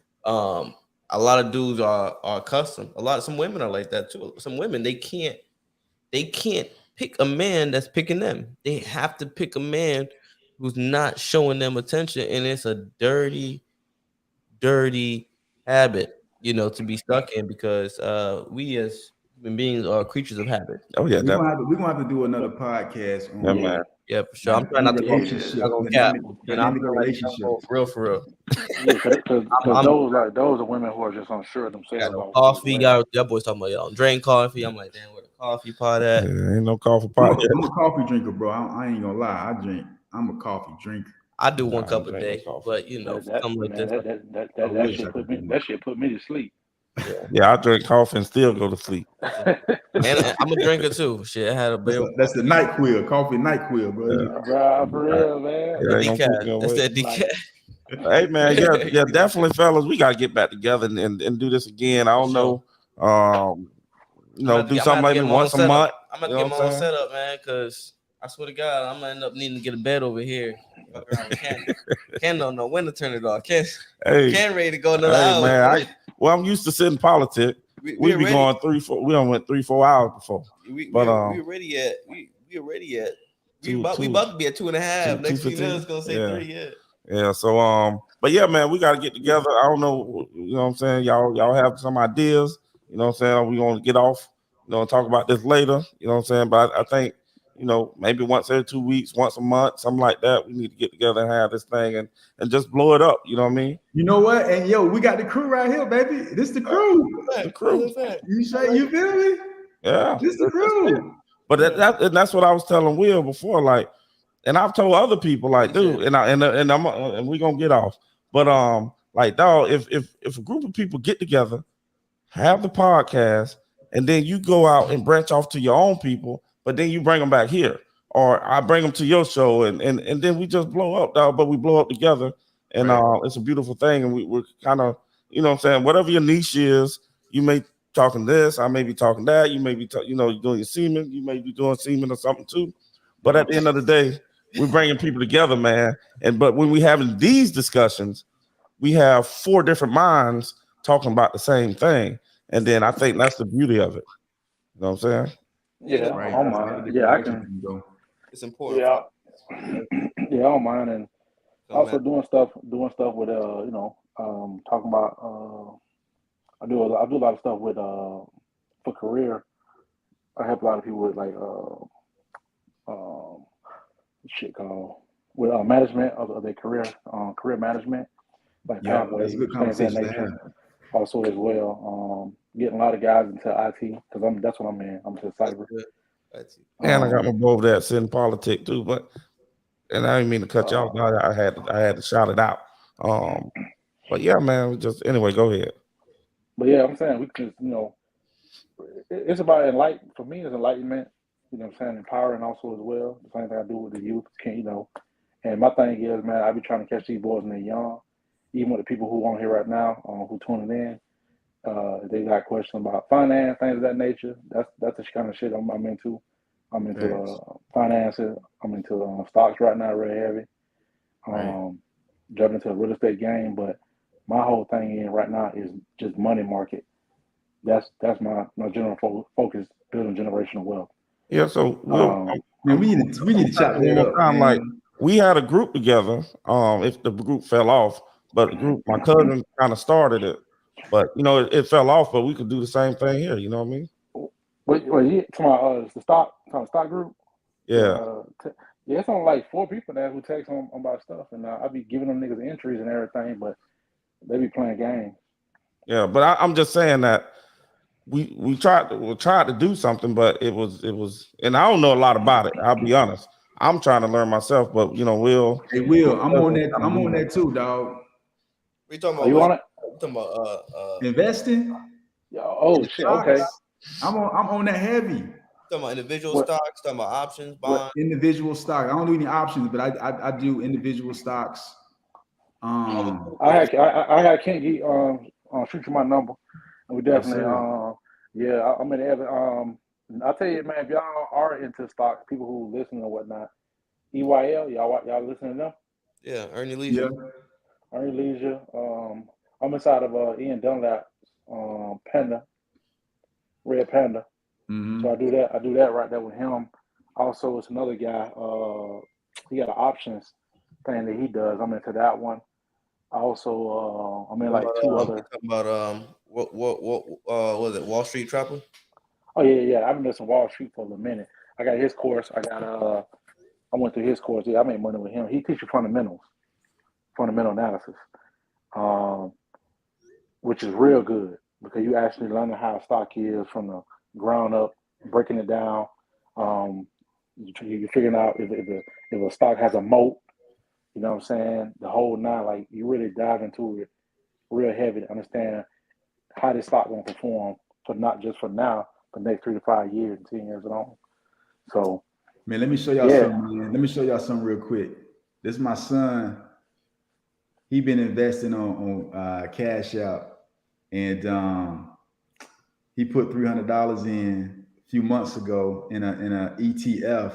a lot of dudes are accustomed. Some women are like that too. Some women they can't pick a man that's picking them. They have to pick a man who's not showing them attention, and it's a dirty habit, to be stuck in because we as human beings are creatures of habit. Oh yeah, We're gonna have to do another podcast yeah, on man. Yeah, for sure. I'm trying not to go cap. I'm dynamic trying not to go relationships. for real. Yeah, because I'm those are women who are just unsure of I got themselves. no Also, as coffee. well. Y'all boys talking about y'all drink coffee. I'm like, damn, where the coffee pot at? Yeah, ain't no coffee pot yet. I'm a coffee drinker, bro. I ain't gonna lie. I'm a coffee drinker. I do one Nah, cup a drink no day, coffee. but That something like man, this. that shit put me to sleep. Yeah, I drink coffee and still go to sleep. And I'm a drinker too. Shit, I had a beer. That's the night quill, coffee night quill, bro. Yeah. Bro, for real, man. It ain't gonna keep Decaf. me That's awake. that decaf. Hey man, yeah, definitely, fellas. We gotta get back together and do this again. I don't know. Do something maybe once a month. I'm gonna get my own setup, man, because I swear to God, I'm gonna end up needing to get a bed over here. Fuck around with Ken. Ken don't know when to turn it off. Ken ready to go another hour. Man, I'm used to sitting Politic. We be going 3-4. We done went 3-4 hours before. We already at we about to be at 2.5. Next thing you know, it's gonna say 3. Yeah. Yeah. So but yeah, man, we gotta get together. I don't know, you know what I'm saying? Y'all have some ideas, you know what I'm saying? We're gonna get off, talk about this later, you know what I'm saying? But I think, maybe once every 2 weeks, once a month, something like that. We need to get together and have this thing and just blow it up, you know what I mean? You know what? And yo, we got the crew right here, baby. This the crew. The crew. You feel me? Yeah. This the crew. But that's what I was telling Will before, like, and I've told other people, like, dude, and we gonna get off. But like, dog, if a group of people get together, have the podcast, and then you go out and branch off to your own people, but then you bring them back here, or I bring them to your show, and then we just blow up, dog. But we blow up together, and it's a beautiful thing. And we're kind of, you know what I'm saying, whatever your niche is, you may talking this, I may be talking that, you may be you're doing your semen, you may be doing semen or something too. But at the end of the day, we're bringing people together, man. But when we having these discussions, we have 4 different minds talking about the same thing. And then I think that's the beauty of it. You know what I'm saying? Yeah, Right. I don't That's a lot of mind. different Yeah, I directions can. you can go. It's important. Yeah, yeah, I don't mind. And Don't also matter. doing stuff with talking about I do a lot of stuff with for career. I help a lot of people with like shit called with management of their career management, like Yep, that's a pathways, good things of that conversation to nature. have. Also as well, getting a lot of guys into IT because that's what I'm in. I'm into That's cyber. good. That's And I got my Um, boy over there sitting politic too, but and I didn't mean to cut y'all. I had to shout it out. But yeah, man, just anyway, go ahead. but yeah, I'm saying we can just it's about for me it's enlightenment. You know what I'm saying? Empowering also as well. The same thing I do with the youth. And my thing is, man, I be trying to catch these boys when they're young. Even with the people who on here right now, who tuning in, if they got questions about finance, things of that nature. That's the kind of shit I'm into. I'm into Thanks. finances. I'm into stocks right now, real heavy. Right. Jumping into the real estate game, but my whole thing in right now is just money market. That's my general focus, building generational wealth. Yeah, so Um, Man, we need to chop one that more up, time. Like man. we had a group together. If the group fell off, but the group, my cousin kind of started it, but it fell off. But we could do the same thing here. You know what I mean? wait, to my the stock group. Yeah, Yeah, it's only like 4 people now who text on about stuff, and I be giving them niggas entries and everything, but they be playing games. yeah. But I'm just saying that we tried to do something, but it was, and I don't know a lot about it. I'll be honest. I'm trying to learn myself, but Will. Hey, Will, I'm on Cousin that. kinda I'm on leading. that too, dog. we talking Are about you on it? we talking about Investing Yeah. Oh in shit. Okay. stocks. I'm on that heavy. talking about individual What? stocks, talking about options, What? bonds. Individual stock. I don't do any options, but I do individual stocks. I had Kenji shoot you my number, and we Yes, definitely sir. yeah. I'm in Evan. I tell you, man, if y'all are into stocks, people who listen or whatnot, EYL, y'all listen to them? Yeah, earn your leisure. Yeah. Earn Your Leisure. I'm inside of Ian Dunlap's Panda, Red Panda. So I Mm-hmm. do that. I do that right there with him. Also, it's another guy. He got an options thing that he does. I'm into that one. Also, I'm in like two You other. talking about what was it, Wall Street Trapper? Oh yeah. I've been doing some Wall Street for a minute. I got his course. I went through his course. Yeah, I made money with him. He teaches fundamental analysis, um, which is real good because you actually learn how a stock is from the ground up, breaking it down. Um, you're figuring out if a stock has a moat. You know what I'm saying? The whole nine, like you really dive into it real heavy to understand how this stock gonna perform for not just for now, but next 3 to 5 years and 10 years and on. So Man, let me show y'all yeah, something, man. Let me show y'all something real quick. This is my son. He been investing on Cash App, and he put $300 in a few months ago in a ETF,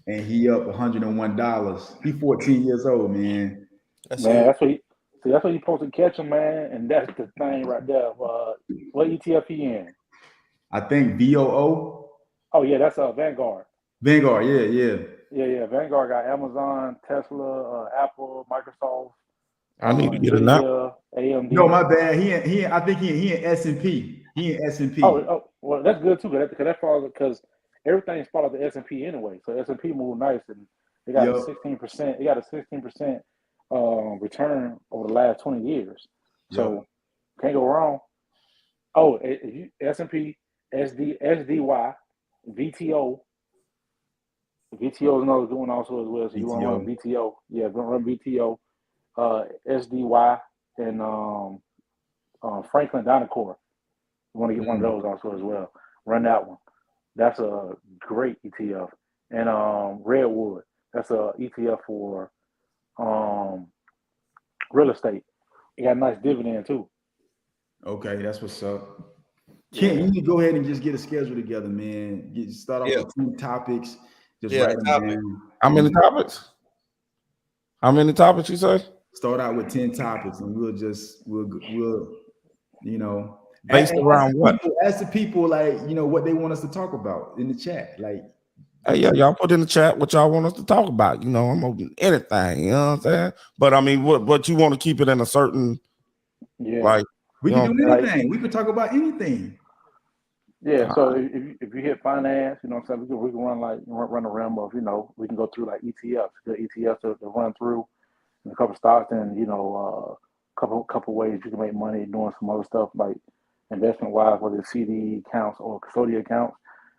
and he up $101. He 14 years old, man. That's man, huge. that's what you supposed to catch them, man. And that's the thing right there. What ETF he in? I think VOO. Oh yeah, that's Vanguard. Vanguard, yeah. Yeah. Vanguard got Amazon, Tesla, Apple, Microsoft, I need to get it now. Nvidia, No, AMD. my bad. I think he in S&P. He in S&P. Oh, well, that's good too. Because that follows because everything's part of the S&P anyway. So S&P moved nice, and they got a Yep. 16%. They got a 16% return over the last 20 years. Yep. So can't go wrong. Oh, S&P, SDY, VTO. VTO is another doing also as well. So you want to run BTO. VTO? Yeah, run VTO, SDY, and Franklin Dynacor. You want to get one of those also as well. Run that one. That's a great ETF. And Redwood. That's a ETF for real estate. It got a nice dividend too. Okay, that's what's up. Yeah. Kent, you need to go ahead and just get a schedule together, man. Start off Yeah. with 2 topics. Just Yeah, write them topic. down. How many topics? How many topics you say? Start out with 10 topics, and we'll based around what? Ask the people, like, you know, what they want us to talk about in the chat. Like, Hey, yeah, y'all put in the chat what y'all want us to talk about. You know, I'm open to anything. You know what I'm saying? But I mean, what you want to keep it in a certain, like, we can do like, anything. We could talk about anything. Yeah, so if you hit finance, you know what I'm saying, we can run a realm of, you know, we can go through like ETFs, good ETFs to run through, and a couple stocks, and, you know, couple ways you can make money doing some other stuff like investment wise, whether it's CD accounts or custodial accounts.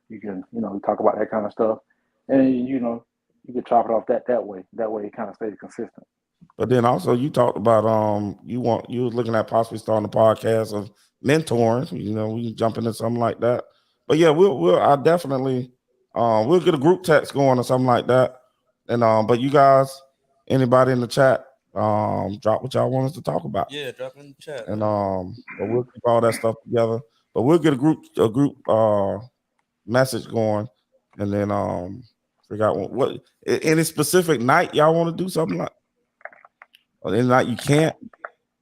You can, you know, talk about that kind of stuff, and, you know, you can chop it off that way. That way it kind of stays consistent. But then also you talked about you was looking at possibly starting a podcast of mentoring. You know, we can jump into something like that. But yeah, I definitely we'll get a group text going or something like that. And but you guys, anybody in the chat, drop what y'all want us to talk about. Yeah, drop in the chat. And but we'll keep all that stuff together. But we'll get a group message going, and then figure out what any specific night y'all want to do something like. Or any night you can't,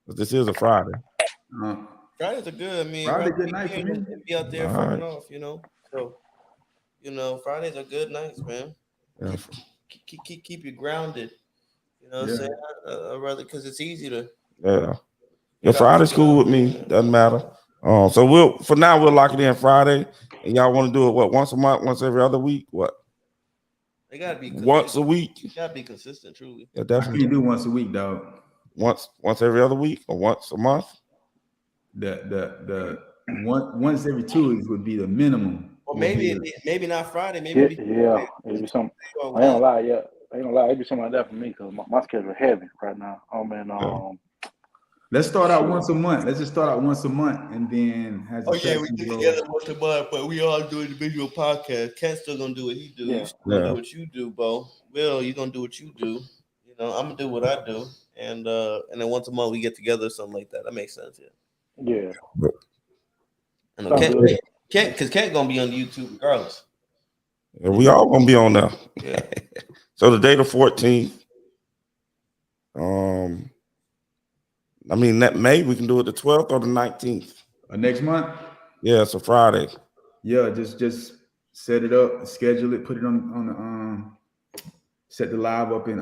but this is a Friday. Fridays are good. I mean, Friday good night for me. Be out there fucking off, you know. So, you know, Fridays are good nights, man. Yeah. Keep you grounded. You know what I'm saying? I'd rather, because it's easy to. Yeah, Friday's cool with me. Doesn't matter. So we'll lock it in Friday. And y'all want to do it what, once a month, once every other week? What? They gotta be once a week. You gotta be consistent, truly. Yeah, definitely. I can't do once a week, dog. Once every other week or once a month? The once every 2 weeks would be the minimum. Or maybe not Friday. Maybe maybe some. I ain't gonna lie, it'd be something like that for me because my schedule is heavy right now. Let's start out once a month. Let's just start out once a month, and then we get together once a month, but we all do individual podcasts. Kent's still gonna do what he do. You still gonna do what you do, Bo. Will, you gonna do what you do. You know, I'm gonna do what I do, and then once a month we get together, something like that. That makes sense, yeah. And Kent, because Kent gonna be on YouTube regardless. Yeah, we all gonna be on there. Yeah. So the day the 14th. I mean, that May we can do it the 12th or the 19th. Next month? Yeah, it's a Friday. Yeah, just set it up, schedule it, put it on the set the live up in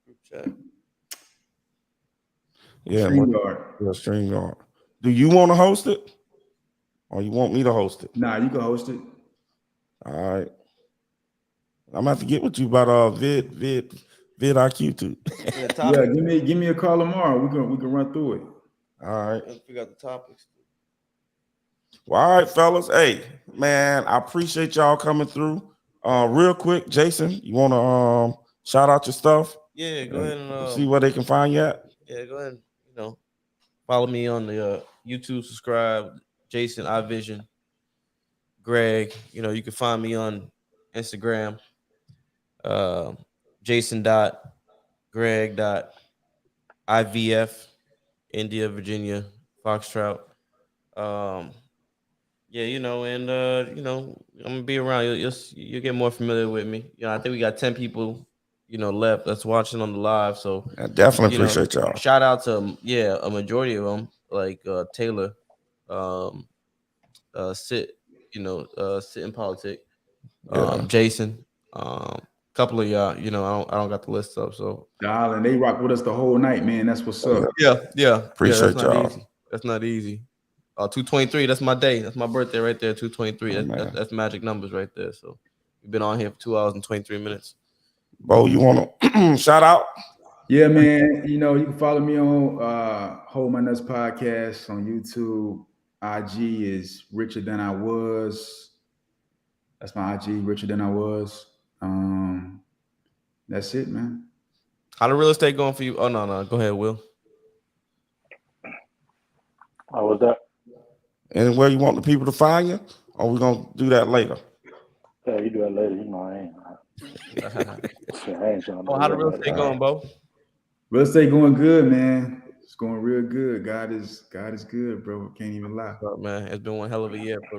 group chat. Yeah, StreamYard. Yeah, StreamYard. Do you want to host it? Or you want me to host it? Nah, you can host it. All right. I'm gonna have to get with you about vidIQ too. Yeah, give me a call tomorrow. We can run through it. All right. Let's figure out the topics. Well, all right, fellas. Hey, man, I appreciate y'all coming through. Real quick, Jason, you wanna shout out your stuff? Yeah, go ahead and see where they can find you at. Yeah, go ahead. You know, follow me on the YouTube, subscribe, Jason iVision, Greg. You know, you can find me on Instagram, Jason.Greg.IVF, India, Virginia, Foxtrot. Yeah, you know, and you know, I'm gonna be around. You'll get more familiar with me. You know, I think we got 10 people, you know, left that's watching on the live. So I definitely appreciate y'all. Shout out to a majority of them, like Taylor, Sit in Politic, Jason, couple of y'all. You know, I don't got the list up, so darling, they rock with us the whole night, man. That's what's up. Yeah. Appreciate y'all. That's not easy. 223. That's my day. That's my birthday right there. 223. That's magic numbers right there. So we've been on here for 2 hours and 23 minutes. Bo, you want to shout out? Yeah, man. You know, you can follow me on Hold My Nuts Podcast on YouTube. IG is Richer Than I Was. That's my IG, Richer Than I Was. That's it, man. How the real estate going for you? Oh no. Go ahead, Will. How was that? Anywhere you want the people to find you, or we gonna do that later? Yeah, you do that later. You know, I ain't showing. How the real estate going, Bo? Real estate going good, man. It's going real good. God is good, bro. Can't even lie. Man, it's been one hell of a year for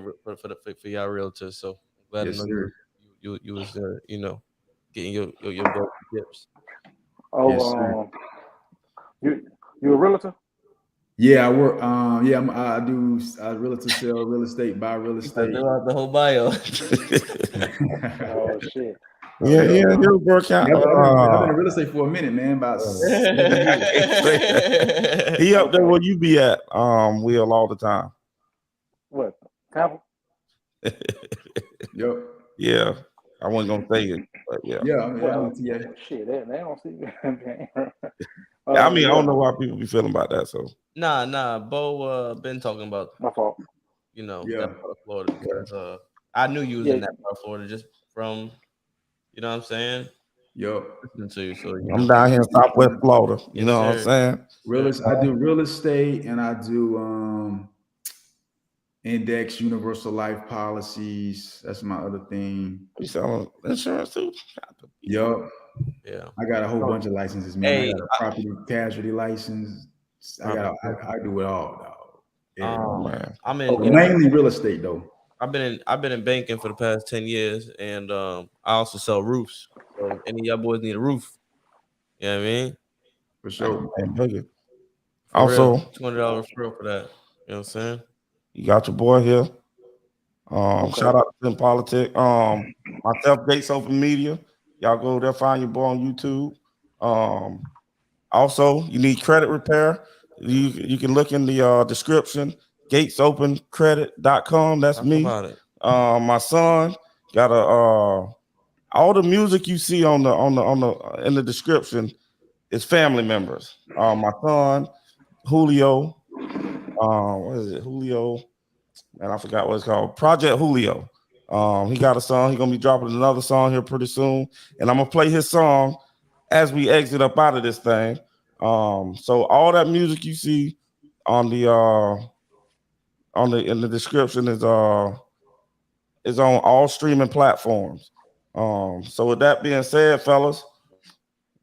y'all realtors. So glad to know you was there. You know, getting your tips. Oh, you a realtor? Yeah, I work. Yeah, I do realtor sell real estate, buy real estate. The whole bio. Oh shit. Yeah, he'll work out. I've been in real estate for a minute, man. About 7 years. He up there where you be at, Will, all the time. What? Tampa? Yep. Yeah, I wasn't gonna say it, but yeah. Yeah. Shit, they don't see me. I mean, I don't know why people be feeling about that. So Nah. Bo been talking about my fault. that part of Florida because I knew you was in that part of Florida just from, you know what I'm saying? Yep. Listening to you, so I'm down here in Southwest Florida. You know what I'm saying? I do real estate and I do index universal life policies. That's my other thing. You selling insurance too? Yup. Yeah. I got a whole bunch of licenses, man. Hey, I got a property casualty license. I do it all, dog. Man. I'm in mainly real estate though. I've been in banking for the past 10 years, and I also sell roofs. So if any of y'all boys need a roof, you know what I mean? For sure. Also, $200 for that. You know what I'm saying? You got your boy here. Shout out to Politic. Myself, Gates Open Media. Y'all go there, find your boy on YouTube. Also, you need credit repair. You can look in the description. GatesOpenCredit.com. That's me. My son got all the music you see on the in the description is family members. My son, Julio. What is it? Julio. And I forgot what it's called. Project Julio. He got a song. He's gonna be dropping another song here pretty soon. And I'm gonna play his song as we exit up out of this thing. So all that music you see on the in the description is on all streaming platforms. So with that being said, fellas,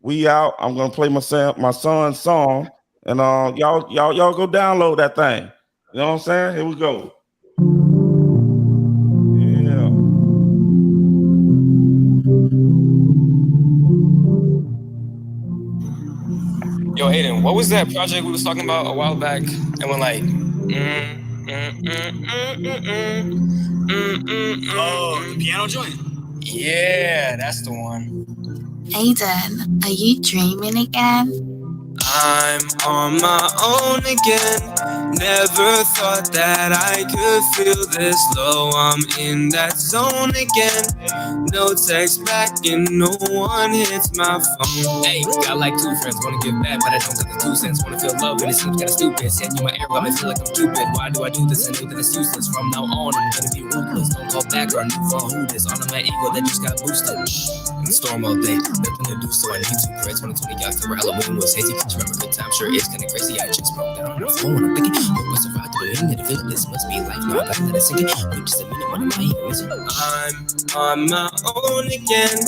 we out. I'm gonna play my son's song, and y'all go download that thing. You know what I'm saying? Here we go. Yeah. Yo, Aiden, what was that project we was talking about a while back? And when like, oh, the piano joint. Yeah, that's the one. Aiden, are you dreaming again? I'm on my own again. Never thought that I could feel this low. I'm in that zone again. No text back and no one hits my phone. Hey, got like two friends, wanna give back, but I don't got the 2 cents. Wanna feel love, and it seems kinda stupid. Send you my air, but I feel like I'm stupid. Why do I do this? I know that it's useless. From now on, I'm gonna be ruthless. Don't call back or I new phone. Who this? On my ego that just got boosted. In the storm all day, nothing to do, so I need to pray. 2020 got through. Halloween was hazy. Just remember good time, sure it's kinda crazy. I just broke down on the phone. I'm thinking, hope I survived the beginning of it. This must be life. No, I got that I sink it. Wait just a minute, what am I even missing? I'm on my own again.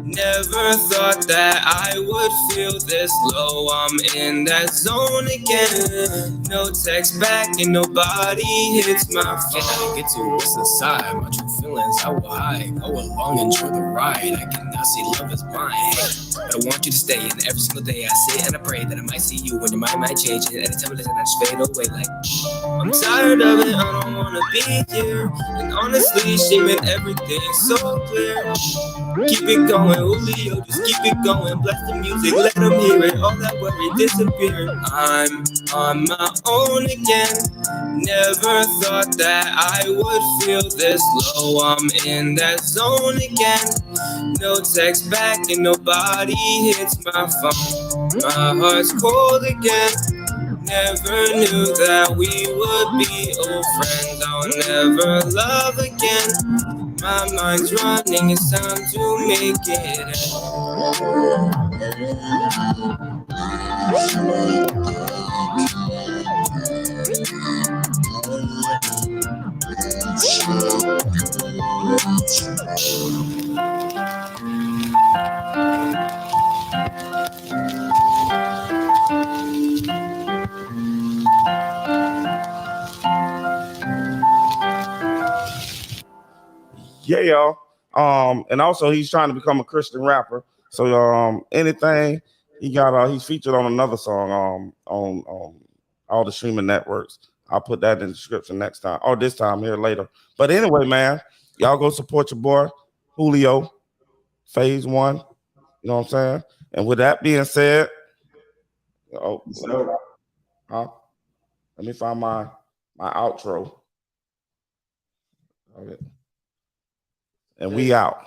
Never thought that I would feel this low. I'm in that zone again. No text back and nobody hits my phone. Can't get to what's inside. My true feelings I will hide. Go along, enjoy the ride. I cannot see love as blind. But I want you to stay, and every single day I sit and I pray that I might see you when your mind might change. And anytime I listen, I just fade away like I'm tired of it, I don't wanna be here. And honestly, she made everything so clear. Keep it going, Julio, just keep it going. Bless the music, let them hear it. All that worry disappear. I'm on my own again. Never thought that I would feel this low. I'm in that zone again. No text back and nobody hits my phone. My heart's cold again. Never knew that we would be old friends. I'll never love again. My mind's running, it's time to make it end. Yeah, y'all. And also he's trying to become a Christian rapper. So anything he got he's featured on another song on all the streaming networks. I'll put that in the description next time, or this time here later. But anyway, man, y'all go support your boy Julio, Phase 1. You know what I'm saying? And with that being said, let me find my outro. Okay. And we out.